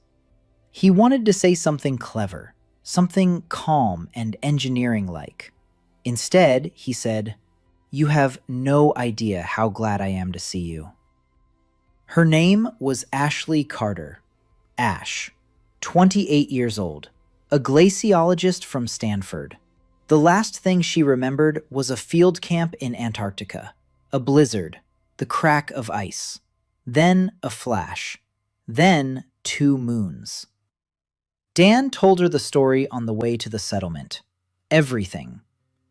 He wanted to say something clever, something calm and engineering-like. Instead, he said, "You have no idea how glad I am to see you." Her name was Ashley Carter. Ash, 28 years old, a glaciologist from Stanford. The last thing she remembered was a field camp in Antarctica, a blizzard, the crack of ice, then a flash, then 2 moons. Dan told her the story on the way to the settlement. Everything.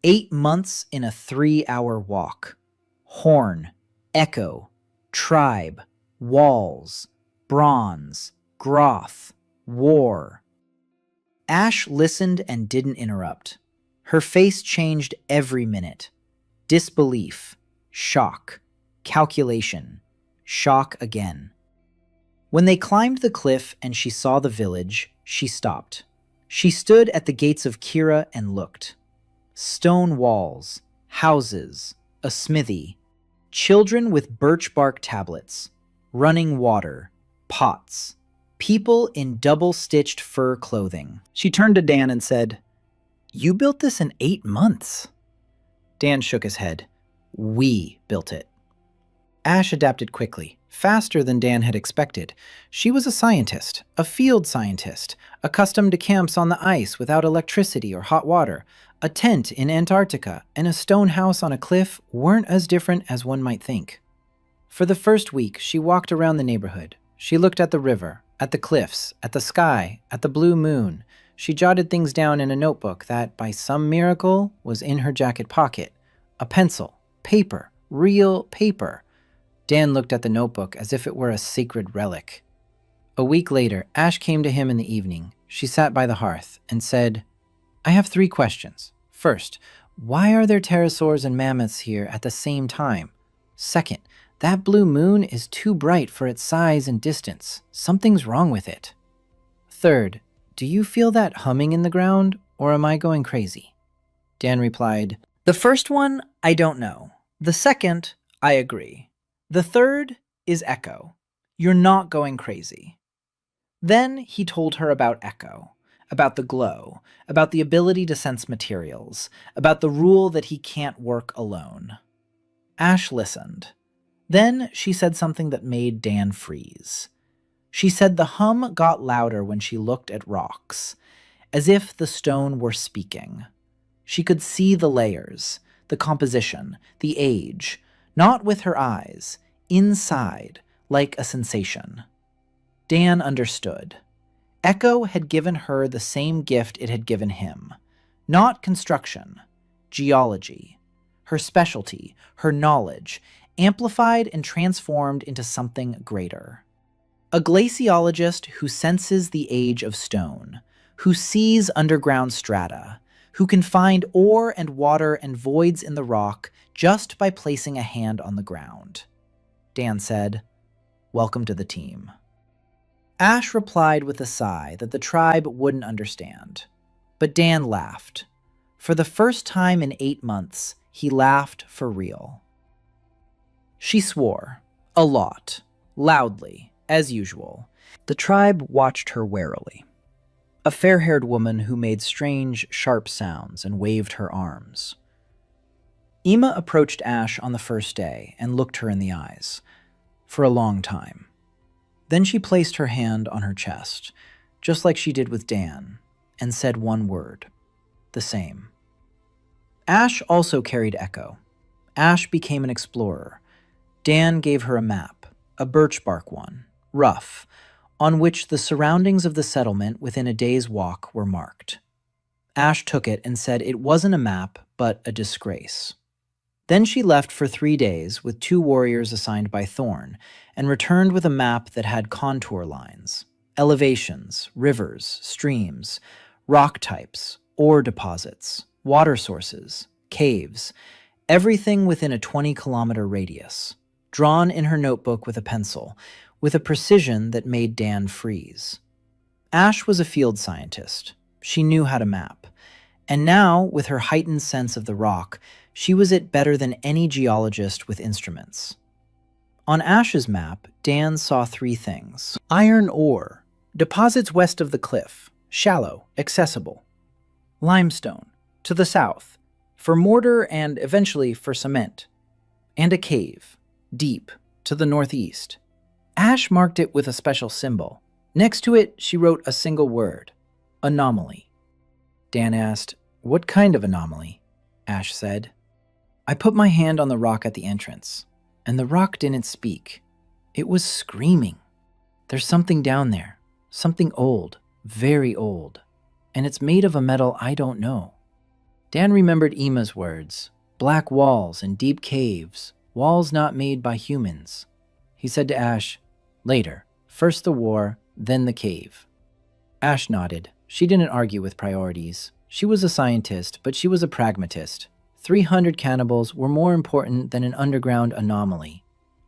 8 months in a 3-hour walk. Horn, echo, tribe, walls, bronze, groth, war. Ash listened and didn't interrupt. Her face changed every minute. Disbelief, shock, calculation, shock again. When they climbed the cliff and she saw the village, she stopped. She stood at the gates of Kira and looked. Stone walls, houses, a smithy, children with birch bark tablets, running water, pots, people in double-stitched fur clothing. She turned to Dan and said, "You built this in 8 months." Dan shook his head. "We built it." Ash adapted quickly, faster than Dan had expected. She was a scientist, a field scientist, accustomed to camps on the ice without electricity or hot water. A tent in Antarctica and a stone house on a cliff weren't as different as one might think. For the first week, she walked around the neighborhood. She looked at the river, at the cliffs, at the sky, at the blue moon. She jotted things down in a notebook that, by some miracle, was in her jacket pocket. A pencil, paper, real paper. Dan looked at the notebook as if it were a sacred relic. A week later, Ash came to him in the evening. She sat by the hearth and said, "I have 3 questions. First, why are there pterosaurs and mammoths here at the same time? Second, that blue moon is too bright for its size and distance. Something's wrong with it. Third, do you feel that humming in the ground, or am I going crazy?" Dan replied, "The first one, I don't know. The second, I agree. The third is echo. You're not going crazy." Then he told her about echo, about the glow, about the ability to sense materials, about the rule that he can't work alone. Ash listened. Then she said something that made Dan freeze. She said the hum got louder when she looked at rocks, as if the stone were speaking. She could see the layers, the composition, the age, not with her eyes, inside, like a sensation. Dan understood. Echo had given her the same gift it had given him. Not construction, geology. Her specialty, her knowledge, amplified and transformed into something greater. A glaciologist who senses the age of stone, who sees underground strata, who can find ore and water and voids in the rock just by placing a hand on the ground. Dan said, "Welcome to the team." Ash replied with a sigh that the tribe wouldn't understand. But Dan laughed. For the first time in 8 months, he laughed for real. She swore. A lot. Loudly, as usual. The tribe watched her warily. A fair-haired woman who made strange, sharp sounds and waved her arms. Ima approached Ash on the first day and looked her in the eyes. For a long time. Then she placed her hand on her chest, just like she did with Dan, and said one word. The same. Ash also carried Echo. Ash became an explorer. Dan gave her a map, a birch bark one, rough, on which the surroundings of the settlement within a day's walk were marked. Ash took it and said it wasn't a map, but a disgrace. Then she left for 3 days with 2 warriors assigned by Thorn, and returned with a map that had contour lines, elevations, rivers, streams, rock types, ore deposits, water sources, caves, Everything within a 20-kilometer radius, drawn in her notebook with a pencil, with a precision that made Dan freeze. Ash was a field scientist. She knew how to map. And now, with her heightened sense of the rock, she was it better than any geologist with instruments. On Ash's map, Dan saw 3 things. Iron ore, deposits west of the cliff, shallow, accessible. Limestone, to the south, for mortar and eventually for cement. And a cave, deep, to the northeast. Ash marked it with a special symbol. Next to it, she wrote a single word, anomaly. Dan asked, "What kind of anomaly?" Ash said. "I put my hand on the rock at the entrance, and the rock didn't speak. It was screaming. There's something down there, something old, very old, and it's made of a metal I don't know." Dan remembered Emma's words, black walls and deep caves, walls not made by humans. He said to Ash, "Later, first the war, then the cave." Ash nodded. She didn't argue with priorities. She was a scientist, but she was a pragmatist. 300 cannibals were more important than an underground anomaly.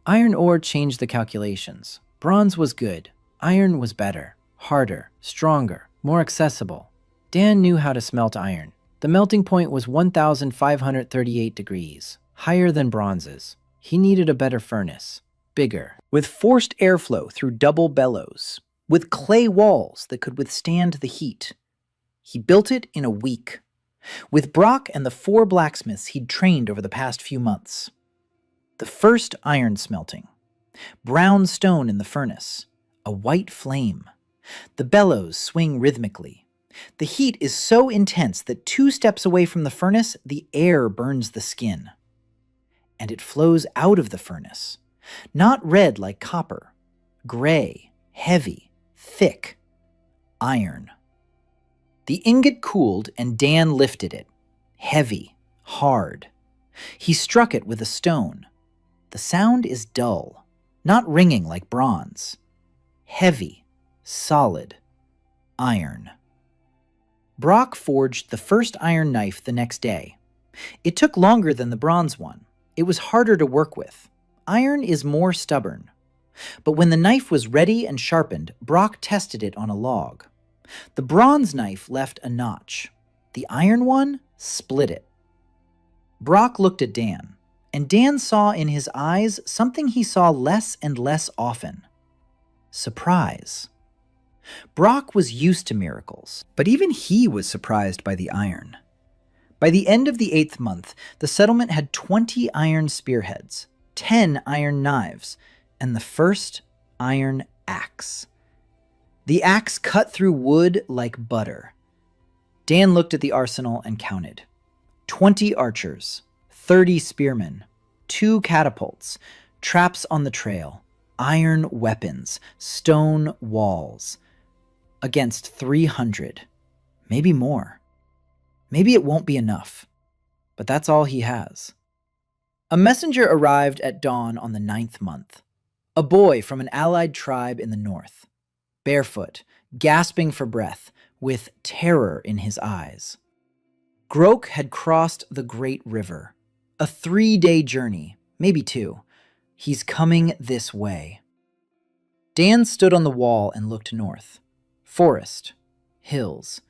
Iron ore changed the calculations. Bronze was good. Iron was better, harder, stronger, more accessible. Dan knew how to smelt iron. The melting point was 1,538 degrees, higher than bronze's. He needed a better furnace, bigger, with forced airflow through double bellows, with clay walls that could withstand the heat. He built it in a week, with Brock and the 4 blacksmiths he'd trained over the past few months. The first iron smelting. Brown stone in the furnace, a white flame. The bellows swing rhythmically. The heat is so intense that 2 steps away from the furnace, the air burns the skin. And it flows out of the furnace. Not red like copper. Gray, heavy, thick. Iron. The ingot cooled and Dan lifted it. Heavy, hard. He struck it with a stone. The sound is dull, not ringing like bronze. Heavy, solid, iron. Brock forged the first iron knife the next day. It took longer than the bronze one. It was harder to work with. Iron is more stubborn. But when the knife was ready and sharpened, Brock tested it on a log. The bronze knife left a notch. The iron one split it. Brock looked at Dan, and Dan saw in his eyes something he saw less and less often. Surprise. Brock was used to miracles, but even he was surprised by the iron. By the end of the 8th month, the settlement had 20 iron spearheads, 10 iron knives, and the first iron axe. The axe cut through wood like butter. Dan looked at the arsenal and counted. 20 archers, 30 spearmen, 2 catapults, traps on the trail, iron weapons, stone walls. Against 300. Maybe more. Maybe it won't be enough. But that's all he has. A messenger arrived at dawn on the 9th month. A boy from an allied tribe in the north. Barefoot, gasping for breath, with terror in his eyes. Grok had crossed the Great River. A 3-day journey, maybe 2. He's coming this way. Dan stood on the wall and looked north. Forest, hills.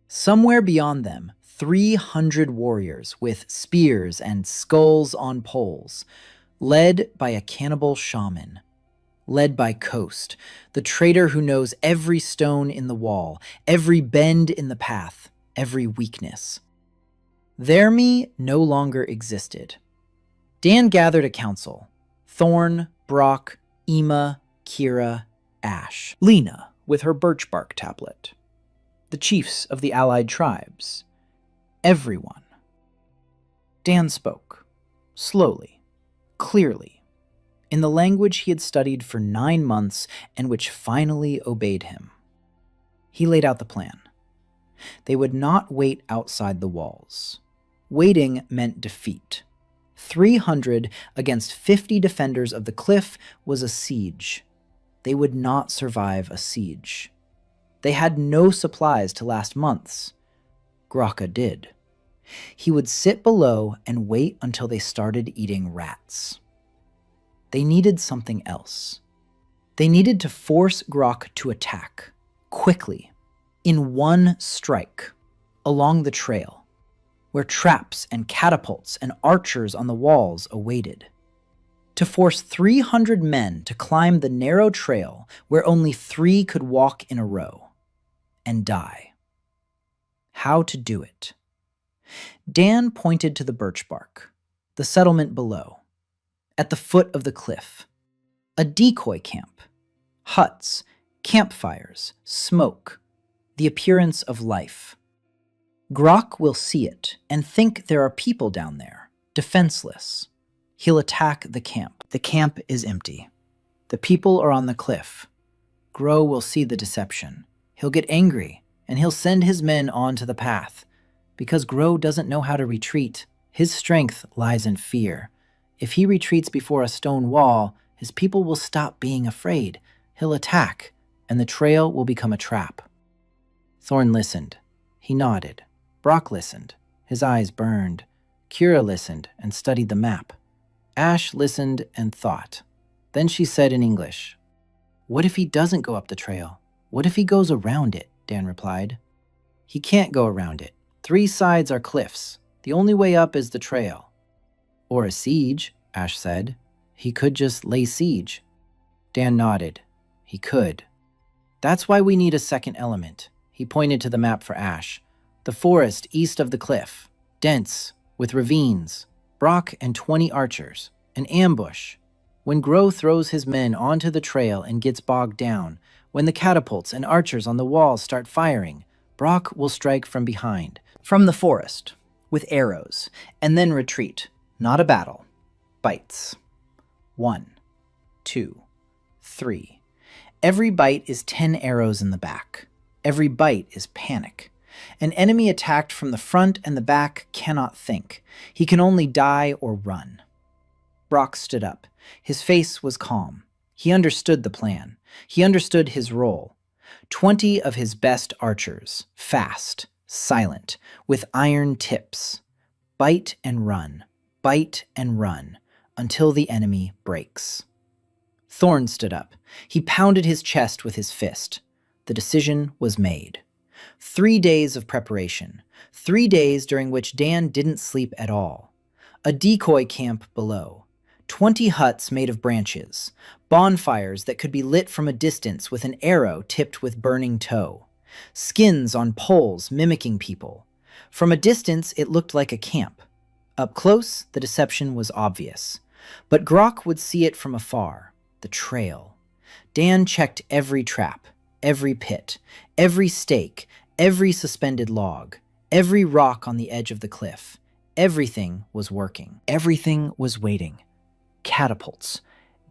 Somewhere beyond them, 300 warriors with spears and skulls on poles, led by a cannibal shaman. Led by Coast, the traitor who knows every stone in the wall, every bend in the path, every weakness. Their me no longer existed. Dan gathered a council. Thorn, Brock, Emma, Kira, Ash. Lena, with her birch bark tablet. The chiefs of the allied tribes. Everyone. Dan spoke, slowly, clearly, in the language he had studied for 9 months and which finally obeyed him. He laid out the plan. They would not wait outside the walls. Waiting meant defeat. 300 against 50 defenders of the cliff was a siege. They would not survive a siege. They had no supplies to last months. Graka did. He would sit below and wait until they started eating rats. They needed something else. They needed to force Grok to attack, quickly, in one strike, along the trail, where traps and catapults and archers on the walls awaited. To force 300 men to climb the narrow trail where only 3 could walk in a row, and die. How to do it? Dan pointed to the birch bark, the settlement below, at the foot of the cliff. A decoy camp, huts, campfires, smoke, the appearance of life. Grok will see it and think there are people down there, defenseless. He'll attack the camp. The camp is empty. The people are on the cliff. Gro will see the deception. He'll get angry, and he'll send his men onto the path. Because Gro doesn't know how to retreat, his strength lies in fear. If he retreats before a stone wall, his people will stop being afraid. He'll attack, and the trail will become a trap. Thorn listened. He nodded. Brock listened. His eyes burned. Kira listened and studied the map. Ash listened and thought. Then she said in English, "What if he doesn't go up the trail? What if he goes around it?" Dan replied. "He can't go around it. 3 sides are cliffs. The only way up is the trail." "Or a siege," Ash said. "He could just lay siege." Dan nodded. He could. "That's why we need a second element." He pointed to the map for Ash. "The forest east of the cliff. Dense, with ravines. Brock and 20 archers. An ambush. When Gro throws his men onto the trail and gets bogged down, when the catapults and archers on the walls start firing, Brock will strike from behind, from the forest, with arrows, and then retreat. Not a battle. Bites. 1, 2, 3. Every bite is 10 arrows in the back. Every bite is panic. An enemy attacked from the front and the back cannot think. He can only die or run. Brock stood up. His face was calm. He understood the plan. He understood his role. 20 of his best archers, fast, silent, with iron tips. Bite and run, until the enemy breaks. Thorn stood up. He pounded his chest with his fist. The decision was made. 3 days of preparation. 3 days during which Dan didn't sleep at all. A decoy camp below. 20 huts made of branches. Bonfires that could be lit from a distance with an arrow tipped with burning tow. Skins on poles mimicking people. From a distance, it looked like a camp. Up close, the deception was obvious. But Grok would see it from afar. The trail. Dan checked every trap, every pit, every stake, every suspended log, every rock on the edge of the cliff. Everything was working. Everything was waiting. Catapults.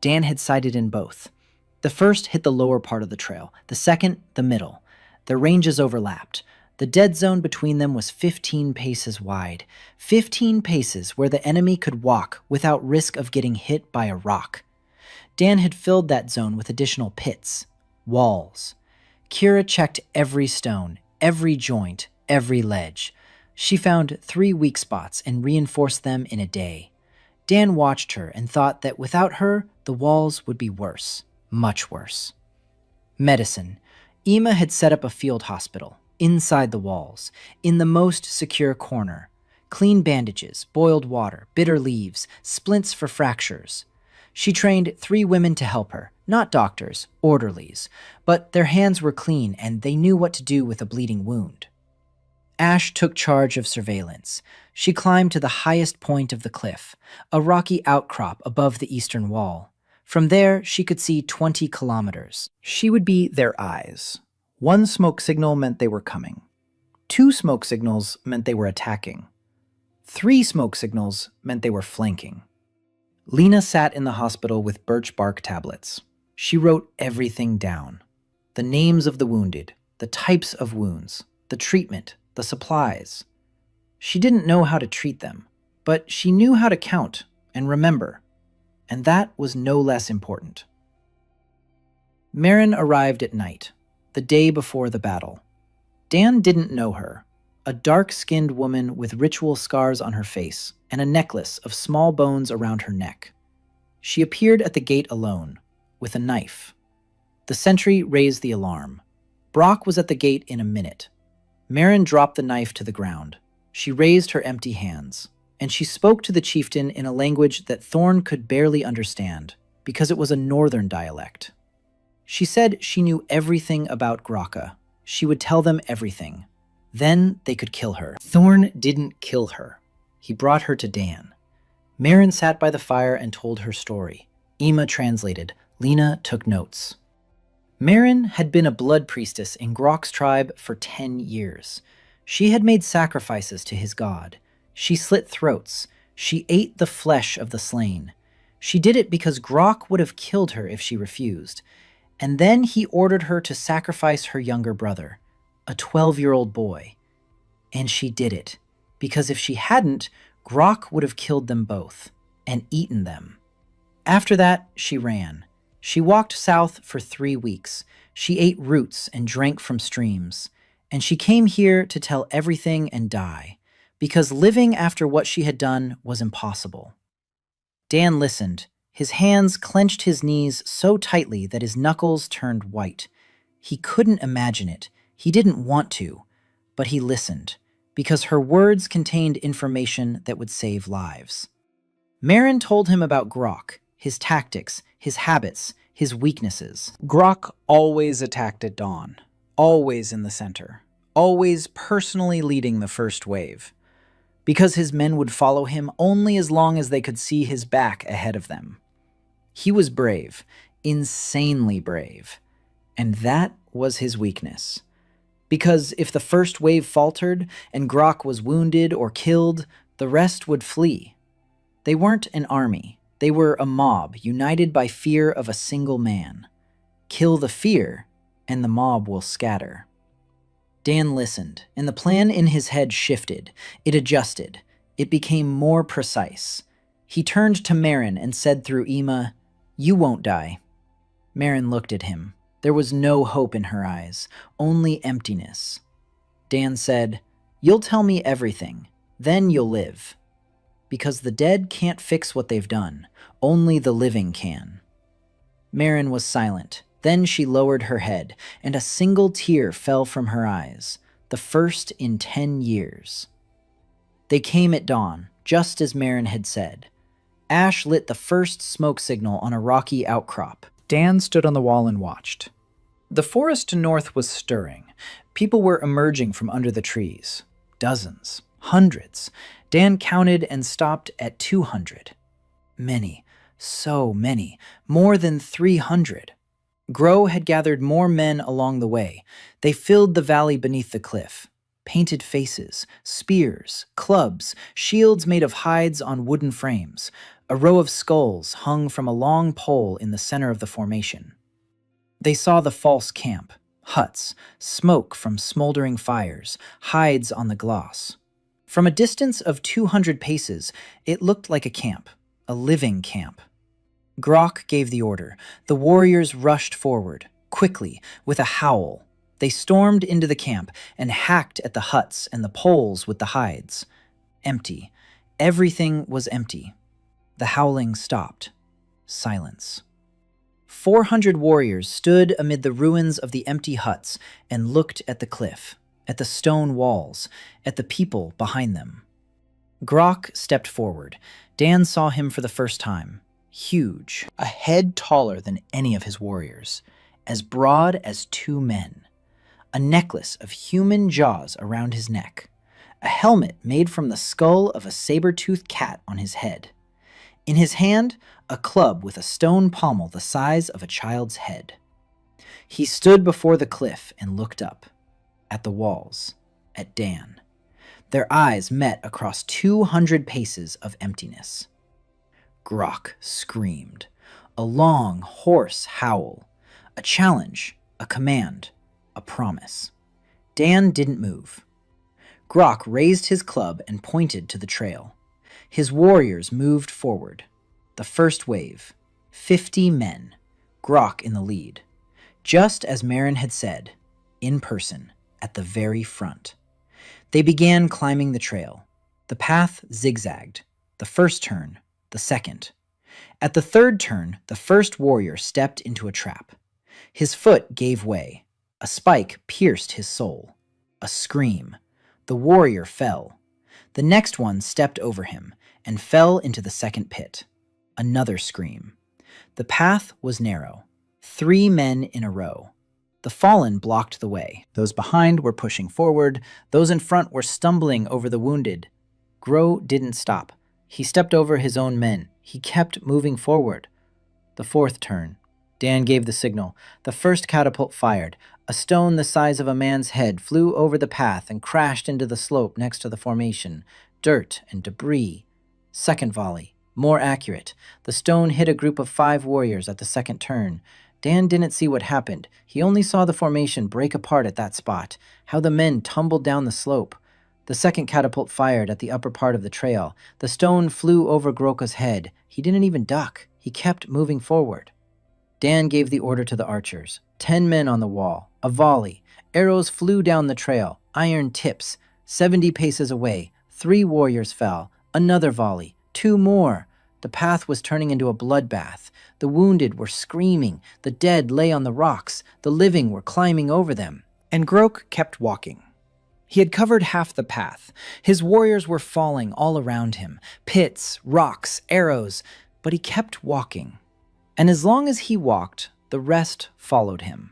Dan had sighted in both. The first hit the lower part of the trail, the second, the middle. Their ranges overlapped. The dead zone between them was 15 paces wide. 15 paces where the enemy could walk without risk of getting hit by a rock. Dan had filled that zone with additional pits, walls. Kira checked every stone, every joint, every ledge. She found 3 weak spots and reinforced them in a day. Dan watched her and thought that without her, the walls would be worse, much worse. Medicine. Ima had set up a field hospital, inside the walls, in the most secure corner. Clean bandages, boiled water, bitter leaves, splints for fractures. She trained 3 women to help her, not doctors, orderlies, but their hands were clean and they knew what to do with a bleeding wound. Ash took charge of surveillance. She climbed to the highest point of the cliff, a rocky outcrop above the eastern wall. From there, she could see 20 kilometers. She would be their eyes. 1 smoke signal meant they were coming. 2 smoke signals meant they were attacking. 3 smoke signals meant they were flanking. Lena sat in the hospital with birch bark tablets. She wrote everything down. The names of the wounded, the types of wounds, the treatment, the supplies. She didn't know how to treat them, but she knew how to count and remember, and that was no less important. Marin arrived at night, the day before the battle. Dan didn't know her. a dark-skinned woman with ritual scars on her face and a necklace of small bones around her neck. She appeared at the gate alone, with a knife. The sentry raised the alarm. Brock was at the gate in a minute. Marin dropped the knife to the ground. She raised her empty hands, and she spoke to the chieftain in a language that Thorn could barely understand, because it was a northern dialect. She said she knew everything about Graka. She would tell them everything. Then they could kill her. Thorn didn't kill her. He brought her to Dan. Marin sat by the fire and told her story. Ima translated. Lena took notes. Marin had been a blood priestess in Grok's tribe for 10 years. She had made sacrifices to his god. She slit throats. She ate the flesh of the slain. She did it because Grok would have killed her if she refused. And then he ordered her to sacrifice her younger brother, a 12-year-old boy. And she did it, because if she hadn't, Grok would have killed them both and eaten them. After that, she ran. She walked south for 3 weeks. She ate roots and drank from streams. And she came here to tell everything and die, because living after what she had done was impossible. Dan listened. His hands clenched his knees so tightly that his knuckles turned white. He couldn't imagine it. He didn't want to, but he listened, because her words contained information that would save lives. Marin told him about Grok, his tactics, his habits, his weaknesses. Grok always attacked at dawn, always in the center, always personally leading the first wave, because his men would follow him only as long as they could see his back ahead of them. He was brave, insanely brave, and that was his weakness. Because if the first wave faltered and Grok was wounded or killed, the rest would flee. They weren't an army. They were a mob united by fear of a single man. Kill the fear, and the mob will scatter. Dan listened, and the plan in his head shifted. It adjusted. It became more precise. He turned to Marin and said through Ima, "You won't die." Marin looked at him. There was no hope in her eyes, only emptiness. Dan said, "You'll tell me everything, then you'll live. Because the dead can't fix what they've done, only the living can." Marin was silent. Then she lowered her head, and a single tear fell from her eyes, the first in 10 years. They came at dawn, just as Marin had said. Ash lit the first smoke signal on a rocky outcrop. Dan stood on the wall and watched. The forest to north was stirring. People were emerging from under the trees. Dozens, hundreds. Dan counted and stopped at 200. Many, so many, more than 300. Grow had gathered more men along the way. They filled the valley beneath the cliff. Painted faces, spears, clubs, shields made of hides on wooden frames. A row of skulls hung from a long pole in the center of the formation. They saw the false camp, huts, smoke from smoldering fires, hides on the gloss. From a distance of 200 paces, it looked like a camp, a living camp. Grok gave the order. The warriors rushed forward, quickly, with a howl. They stormed into the camp and hacked at the huts and the poles with the hides. Empty. Everything was empty. The howling stopped. Silence. 400 warriors stood amid the ruins of the empty huts and looked at the cliff, at the stone walls, at the people behind them. Grok stepped forward. Dan saw him for the first time. Huge, a head taller than any of his warriors, as broad as 2 men. A necklace of human jaws around his neck. A helmet made from the skull of a saber-toothed cat on his head. In his hand, a club with a stone pommel the size of a child's head. He stood before the cliff and looked up, at the walls, at Dan. Their eyes met across 200 paces of emptiness. Grok screamed, a long, hoarse howl, a challenge, a command, a promise. Dan didn't move. Grok raised his club and pointed to the trail. His warriors moved forward. The first wave, 50 men, Grok in the lead. Just as Marin had said, in person, at the very front. They began climbing the trail. The path zigzagged. The first turn, the second. At the third turn, the first warrior stepped into a trap. His foot gave way. A spike pierced his soul. A scream. The warrior fell. The next one stepped over him and fell into the second pit. Another scream. The path was narrow. 3 men in a row. The fallen blocked the way. Those behind were pushing forward. Those in front were stumbling over the wounded. Gro didn't stop. He stepped over his own men. He kept moving forward. The fourth turn. Dan gave the signal. The first catapult fired. A stone the size of a man's head flew over the path and crashed into the slope next to the formation. Dirt and debris. Second volley. More accurate. The stone hit a group of 5 warriors at the second turn. Dan didn't see what happened. He only saw the formation break apart at that spot, how the men tumbled down the slope. The second catapult fired at the upper part of the trail. The stone flew over Groka's head. He didn't even duck. He kept moving forward. Dan gave the order to the archers. 10 men on the wall. A volley. Arrows flew down the trail. Iron tips. 70 paces away. 3 warriors fell. Another volley. 2 more. The path was turning into a bloodbath. The wounded were screaming. The dead lay on the rocks. The living were climbing over them. And Grok kept walking. He had covered half the path. His warriors were falling all around him. Pits, rocks, arrows. But he kept walking. And as long as he walked, the rest followed him.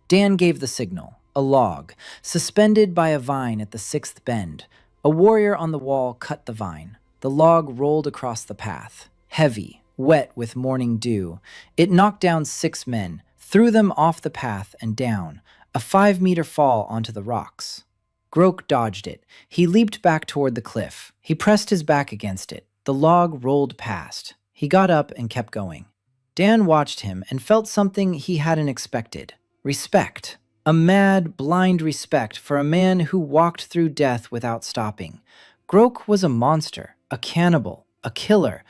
Dan gave the signal. A log, suspended by a vine at the 6th bend. A warrior on the wall cut the vine. The log rolled across the path, heavy, wet with morning dew. It knocked down 6 men, threw them off the path and down, a 5-meter fall onto the rocks. Grok dodged it. He leaped back toward the cliff. He pressed his back against it. The log rolled past. He got up and kept going. Dan watched him and felt something he hadn't expected. Respect. A mad, blind respect for a man who walked through death without stopping. Grok was a monster, a cannibal, a killer,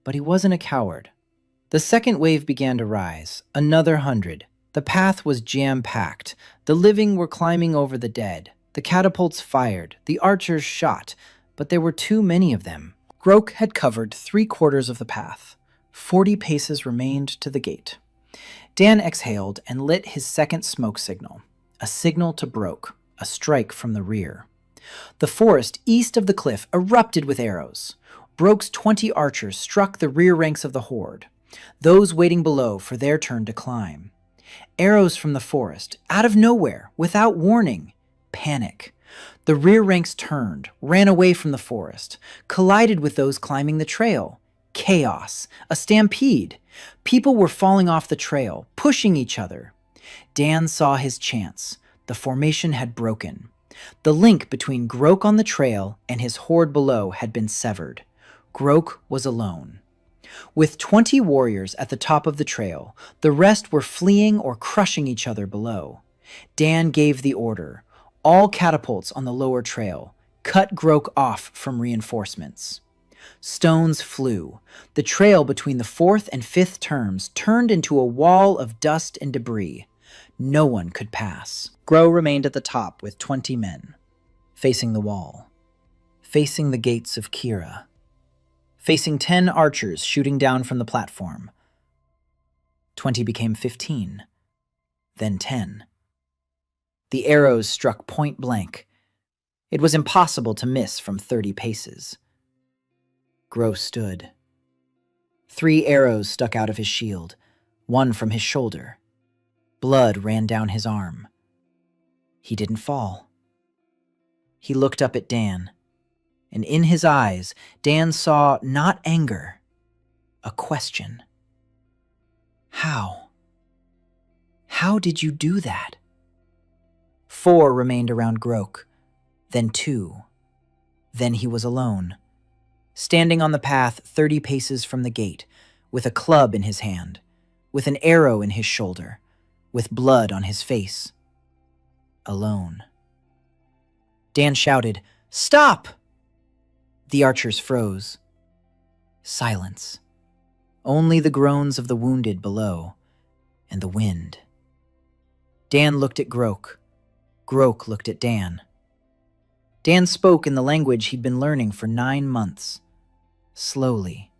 but he wasn't a coward. The second wave began to rise, another 100. The path was jam-packed. The living were climbing over the dead. The catapults fired, the archers shot, but there were too many of them. Grok had covered 3/4 of the path. 40 paces remained to the gate. Dan exhaled and lit his second smoke signal, a signal to Brok, a strike from the rear. The forest east of the cliff erupted with arrows. Brok's 20 archers struck the rear ranks of the horde, those waiting below for their turn to climb. Arrows from the forest, out of nowhere, without warning. Panic. The rear ranks turned, ran away from the forest, collided with those climbing the trail. Chaos. A stampede. People were falling off the trail, pushing each other. Dan saw his chance. The formation had broken. The link between Grok on the trail and his horde below had been severed. Grok was alone. With 20 warriors at the top of the trail, the rest were fleeing or crushing each other below. Dan gave the order. All catapults on the lower trail. Cut Grok off from reinforcements. Stones flew. The trail between the 4th and 5th terms turned into a wall of dust and debris. No one could pass. Gro remained at the top with 20 men, facing the wall, facing the gates of Kira, facing 10 archers shooting down from the platform. 20 became 15, then 10. The arrows struck point blank. It was impossible to miss from 30 paces. Gro stood. 3 arrows stuck out of his shield, 1 from his shoulder. Blood ran down his arm. He didn't fall. He looked up at Dan, and in his eyes, Dan saw not anger, a question. How? How did you do that? 4 remained around Grok, then 2. Then he was alone, standing on the path 30 paces from the gate, with a club in his hand, with an arrow in his shoulder, with blood on his face. Alone. Dan shouted, "Stop!" The archers froze. Silence. Only the groans of the wounded below, and the wind. Dan looked at Grok. Grok looked at Dan. Dan spoke in the language he'd been learning for 9 months, slowly,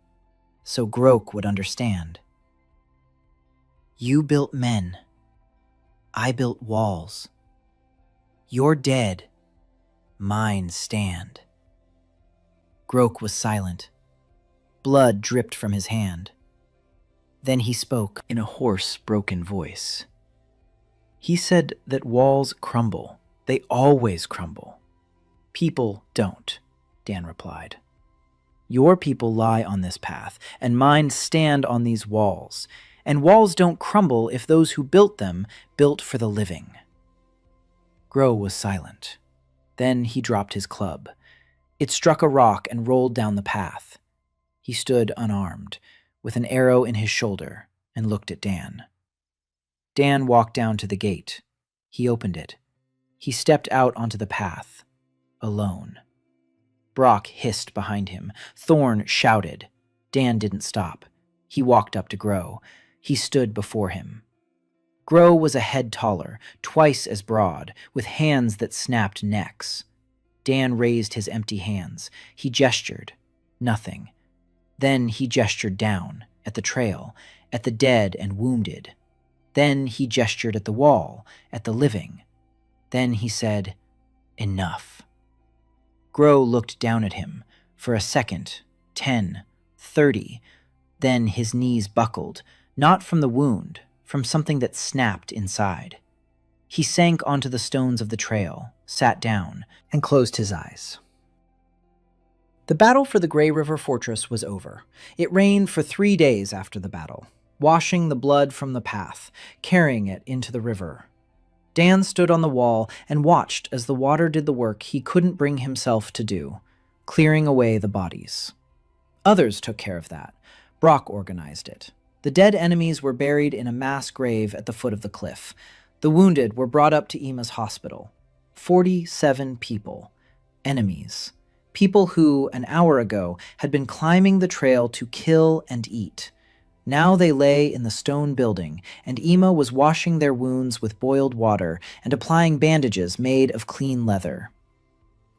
so Grok would understand. You built men. I built walls. You're dead. Mine stand. Grok was silent. Blood dripped from his hand. Then he spoke in a hoarse, broken voice. He said that walls crumble. They always crumble. People don't, Dan replied. Your people lie on this path, and mine stand on these walls. And walls don't crumble if those who built them built for the living. Grow was silent. Then he dropped his club. It struck a rock and rolled down the path. He stood unarmed, with an arrow in his shoulder, and looked at Dan. Dan walked down to the gate. He opened it. He stepped out onto the path, alone. Brock hissed behind him. Thorn shouted. Dan didn't stop. He walked up to Grow. He stood before him. Grow was a head taller, twice as broad, with hands that snapped necks. Dan raised his empty hands. He gestured. Nothing. Then he gestured down, at the trail, at the dead and wounded. Then he gestured at the wall, at the living. Then he said, "Enough." Grow looked down at him, for a second, 10, 30. Then his knees buckled, not from the wound, from something that snapped inside. He sank onto the stones of the trail, sat down, and closed his eyes. The battle for the Grey River Fortress was over. It rained for 3 days after the battle, washing the blood from the path, carrying it into the river. Dan stood on the wall and watched as the water did the work he couldn't bring himself to do, clearing away the bodies. Others took care of that. Brock organized it. The dead enemies were buried in a mass grave at the foot of the cliff. The wounded were brought up to Ima's hospital. 47 people. Enemies. People who, an hour ago, had been climbing the trail to kill and eat. Now they lay in the stone building, and Ima was washing their wounds with boiled water and applying bandages made of clean leather.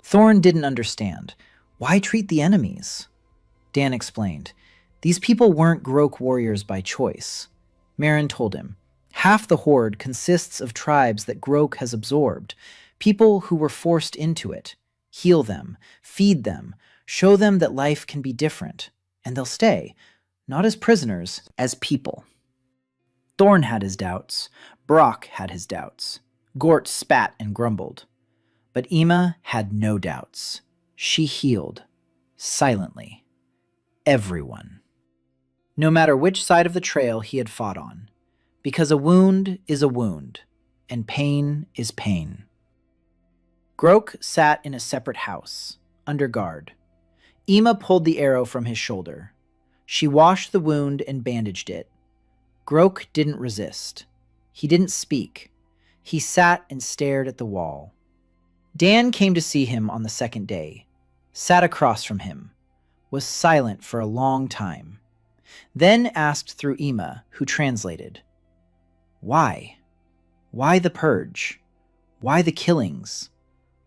Thorn didn't understand. Why treat the enemies? Dan explained. These people weren't Grok warriors by choice. Marin told him. Half the horde consists of tribes that Grok has absorbed, people who were forced into it. Heal them, feed them, show them that life can be different, and they'll stay, not as prisoners, as people. Thorn had his doubts. Brock had his doubts. Gort spat and grumbled. But Ima had no doubts. She healed, silently, everyone. No matter which side of the trail he had fought on, because a wound is a wound, and pain is pain. Grok sat in a separate house, under guard. Ima pulled the arrow from his shoulder. She washed the wound and bandaged it. Grok didn't resist. He didn't speak. He sat and stared at the wall. Dan came to see him on the second day, sat across from him, was silent for a long time, then asked through Ima, who translated, "Why? Why the purge? Why the killings?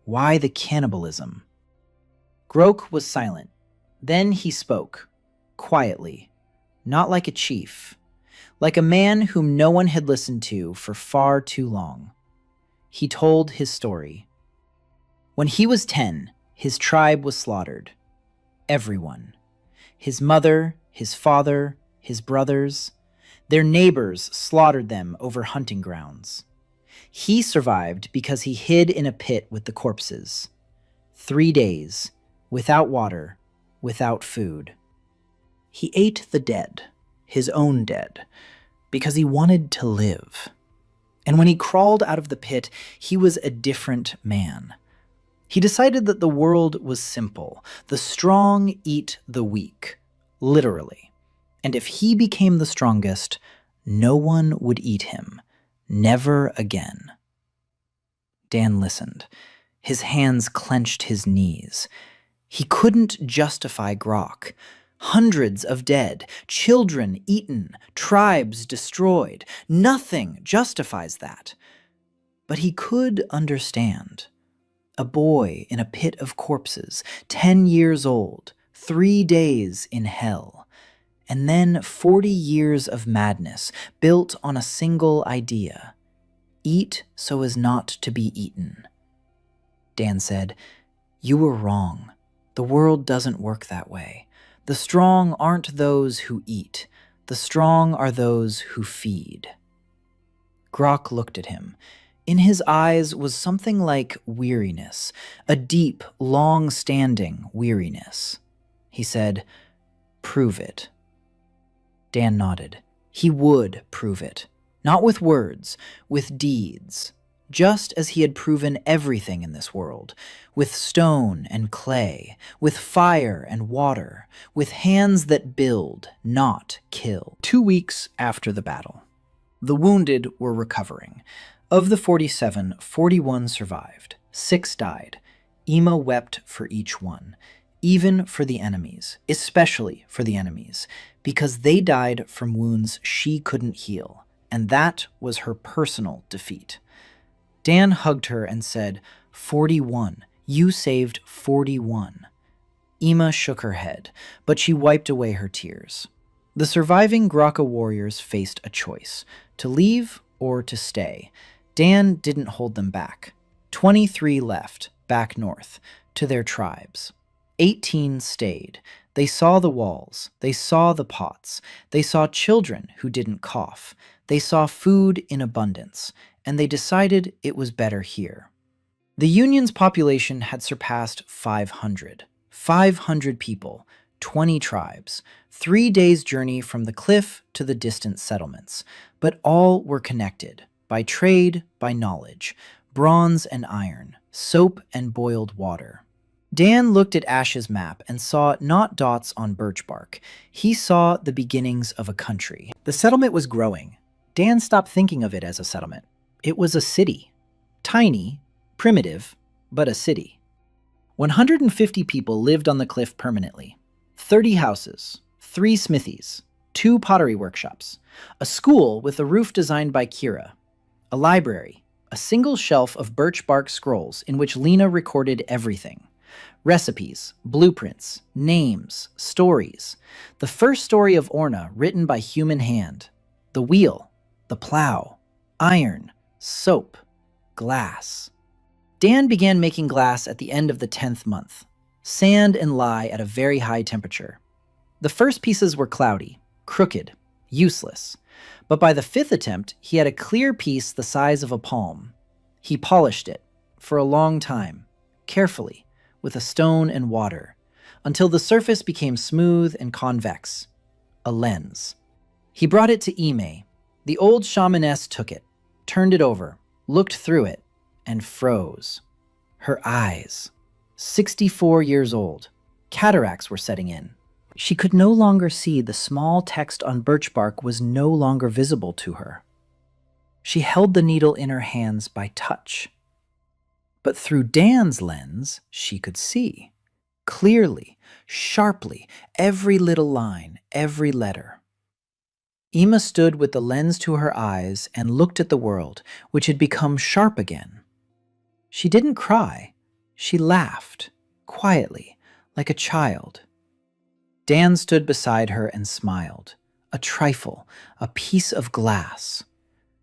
Why the cannibalism?" Grok was silent. Then he spoke, quietly, not like a chief, like a man whom no one had listened to for far too long. He told his story. When he was 10, his tribe was slaughtered. Everyone. His mother, his father, his brothers. Their neighbors slaughtered them over hunting grounds. He survived because he hid in a pit with the corpses. 3 days, without water, without food. He ate the dead, his own dead, because he wanted to live. And when he crawled out of the pit, he was a different man. He decided that the world was simple. The strong eat the weak, literally. And if he became the strongest, no one would eat him. Never again. Dan listened. His hands clenched his knees. He couldn't justify Grok. Hundreds of dead, children eaten, tribes destroyed. Nothing justifies that. But he could understand. A boy in a pit of corpses, 10 years old, 3 days in hell, and then 40 years of madness built on a single idea: eat so as not to be eaten. Dan said, "You were wrong. The world doesn't work that way. The strong aren't those who eat. The strong are those who feed." Grok looked at him. In his eyes was something like weariness, a deep, long-standing weariness. He said, "Prove it." Dan nodded. He would prove it. Not with words, with deeds. Just as he had proven everything in this world, with stone and clay, with fire and water, with hands that build, not kill. 2 weeks after the battle, the wounded were recovering. Of the 47, 41 survived. 6 died. Ima wept for each one, even for the enemies, especially for the enemies, because they died from wounds she couldn't heal, and that was her personal defeat. Dan hugged her and said, 41. You saved 41. Ima shook her head, but she wiped away her tears. The surviving Graka warriors faced a choice: to leave or to stay. Dan didn't hold them back. 23 left, back north, to their tribes. 18 stayed. They saw the walls. They saw the pots. They saw children who didn't cough. They saw food in abundance, and they decided it was better here. The Union's population had surpassed 500. 500 people, 20 tribes, 3 days' journey from the cliff to the distant settlements, but all were connected by trade, by knowledge, bronze and iron, soap and boiled water. Dan looked at Ash's map and saw not dots on birch bark. He saw the beginnings of a country. The settlement was growing. Dan stopped thinking of it as a settlement. It was a city. Tiny, primitive, but a city. 150 people lived on the cliff permanently. 30 houses, 3 smithies, 2 pottery workshops, a school with a roof designed by Kira, a library, a single shelf of birch bark scrolls in which Lena recorded everything. Recipes, blueprints, names, stories. The first story of Orna written by human hand. The wheel, the plow, iron, soap, glass. Dan began making glass at the end of the 10th month. Sand and lye at a very high temperature. The first pieces were cloudy, crooked, useless. But by the 5th attempt, he had a clear piece the size of a palm. He polished it, for a long time, carefully, with a stone and water, until the surface became smooth and convex, a lens. He brought it to Ime. The old shamaness took it, turned it over, looked through it, and froze. Her eyes. 64 years old. Cataracts were setting in. She could no longer see. The small text on birch bark was no longer visible to her. She held the needle in her hands by touch. But through Dan's lens, she could see. Clearly, sharply, every little line, every letter. Ima stood with the lens to her eyes and looked at the world, which had become sharp again. She didn't cry. She laughed, quietly, like a child. Dan stood beside her and smiled. A trifle, a piece of glass.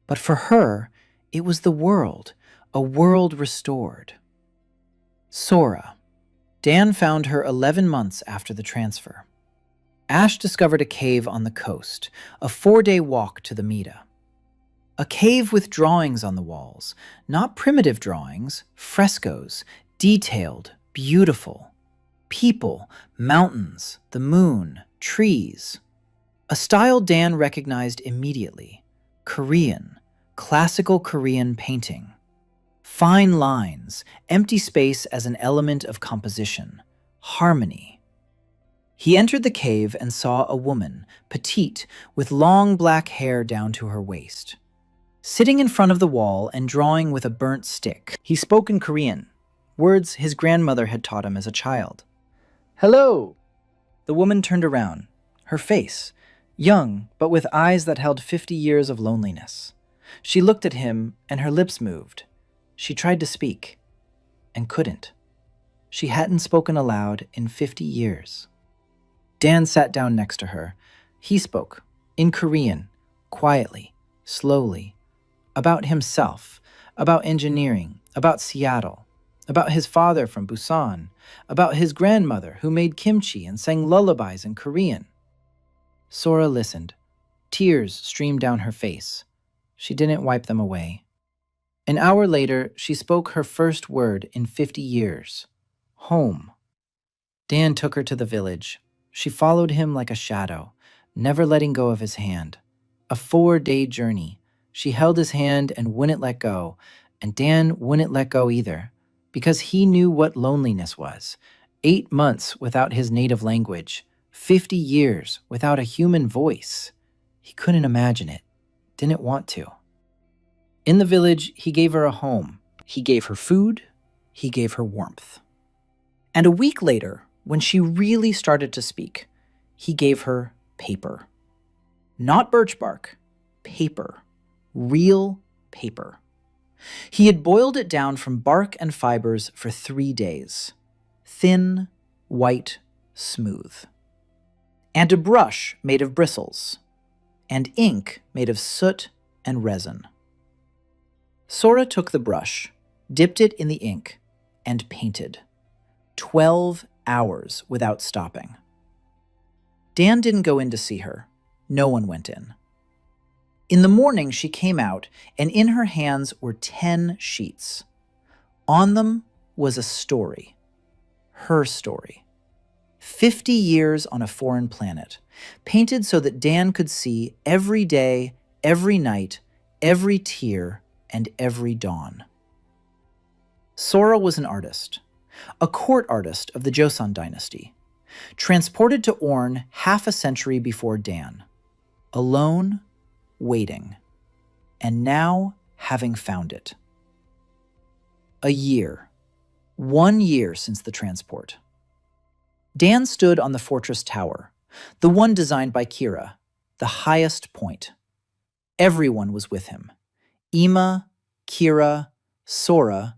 But for her, it was the world, a world restored. Sora. Dan found her 11 months after the transfer. Ash discovered a cave on the coast, a 4-day walk to the Meta. A cave with drawings on the walls, not primitive drawings, frescoes, detailed, beautiful. People, mountains, the moon, trees. A style Dan recognized immediately. Korean, classical Korean painting. Fine lines, empty space as an element of composition, harmony. He entered the cave and saw a woman, petite, with long black hair down to her waist. Sitting in front of the wall and drawing with a burnt stick. He spoke in Korean, words his grandmother had taught him as a child. "Hello!" The woman turned around, her face, young but with eyes that held 50 years of loneliness. She looked at him and her lips moved. She tried to speak. and couldn't. She hadn't spoken aloud in 50 years. Dan sat down next to her. He spoke, in Korean, quietly, slowly, about himself, about engineering, about Seattle, about his father from Busan, about his grandmother who made kimchi and sang lullabies in Korean. Sora listened. Tears streamed down her face. She didn't wipe them away. An hour later, she spoke her first word in 50 years. Home. Dan took her to the village. She followed him like a shadow, never letting go of his hand. A 4-day journey. She held his hand and wouldn't let go, and Dan wouldn't let go either, because he knew what loneliness was. 8 months without his native language, 50 years without a human voice. He couldn't imagine it, didn't want to. In the village, he gave her a home. He gave her food. He gave her warmth. And a week later, when she really started to speak, he gave her paper. Not birch bark, paper. Real paper. He had boiled it down from bark and fibers for 3 days. Thin, white, smooth. And a brush made of bristles. And ink made of soot and resin. Sora took the brush, dipped it in the ink, and painted. 12 hours without stopping. Dan didn't go in to see her. No one went in. In the morning, she came out, and in her hands were 10 sheets. On them was a story. Her story. 50 years on a foreign planet, painted so that Dan could see every day, every night, every tear, and every dawn. Sora was an artist, a court artist of the Joseon dynasty, transported to Orn half a century before Dan, alone, waiting, and now having found it. A year. 1 year since the transport. Dan stood on the fortress tower, the one designed by Kira, the highest point. Everyone was with him. Ima, Kira, Sora,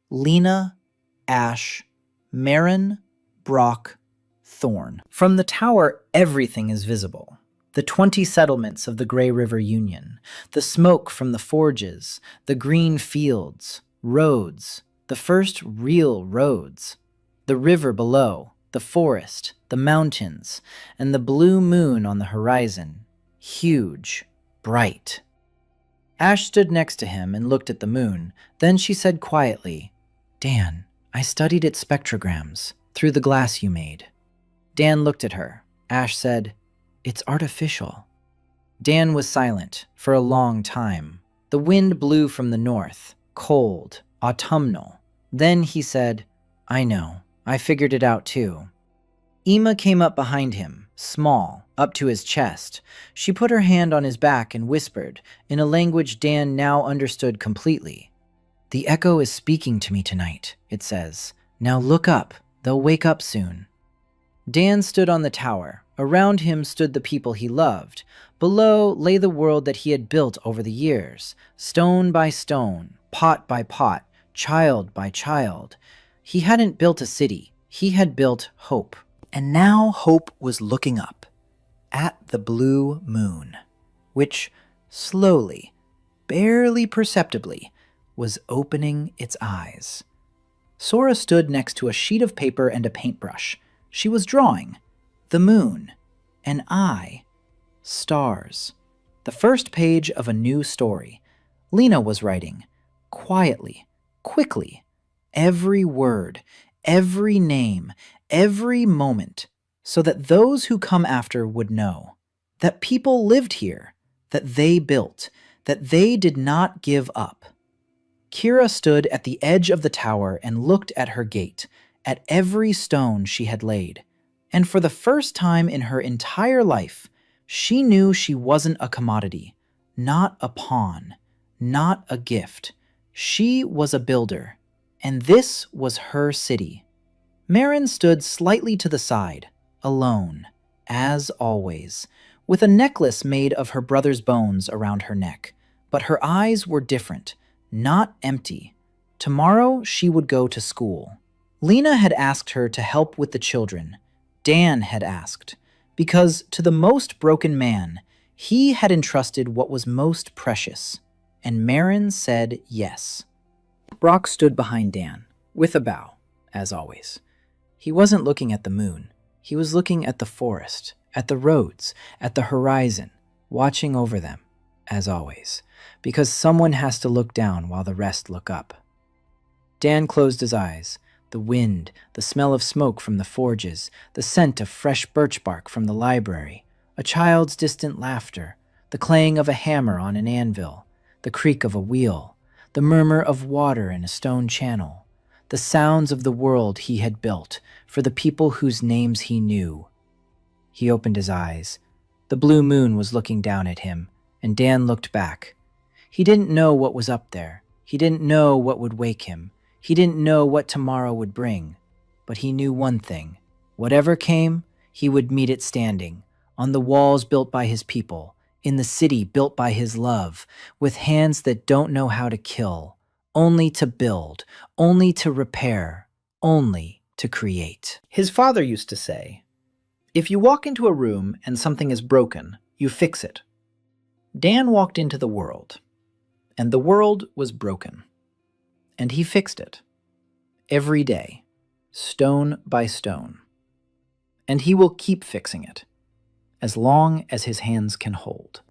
Lena, Ash, Marin, Brock, Thorn. From the tower, everything is visible. The 20 settlements of the Grey River Union, the smoke from the forges, the green fields, roads, the first real roads, the river below, the forest, the mountains, and the blue moon on the horizon, huge, bright. Ash stood next to him and looked at the moon. Then she said quietly, "Dan, I studied its spectrograms through the glass you made." Dan looked at her. Ash said, "It's artificial." Dan was silent for a long time. The wind blew from the north, cold, autumnal. Then he said, "I know. I figured it out too." Ima came up behind him, small, up to his chest. She put her hand on his back and whispered, in a language Dan now understood completely. "The echo is speaking to me tonight," it says. "Now look up. They'll wake up soon." Dan stood on the tower. Around him stood the people he loved. Below lay the world that he had built over the years, stone by stone, pot by pot, child by child. He hadn't built a city. He had built hope. And now hope was looking up at the blue moon, which slowly, barely perceptibly, was opening its eyes. Sora stood next to a sheet of paper and a paintbrush. She was drawing the moon, an eye, stars, the first page of a new story. Lena was writing, quietly, quickly, every word, every name, every moment, so that those who come after would know that people lived here, that they built, that they did not give up. Kira stood at the edge of the tower and looked at her gate, at every stone she had laid. And for the first time in her entire life, she knew she wasn't a commodity, not a pawn, not a gift. She was a builder, and this was her city. Marin stood slightly to the side, alone, as always, with a necklace made of her brother's bones around her neck. But her eyes were different, not empty. Tomorrow she would go to school. Lena had asked her to help with the children. Dan had asked, because to the most broken man, he had entrusted what was most precious. And Marin said yes. Brock stood behind Dan, with a bow, as always. He wasn't looking at the moon. He was looking at the forest, at the roads, at the horizon, watching over them, as always, because someone has to look down while the rest look up. Dan closed his eyes. The wind, the smell of smoke from the forges, the scent of fresh birch bark from the library, a child's distant laughter, the clang of a hammer on an anvil, the creak of a wheel, the murmur of water in a stone channel, the sounds of the world he had built for the people whose names he knew. He opened his eyes. The blue moon was looking down at him, and Dan looked back. He didn't know what was up there. He didn't know what would wake him. He didn't know what tomorrow would bring, but he knew one thing. Whatever came, he would meet it standing, on the walls built by his people, in the city built by his love, with hands that don't know how to kill, only to build, only to repair, only to create. His father used to say, "If you walk into a room and something is broken, you fix it." Dan walked into the world, and the world was broken. And he fixed it, every day, stone by stone. And he will keep fixing it, as long as his hands can hold.